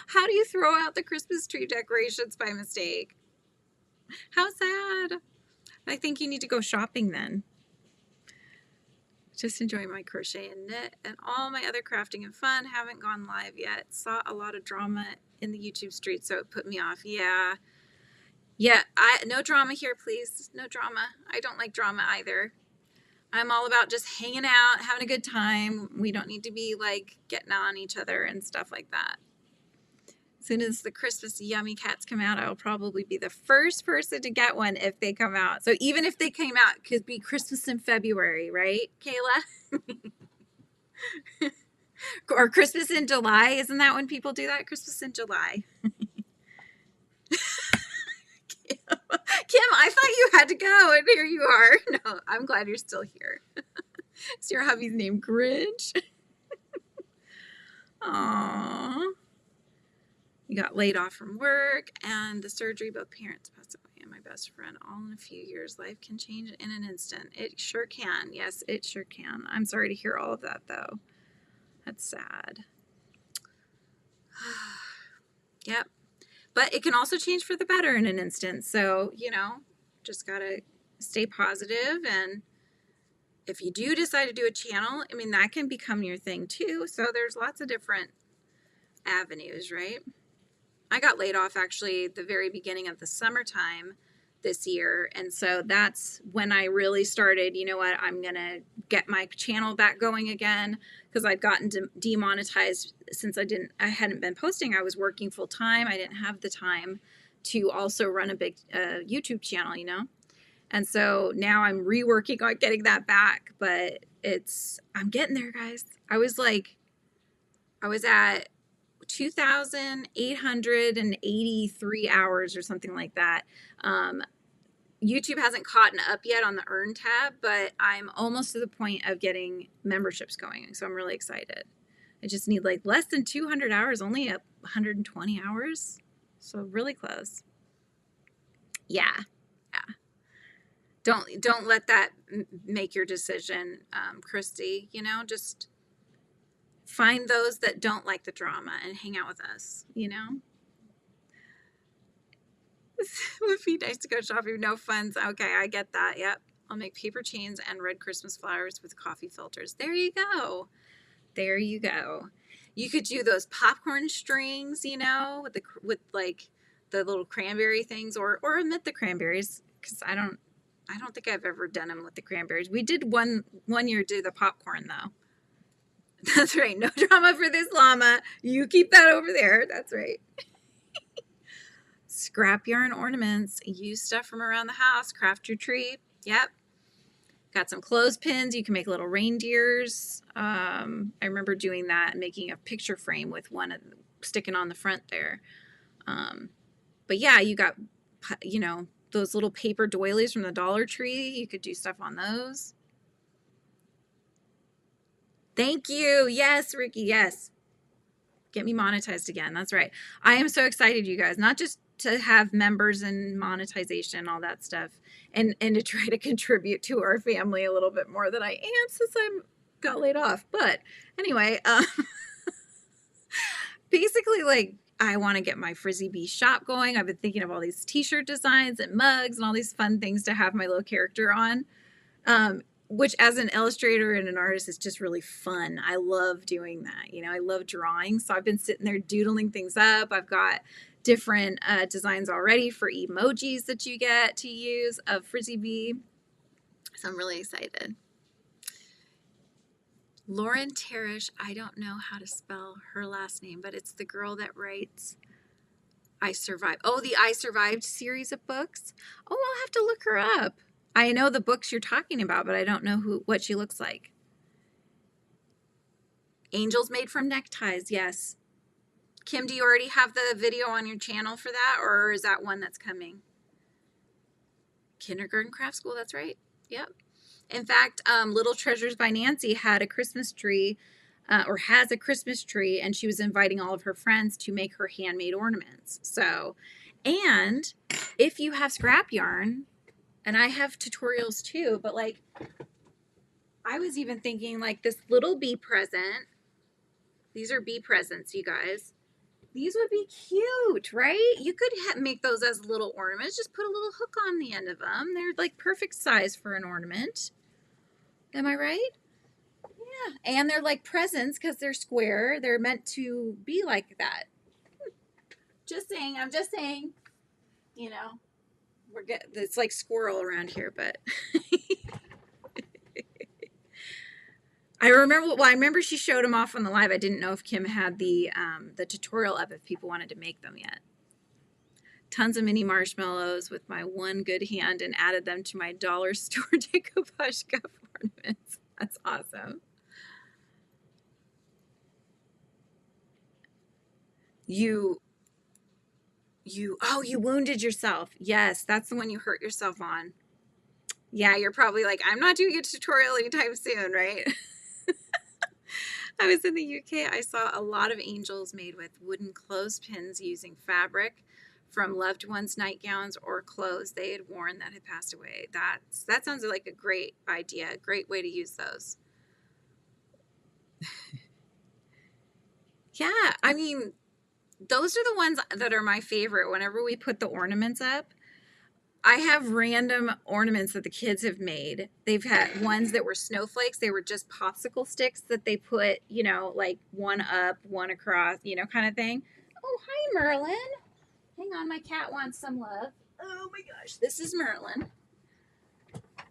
How do you throw out the Christmas tree decorations by mistake? How sad. I think you need to go shopping then. Just enjoying my crochet and knit and all my other crafting and fun. Haven't gone live yet. Saw a lot of drama in the YouTube street, so it put me off. Yeah, no drama here, please. No drama. I don't like drama either. I'm all about just hanging out, having a good time. We don't need to be like getting on each other and stuff like that. As soon as the Christmas Yummi cats come out, I'll probably be the first person to get one if they come out. So even if they came out, it could be Christmas in February, right, Kayla? Or Christmas in July. Isn't that when people do that? Christmas in July. Kim, I thought you had to go, and here you are. No, I'm glad you're still here. Is your hubby's name Grinch? Aww. You got laid off from work and the surgery. Both parents passed away and my best friend all in a few years. Life can change in an instant. It sure can. Yes, it sure can. I'm sorry to hear all of that, though. That's sad. Yep. But it can also change for the better in an instant. So, just got to stay positive. And if you do decide to do a channel, I mean, that can become your thing too. So there's lots of different avenues, right? I got laid off actually the very beginning of the summertime this year. And so that's when I really started, you know what, I'm going to get my channel back going again, because I'd gotten demonetized since I hadn't been posting. I was working full time. I didn't have the time to also run a big YouTube channel, And so now I'm reworking on getting that back, but I'm getting there, guys. I was at 2,883 hours or something like that. YouTube hasn't caught up yet on the earn tab, but I'm almost to the point of getting memberships going. So I'm really excited. I just need like less than 200 hours, only 120 hours. So really close. Yeah. Don't let that make your decision, Christy. Just find those that don't like the drama and hang out with us, It would be nice to go shopping. No funds. Okay, I get that. Yep. I'll make paper chains and red Christmas flowers with coffee filters. There you go. There you go. You could do those popcorn strings, with like the little cranberry things, or omit the cranberries, because I don't think I've ever done them with the cranberries. We did one year do the popcorn though. That's right. No drama for this llama. You keep that over there. That's right. Scrap yarn ornaments. Use stuff from around the house. Craft your tree. Yep. Got some clothespins. You can make little reindeers. I remember doing that and making a picture frame with one sticking on the front there. But yeah, you got, those little paper doilies from the Dollar Tree. You could do stuff on those. Thank you. Yes, Ricky. Yes. Get me monetized again. That's right. I am so excited, you guys, not just to have members and monetization, all that stuff, and to try to contribute to our family a little bit more than I am since I got laid off. But anyway, basically, like, I want to get my Frizzy Bee shop going. I've been thinking of all these t-shirt designs and mugs and all these fun things to have my little character on, which as an illustrator and an artist is just really fun. I love doing that. You know, I love drawing. So I've been sitting there doodling things up. I've got different designs already for emojis that you get to use of Frizzy Bee. So I'm really excited. Lauren Tarish, I don't know how to spell her last name, but it's the girl that writes I Survived. Oh, the I Survived series of books. Oh, I'll have to look her up. I know the books you're talking about, but I don't know what she looks like. Angels Made from Neckties, yes. Kim, do you already have the video on your channel for that, or is that one that's coming? Kindergarten Craft School, that's right. Yep. In fact, Little Treasures by Nancy had a Christmas tree, or has a Christmas tree, and she was inviting all of her friends to make her handmade ornaments. So, and if you have scrap yarn, and I have tutorials too, but like, I was even thinking like this little bee present. These are bee presents, you guys. These would be cute, right? You could make those as little ornaments. Just put a little hook on the end of them. They're like perfect size for an ornament. Am I right? Yeah. And they're like presents because they're square. They're meant to be like that. Just saying. I'm just saying. You know, it's like squirrel around here, but I remember she showed them off on the live. I didn't know if Kim had the tutorial up if people wanted to make them yet. Tons of mini marshmallows with my one good hand and added them to my dollar store decoupage cup ornaments. That's awesome. You wounded yourself. Yes, that's the one you hurt yourself on. Yeah, you're probably like, I'm not doing a tutorial anytime soon, right? I was in the UK. I saw a lot of angels made with wooden clothespins using fabric from loved ones' nightgowns or clothes they had worn that had passed away. That sounds like a great idea, a great way to use those. Yeah, I mean, those are the ones that are my favorite. Whenever we put the ornaments up, I have random ornaments that the kids have made. They've had ones that were snowflakes. They were just popsicle sticks that they put, you know, like one up, one across, you know, kind of thing. Oh, hi, Merlin. Hang on, my cat wants some love. Oh my gosh, this is Merlin.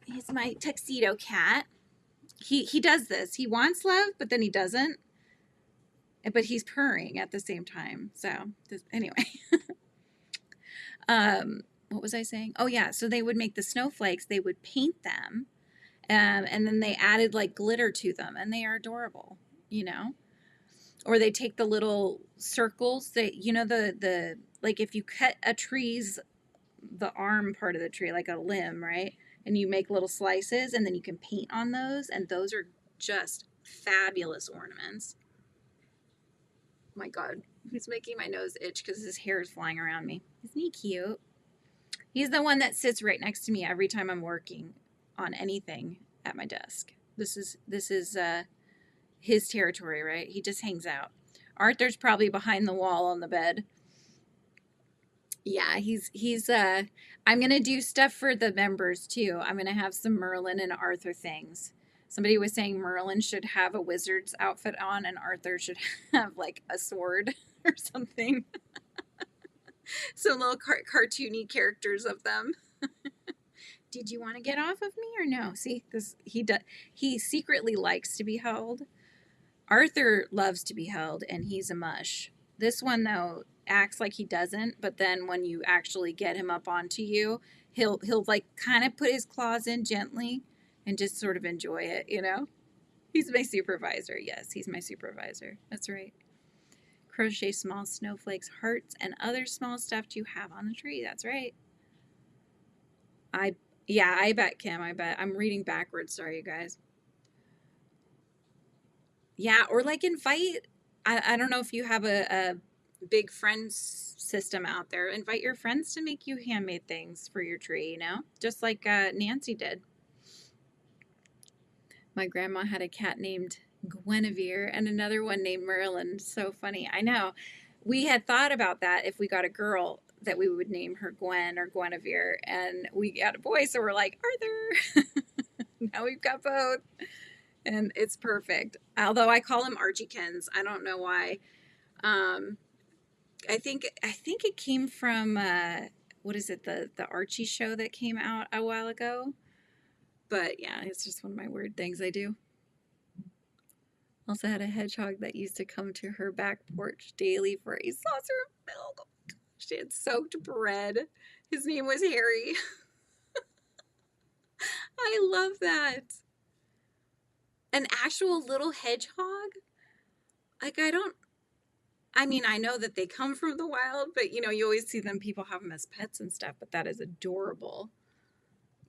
He's my tuxedo cat. He does this. He wants love, but then he doesn't. But he's purring at the same time. So, anyway. What was I saying? Oh yeah, so they would make the snowflakes, they would paint them, and then they added like glitter to them, and they are adorable, you know. Or they take the little circles that, you know, the like if you cut a tree's, the arm part of the tree, like a limb, right? And you make little slices, and then you can paint on those, and those are just fabulous ornaments. Oh my God, he's making my nose itch because his hair is flying around me. Isn't he cute? He's the one that sits right next to me every time I'm working on anything at my desk. This is his territory, right? He just hangs out. Arthur's probably behind the wall on the bed. Yeah, he's I'm going to do stuff for the members too. I'm going to have some Merlin and Arthur things. Somebody was saying Merlin should have a wizard's outfit on and Arthur should have like a sword or something. Some little cartoony characters of them. Did you want to get off of me or no? See, this he secretly likes to be held. Arthur loves to be held, and he's a mush. This one though acts like he doesn't, but then when you actually get him up onto you, he'll like kind of put his claws in gently and just sort of enjoy it, you know? He's my supervisor. Yes, he's my supervisor. That's right. Crochet small snowflakes, hearts, and other small stuff to have on the tree. That's right. I bet, Kim. I bet. I'm reading backwards. Sorry, you guys. Yeah, or like invite I don't know if you have a big friends system out there. Invite your friends to make you handmade things for your tree, you know, just like Nancy did. My grandma had a cat named Guinevere and another one named Merlin. So funny. I know. We had thought about that if we got a girl that we would name her Gwen or Guinevere, and we got a boy, so we're like Arthur. Now we've got both, and it's perfect. Although I call him Archiekins. I don't know why. Um, I think it came from what is it, the Archie show that came out a while ago. But yeah, it's just one of my weird things I do. Also had a hedgehog that used to come to her back porch daily for a saucer of milk. Oh my gosh, she had soaked bread. His name was Harry. I love that. An actual little hedgehog? Like, I mean, I know that they come from the wild, but you know, you always see them, people have them as pets and stuff, but that is adorable.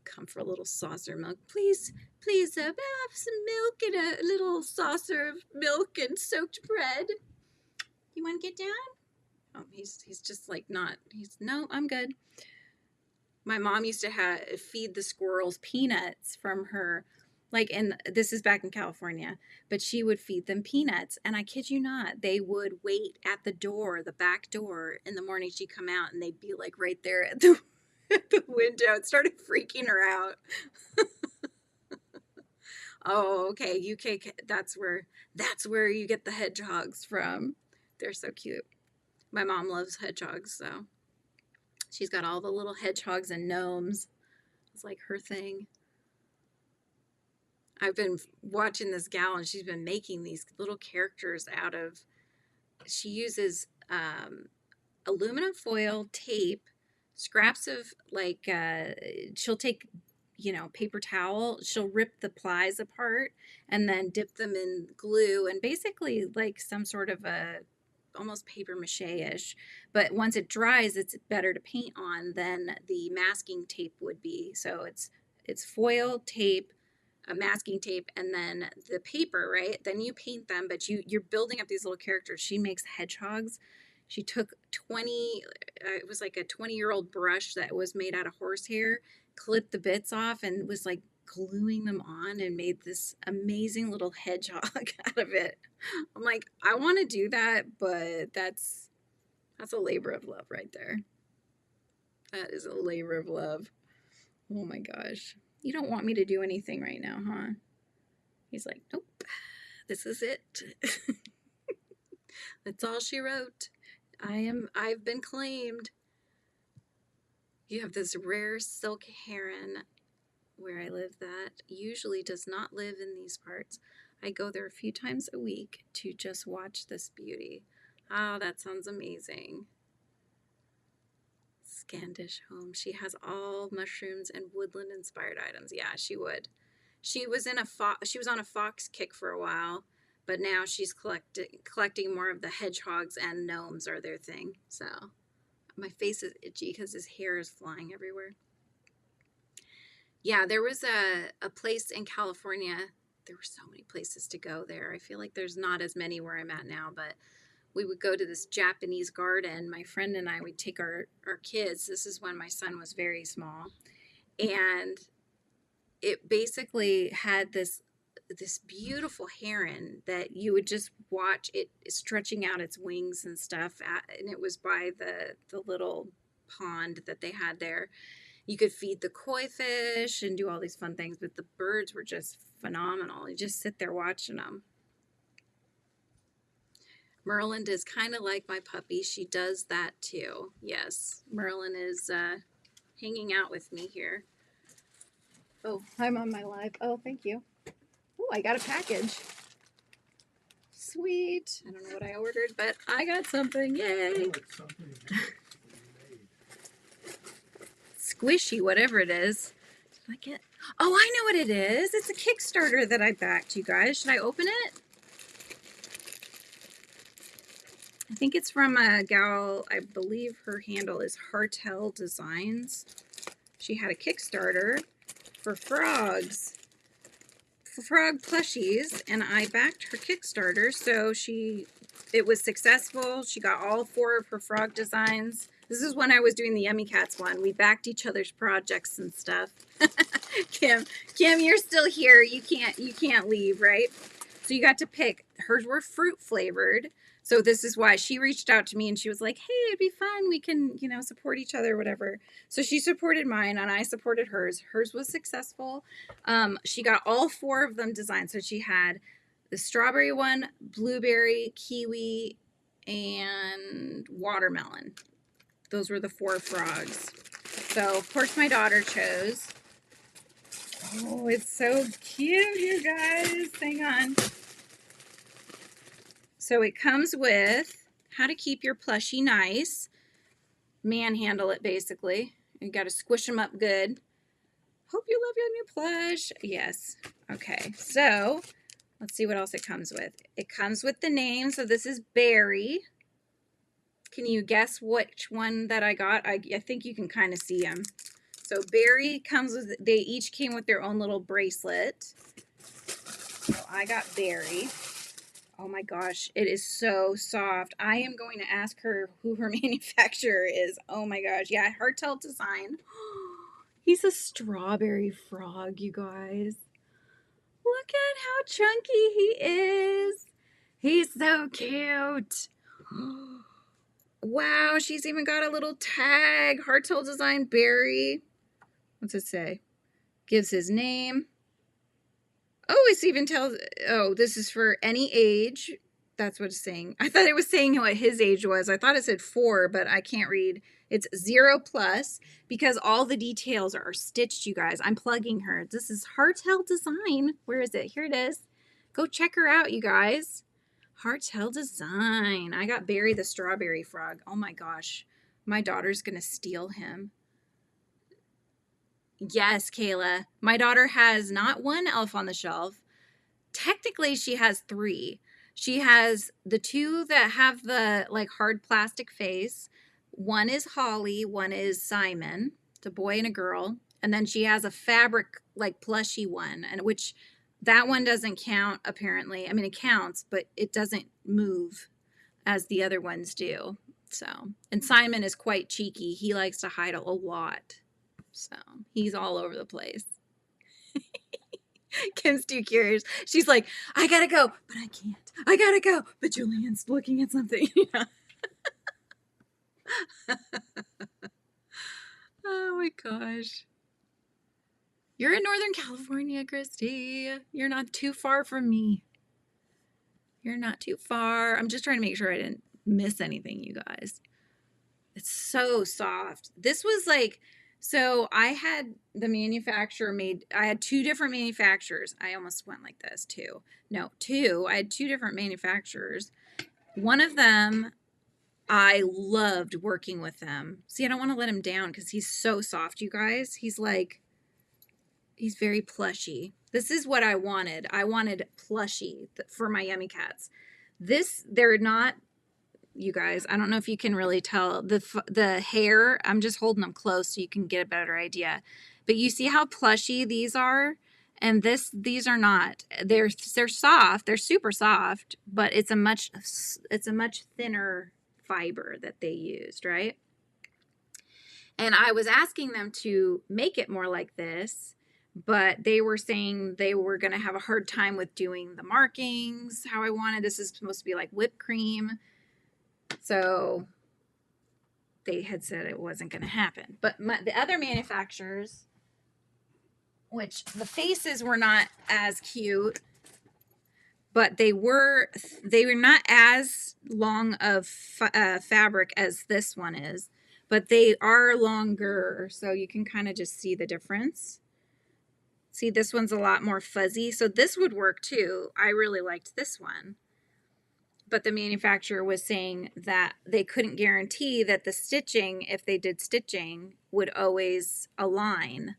Come for a little saucer of milk. Please, please, have some milk and a little saucer of milk and soaked bread. You want to get down? Oh, he's just like not, no, I'm good. My mom used to feed the squirrels peanuts from her, like, and this is back in California, but she would feed them peanuts. And I kid you not, they would wait at the door, the back door in the morning. She'd come out and they'd be like right there at the window. It started freaking her out. Oh, okay. UK, that's where you get the hedgehogs from. They're so cute. My mom loves hedgehogs, so she's got all the little hedgehogs and gnomes. It's like her thing. I've been watching this gal, and she's been making these little characters out of, she uses aluminum foil, tape, scraps of like, she'll take, you know, paper towel, she'll rip the plies apart and then dip them in glue, and basically like some sort of a almost paper mache-ish, but once it dries, it's better to paint on than the masking tape would be. So it's foil, tape, masking tape, and then the paper, right? Then you paint them, but you're building up these little characters. She makes hedgehogs. She took 20, it was like a 20-year-old brush that was made out of horsehair, clipped the bits off, and was like gluing them on and made this amazing little hedgehog out of it. I'm like, I want to do that, but that's a labor of love right there. That is a labor of love. Oh my gosh. You don't want me to do anything right now, huh? He's like, nope, this is it. That's all she wrote. I've been claimed. You have this rare silk heron where I live that usually does not live in these parts. I go there a few times a week to just watch this beauty. Oh, that sounds amazing. Scandish home. She has all mushrooms and woodland inspired items. Yeah, she would. She was on a fox kick for a while, but now she's collecting more of the hedgehogs, and gnomes are their thing. So my face is itchy because his hair is flying everywhere. Yeah, there was a place in California. There were so many places to go there. I feel like there's not as many where I'm at now, but we would go to this Japanese garden. My friend and I would take our kids. This is when my son was very small. And it basically had this beautiful heron that you would just watch it stretching out its wings and stuff. And it was by the little pond that they had there. You could feed the koi fish and do all these fun things, but the birds were just phenomenal. You just sit there watching them. Merlin is kind of like my puppy. She does that too. Yes, Merlin is hanging out with me here. Oh, I'm on my live. Oh, thank you. Oh, I got a package. Sweet. I don't know what I ordered, but I got something. Yay. Squishy, whatever it is. Did I get? Oh, I know what it is. It's a Kickstarter that I backed, you guys. Should I open it? I think it's from a gal, I believe her handle is Hartel Designs. She had a Kickstarter for frogs, for frog plushies, and I backed her Kickstarter, so it was successful. She got all 4 of her frog designs. This is when I was doing the Yummy Cats one. We backed each other's projects and stuff. Kim, you're still here. You can't leave, right? So you got to pick. Hers were fruit flavored. So this is why she reached out to me and she was like, hey, it'd be fun. We can, you know, support each other, whatever. So she supported mine and I supported hers. Hers was successful. She got all 4 of them designed. So she had the strawberry one, blueberry, kiwi, and watermelon. Those were the 4 frogs. So, of course, my daughter chose. Oh, it's so cute, you guys. Hang on. So it comes with how to keep your plushie nice. Manhandle it, basically. You got to squish them up good. Hope you love your new plush. Yes. Okay. So let's see what else it comes with. It comes with the name. So this is Berry. Can you guess which one that I got? I think you can kind of see them. So Berry comes with, they each came with their own little bracelet. So I got Berry. Oh my gosh, it is so soft. I am going to ask her who her manufacturer is. Oh my gosh. Yeah, Hardtail Design. He's a strawberry frog, you guys. Look at how chunky he is. He's so cute. Wow, she's even got a little tag. Hardtail Design Berry. What's it say? Gives his name. Oh, it even tells, oh, this is for any age. That's what it's saying. I thought it was saying what his age was. I thought it said 4, but I can't read. It's 0+ because all the details are stitched, you guys. I'm plugging her. This is Hardtail Design. Where is it? Here it is. Go check her out, you guys. Hardtail Design. I got Berry the strawberry frog. Oh my gosh. My daughter's going to steal him. Yes, Kayla. My daughter has not 1 elf on the shelf. Technically, she has 3. She has the 2 that have the like hard plastic face. One is Holly, one is Simon. It's a boy and a girl. And then she has a fabric like plushy one, and which that one doesn't count apparently. I mean, it counts, but it doesn't move as the other ones do. So, and Simon is quite cheeky. He likes to hide a lot. So he's all over the place. Kim's too curious. She's like, I gotta go, but I can't. I gotta go, but Julianne's looking at something. Oh my gosh. You're in Northern California, Christy. You're not too far from me. You're not too far. I'm just trying to make sure I didn't miss anything, you guys. It's so soft. This was like, so I had the manufacturer made, I had 2 different manufacturers. I almost went like this too. No, 2. I had 2 different manufacturers. One of them, I loved working with them. See, I don't want to let him down because he's so soft, you guys. He's like, he's very plushy. This is what I wanted. I wanted plushy for my Yummy Cats. This, they're not, you guys, I don't know if you can really tell the hair. I'm just holding them close so you can get a better idea. But you see how plushy these are? And these are not. They're soft. They're super soft, but it's a much thinner fiber that they used, right? And I was asking them to make it more like this, but they were saying they were going to have a hard time with doing the markings how I wanted. This is supposed to be like whipped cream. So they had said it wasn't going to happen. But the other manufacturers, which the faces were not as cute, but they were not as long of fabric as this one is, but they are longer. So you can kind of just see the difference. See, this one's a lot more fuzzy. So this would work too. I really liked this one. But the manufacturer was saying that they couldn't guarantee that the stitching, if they did stitching, would always align.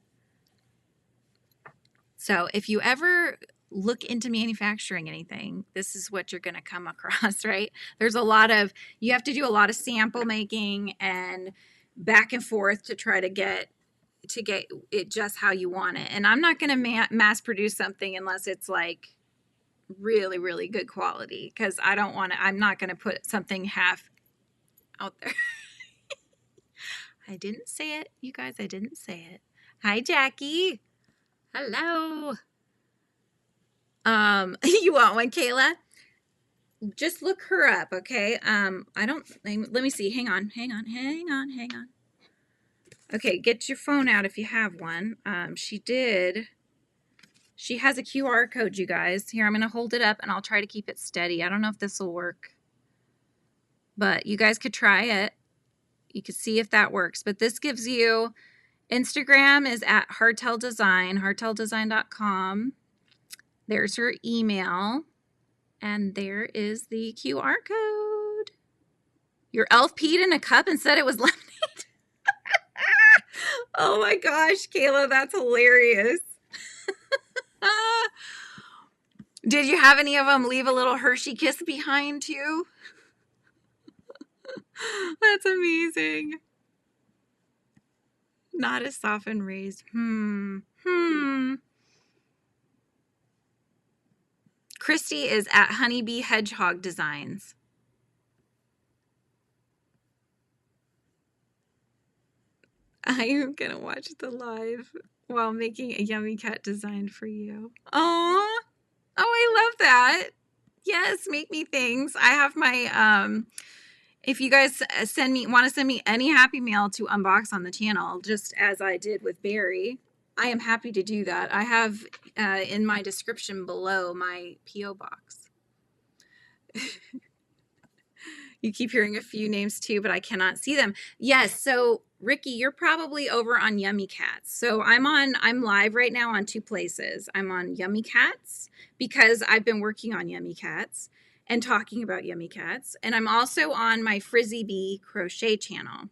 So if you ever look into manufacturing anything, this is what you're going to come across, right? There's a lot of, you have to do a lot of sample making and back and forth to try to get it just how you want it. And I'm not going to mass produce something unless it's like really, really good quality, because I don't want to, I'm not going to put something half out there. I didn't say it, you guys. I didn't say it. Hi, Jackie. Hello. You want one, Kayla? Just look her up, okay? Let me see. Hang on. Okay, get your phone out if you have one. She has a QR code, you guys. Here, I'm going to hold it up and I'll try to keep it steady. I don't know if this will work, but you guys could try it. You could see if that works. But this gives you, Instagram is at hardtaildesign, hardtaildesign.com. There's her email. And there is the QR code. Your elf peed in a cup and said it was lemonade. Oh my gosh, Kayla, that's hilarious. Did you have any of them leave a little Hershey kiss behind too? That's amazing. Not a soft and raised. Christy is at Honeybee Hedgehog Designs. I am going to watch the live while making a Yummy Cat design for you. Oh, I love that. Yes, make me things. I have my, if you guys want to send me any happy mail to unbox on the channel, just as I did with Barry, I am happy to do that. I have in my description below my P.O. box. You keep hearing a few names too, but I cannot see them. Yes, so Ricky, you're probably over on Yummy Cats. So I'm live right now on two places. I'm on Yummy Cats because I've been working on Yummy Cats and talking about Yummy Cats. And I'm also on my Frizzy Bee Crochet channel.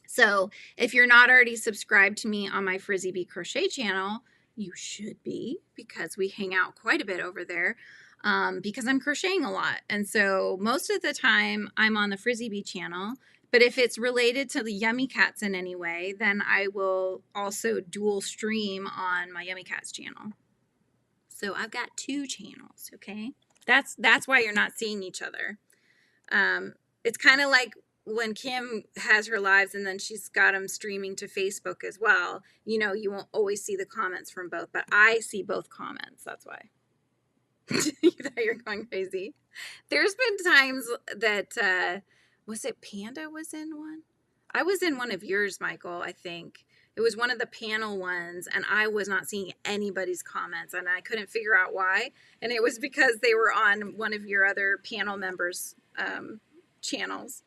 So if you're not already subscribed to me on my Frizzy Bee Crochet channel, you should be, because we hang out quite a bit over there. Because I'm crocheting a lot. And so most of the time I'm on the Frizzy Bee channel, but if it's related to the Yummy Cats in any way, then I will also dual stream on my Yummy Cats channel. So I've got two channels, okay? That's why you're not seeing each other. It's kind of like when Kim has her lives and then she's got them streaming to Facebook as well. You know, you won't always see the comments from both, but I see both comments. That's why. You thought you're going crazy. There's been times that, was it Panda was in one? I was in one of yours, Michael, I think. It was one of the panel ones, and I was not seeing anybody's comments, and I couldn't figure out why. And it was because they were on one of your other panel members' channels.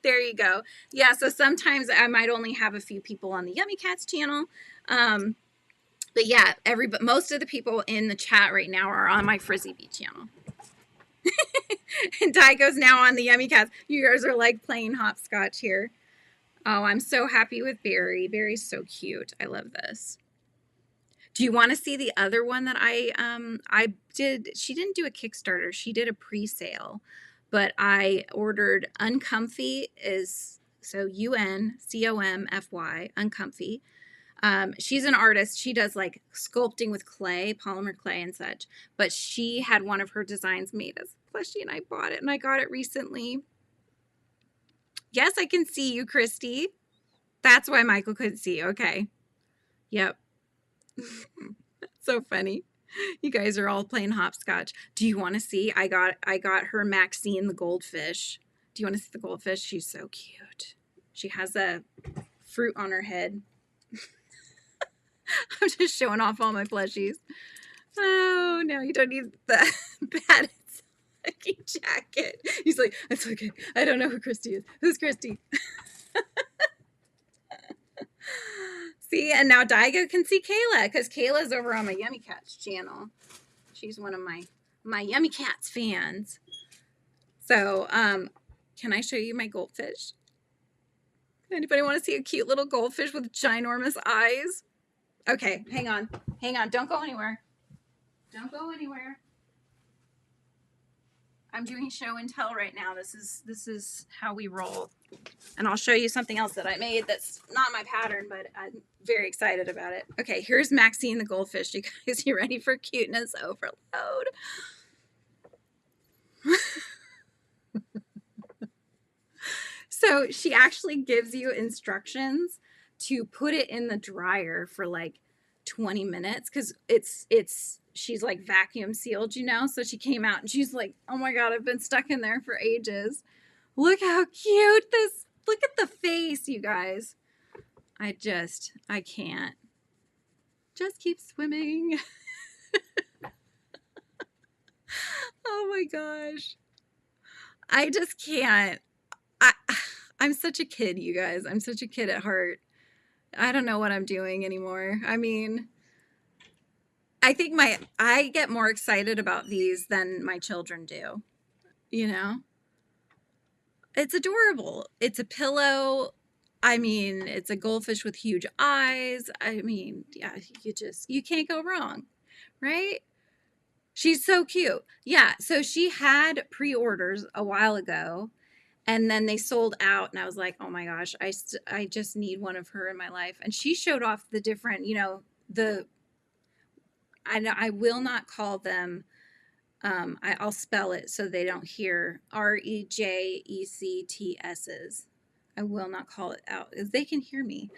There you go. Yeah, so sometimes I might only have a few people on the Yummy Cats channel. But yeah, most of the people in the chat right now are on my Frizzy Bee channel. And Daigo's now on the Yummy Cats. You guys are like playing hopscotch here. Oh, I'm so happy with Barry. Barry's so cute. I love this. Do you want to see the other one that I did? She didn't do a Kickstarter. She did a pre-sale. But I ordered Uncomfy, is so UNCOMFY, Uncomfy. She's an artist. She does like sculpting with clay, polymer clay and such. But she had one of her designs made as plushie, and I bought it, and I got it recently. Yes, I can see you, Christy. That's why Michael couldn't see you. Okay. Yep. So funny. You guys are all playing hopscotch. Do you want to see? I got her Maxine the goldfish. Do you want to see the goldfish? She's so cute. She has a fruit on her head. I'm just showing off all my plushies. Oh, no, you don't need the bad jacket. He's like, it's okay. I don't know who Christy is. Who's Christy? See, and now Daigo can see Kayla because Kayla's over on my Yummy Cats channel. She's one of my Yummy Cats fans. So, can I show you my goldfish? Anybody want to see a cute little goldfish with ginormous eyes? Okay, hang on. Hang on. Don't go anywhere. Don't go anywhere. I'm doing show and tell right now. This is how we roll. And I'll show you something else that I made that's not my pattern, but I'm very excited about it. Okay, here's Maxine the goldfish. You guys, you ready for cuteness overload? So she actually gives you instructions to put it in the dryer for like 20 minutes because she's like vacuum sealed, you know? So she came out and she's like, oh my God, I've been stuck in there for ages. Look how cute this, look at the face, you guys. I can't. Just keep swimming. Oh my gosh. I just can't. I'm such a kid, you guys. I'm such a kid at heart. I don't know what I'm doing anymore. I mean, I think I get more excited about these than my children do. You know? It's adorable. It's a pillow. I mean, it's a goldfish with huge eyes. I mean, yeah, you can't go wrong, right? She's so cute. Yeah, so she had pre-orders a while ago and then they sold out and I was like, "Oh my gosh, I just need one of her in my life." And she showed off the different, you know, I will not call them I'll spell it so they don't hear REJECTS's. I will not call it out. They can hear me.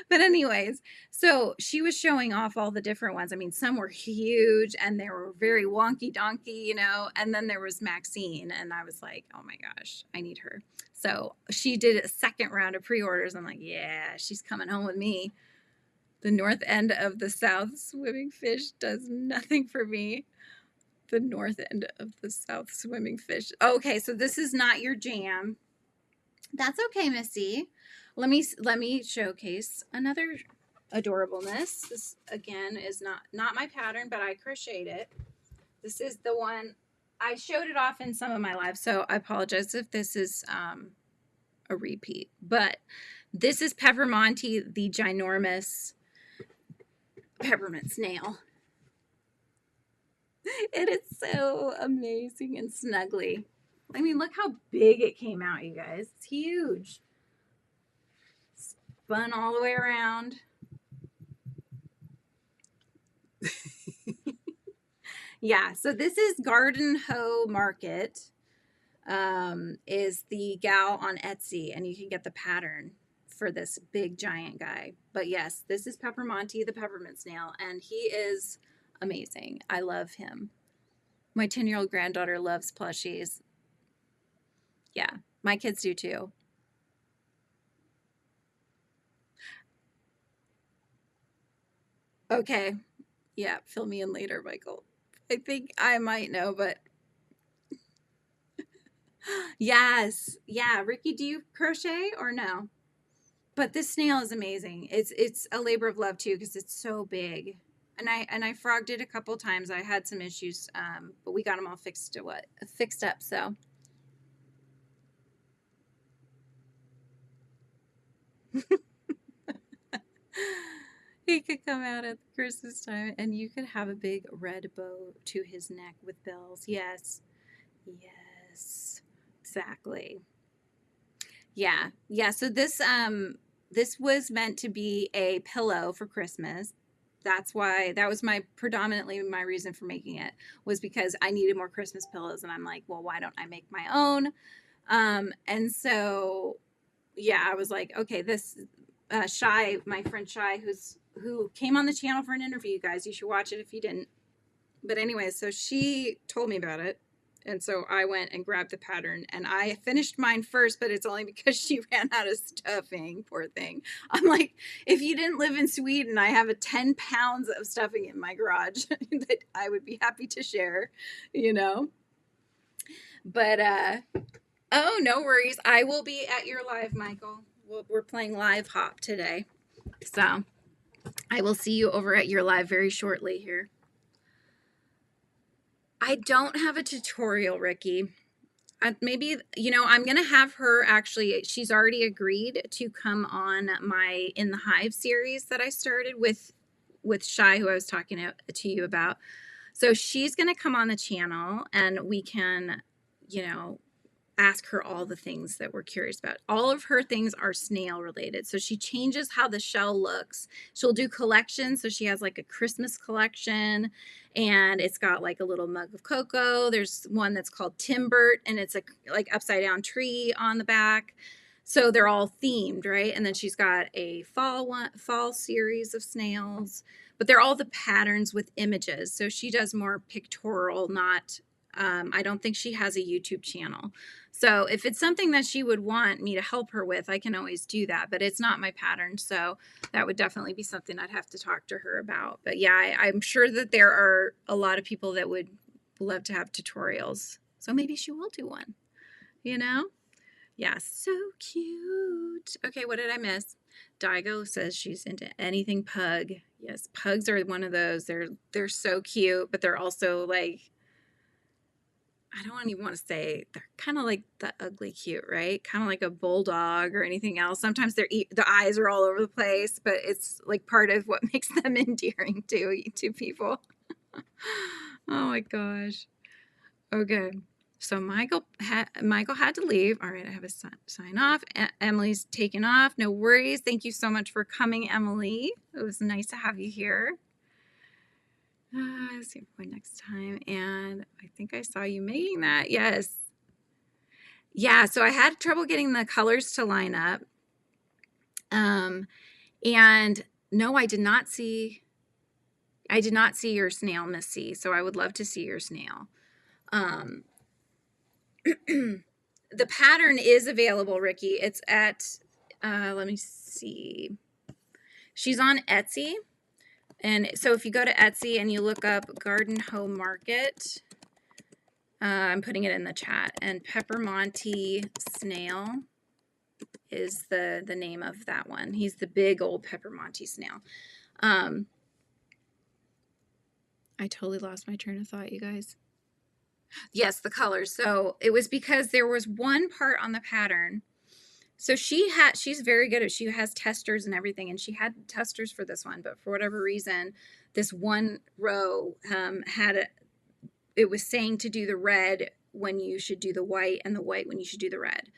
But anyways, so she was showing off all the different ones. I mean, some were huge and they were very wonky donkey, you know, and then there was Maxine and I was like, oh my gosh, I need her. So she did a second round of pre-orders. I'm like, yeah, she's coming home with me. The north end of the south swimming fish does nothing for me. The north end of the south swimming fish. Okay, so this is not your jam. That's okay, Missy. Let me showcase another adorableness. This again is not my pattern, but I crocheted it. This is the one I showed it off in some of my lives, so I apologize if this is a repeat. But this is Peppermonte, the ginormous peppermint snail. It is so amazing and snuggly. I mean, look how big it came out, you guys. It's huge. Spun all the way around. Yeah, so this is Garden Hoe Market. Is the gal on Etsy, and you can get the pattern for this big giant guy. But yes, this is Peppermonte, the peppermint snail, and he is amazing. I love him. My 10-year-old granddaughter loves plushies. Yeah, my kids do too. Okay. Yeah, fill me in later, Michael. I think I might know, but yes. Yeah, Ricky, do you crochet or no? But this snail is amazing. It's a labor of love too because it's so big. And I frogged it a couple times. I had some issues, but we got them all fixed up. So he could come out at Christmas time, and you could have a big red bow to his neck with bells. Yes, yes, exactly. Yeah, yeah. So this was meant to be a pillow for Christmas. That's why that was predominantly my reason for making it was because I needed more Christmas pillows, and I'm like, well, why don't I make my own? And so yeah, I was like, okay, this Shy, my friend Shy, who came on the channel for an interview, you guys, you should watch it if you didn't. But anyway, so she told me about it. And so I went and grabbed the pattern and I finished mine first, but it's only because she ran out of stuffing. Poor thing. I'm like, if you didn't live in Sweden, I have 10 pounds of stuffing in my garage that I would be happy to share, you know? But, oh, no worries. I will be at your live, Michael. We're playing live hop today. So I will see you over at your live very shortly here. I don't have a tutorial, Ricky. Maybe, you know, I'm going to have her actually, she's already agreed to come on my In the Hive series that I started with Shy, who I was talking to you about. So she's going to come on the channel and we can, you know, ask her all the things that we're curious about. All of her things are snail related. So she changes how the shell looks. She'll do collections. So she has like a Christmas collection, and it's got like a little mug of cocoa. There's one that's called Timbert, and it's a like upside down tree on the back. So they're all themed, right? And then she's got a fall series of snails, but they're all the patterns with images. So she does more pictorial, not I don't think she has a YouTube channel. So if it's something that she would want me to help her with, I can always do that, but it's not my pattern. So that would definitely be something I'd have to talk to her about. But yeah, I'm sure that there are a lot of people that would love to have tutorials. So maybe she will do one, you know? Yeah, so cute. Okay, what did I miss? Daigo says she's into anything pug. Yes, pugs are one of those. They're so cute, but they're also like, I don't even want to say, they're kind of like the ugly cute, right? Kind of like a bulldog or anything else. Sometimes the eyes are all over the place, but it's like part of what makes them endearing to people. Oh my gosh. Okay. So Michael had to leave. All right, I have a sign off. Emily's taken off. No worries. Thank you so much for coming, Emily. It was nice to have you here. See you next time. And I think I saw you making that. Yes. Yeah, so I had trouble getting the colors to line up. And no, I did not see your snail, Miss C. So I would love to see your snail. The pattern is available, Ricky. It's at let me see. She's on Etsy. And so if you go to Etsy and you look up Garden Home Market, I'm putting it in the chat, and Peppermonte Snail is the name of that one. He's the big old Peppermonte snail. I totally lost my train of thought, you guys. Yes, the colors. So it was because there was one part on the pattern. So she's very good at, she has testers and everything, and she had testers for this one, but for whatever reason, this one row it was saying to do the red when you should do the white, and the white when you should do the red.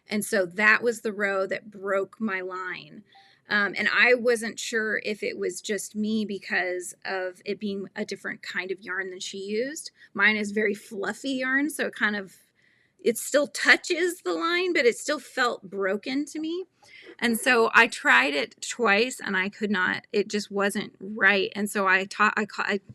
And so that was the row that broke my line. And I wasn't sure if it was just me because of it being a different kind of yarn than she used. Mine is very fluffy yarn, so it still touches the line, but it still felt broken to me. And so I tried it twice and I could not, it just wasn't right. And so I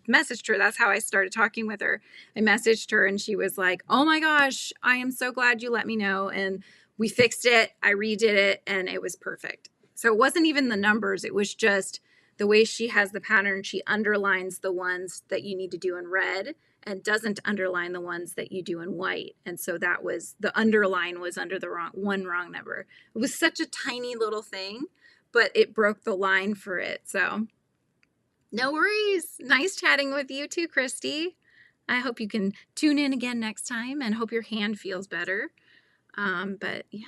messaged her. That's how I started talking with her. I messaged her and she was like, oh my gosh, I am so glad you let me know. And we fixed it. I redid it and it was perfect. So it wasn't even the numbers. It was just the way she has the pattern. She underlines the ones that you need to do in red and doesn't underline the ones that you do in white. And so that was, the underline was under the wrong number. It was such a tiny little thing, but it broke the line for it. So no worries. Nice chatting with you too, Christy. I hope you can tune in again next time and hope your hand feels better. But yeah.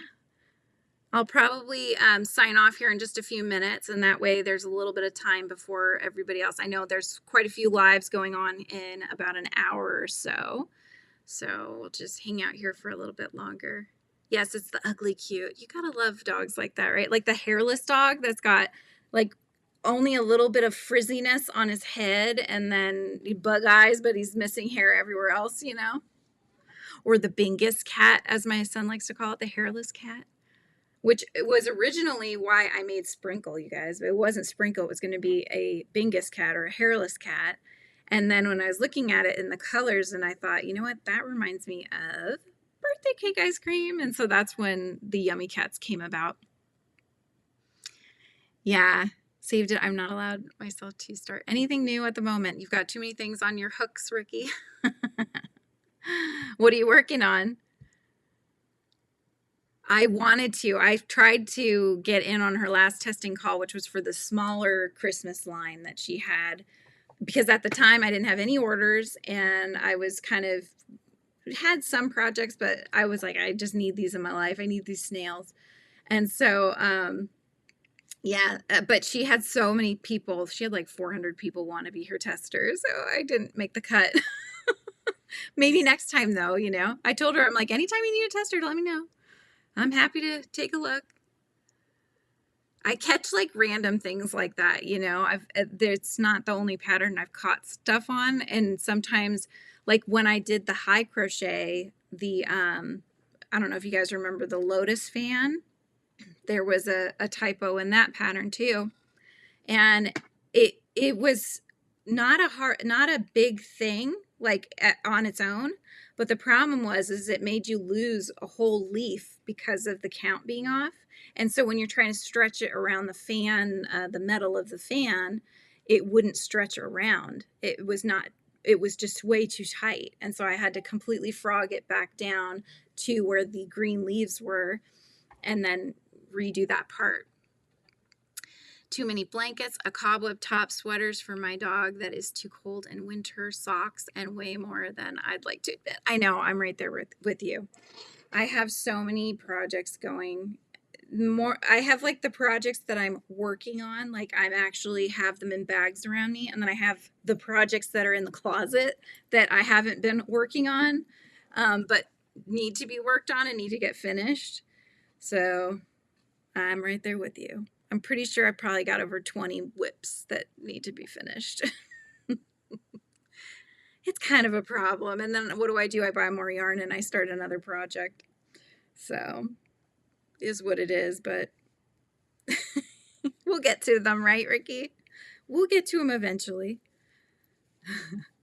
I'll probably sign off here in just a few minutes, and that way there's a little bit of time before everybody else. I know there's quite a few lives going on in about an hour or so, so we'll just hang out here for a little bit longer. Yes, it's the ugly cute. You gotta love dogs like that, right? Like the hairless dog that's got like only a little bit of frizziness on his head and then bug eyes, but he's missing hair everywhere else, you know? Or the Bingus cat, as my son likes to call it, the hairless cat. Which was originally why I made Sprinkle, you guys. But it wasn't Sprinkle. It was going to be a Bingus cat or a hairless cat. And then when I was looking at it in the colors, and I thought, you know what? That reminds me of birthday cake ice cream. And so that's when the Yummi cats came about. Yeah, saved it. I'm not allowed myself to start anything new at the moment. You've got too many things on your hooks, Ricky. What are you working on? I wanted to. I tried to get in on her last testing call, which was for the smaller Christmas line that she had, because at the time I didn't have any orders and I was had some projects, but I was like, I just need these in my life. I need these snails. And so, yeah, but she had so many people. She had like 400 people want to be her tester. So I didn't make the cut. Maybe next time though, you know. I told her, I'm like, anytime you need a tester, let me know. I'm happy to take a look. I catch like random things like that, you know. It's not the only pattern I've caught stuff on, and sometimes like when I did the high crochet, the I don't know if you guys remember the lotus fan. There was a typo in that pattern too. And it was not a big thing like on its own, but the problem was it made you lose a whole leaf because of the count being off. And so when you're trying to stretch it around the fan, the metal of the fan, it wouldn't stretch around. It was just way too tight. And so I had to completely frog it back down to where the green leaves were and then redo that part. Too many blankets, a cobweb top, sweaters for my dog that is too cold in winter, socks, and way more than I'd like to admit. I know, I'm right there with you. I have so many projects going. I have like the projects that I'm working on, like I actually have them in bags around me, and then I have the projects that are in the closet that I haven't been working on, but need to be worked on and need to get finished. So I'm right there with you. I'm pretty sure I probably got over 20 whips that need to be finished. It's kind of a problem. And then what do? I buy more yarn and I start another project. So is what it is, but we'll get to them, right, Ricky? We'll get to them eventually.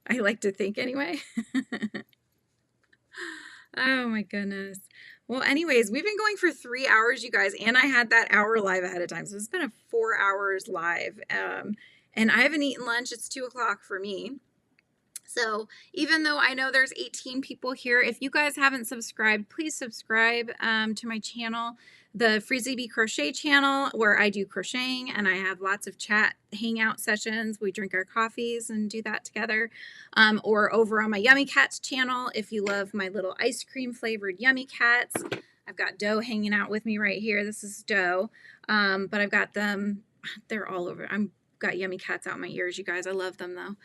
I like to think anyway. Oh my goodness. Well, anyways, we've been going for 3 hours, you guys, and I had that hour live ahead of time. So it's been a 4 hours live. And I haven't eaten lunch. It's 2 o'clock for me. So even though I know there's 18 people here, if you guys haven't subscribed, please subscribe to my channel, the Blvd Crochet channel, where I do crocheting and I have lots of chat hangout sessions. We drink our coffees and do that together. Or over on my Yummy Cats channel, if you love my little ice cream flavored Yummy Cats. I've got Doe hanging out with me right here. This is Doe. But I've got them, they're all over. Got Yummy Cats out my ears, you guys. I love them though.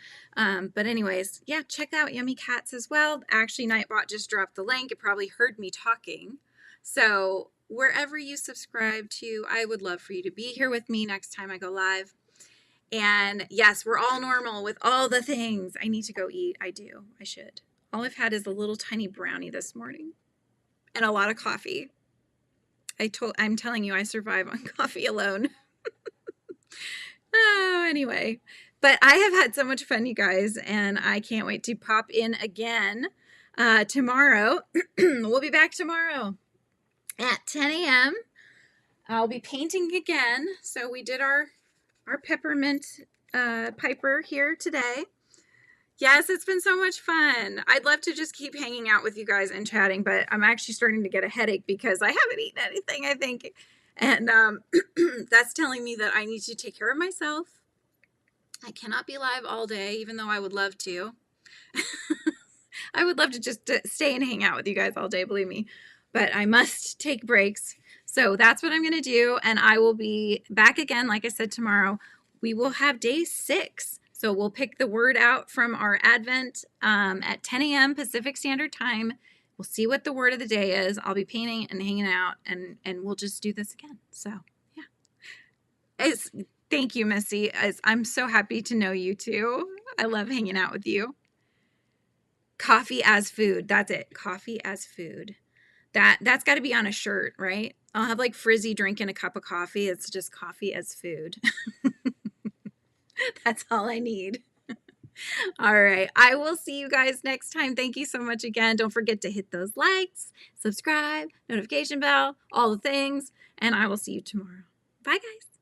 But anyways, yeah, check out Yummy Cats as well. Actually, Nightbot just dropped the link. It probably heard me talking. So wherever you subscribe to, I would love for you to be here with me next time I go live. And yes, we're all normal with all the things. I need to go eat. I do. I should. All I've had is a little tiny brownie this morning and a lot of coffee. I'm telling you, I survive on coffee alone. Oh, anyway, but I have had so much fun, you guys, and I can't wait to pop in again tomorrow. We'll be back tomorrow at 10 a.m. I'll be painting again. So we did our peppermint piper here today. Yes, it's been so much fun. I'd love to just keep hanging out with you guys and chatting, but I'm actually starting to get a headache because I haven't eaten anything, I think. And that's telling me that I need to take care of myself. I cannot be live all day, even though I would love to. I would love to just stay and hang out with you guys all day, believe me. But I must take breaks. So that's what I'm going to do. And I will be back again, like I said, tomorrow. We will have day 6. So we'll pick the word out from our Advent at 10 a.m. Pacific Standard Time. We'll see what the word of the day is. I'll be painting and hanging out, and we'll just do this again. So, yeah. Thank you, Missy. I'm so happy to know you, too. I love hanging out with you. Coffee as food. That's it. Coffee as food. That's got to be on a shirt, right? I'll have like Frizzy drinking a cup of coffee. It's just coffee as food. That's all I need. All right. I will see you guys next time. Thank you so much again. Don't forget to hit those likes, subscribe, notification bell, all the things, and I will see you tomorrow. Bye, guys.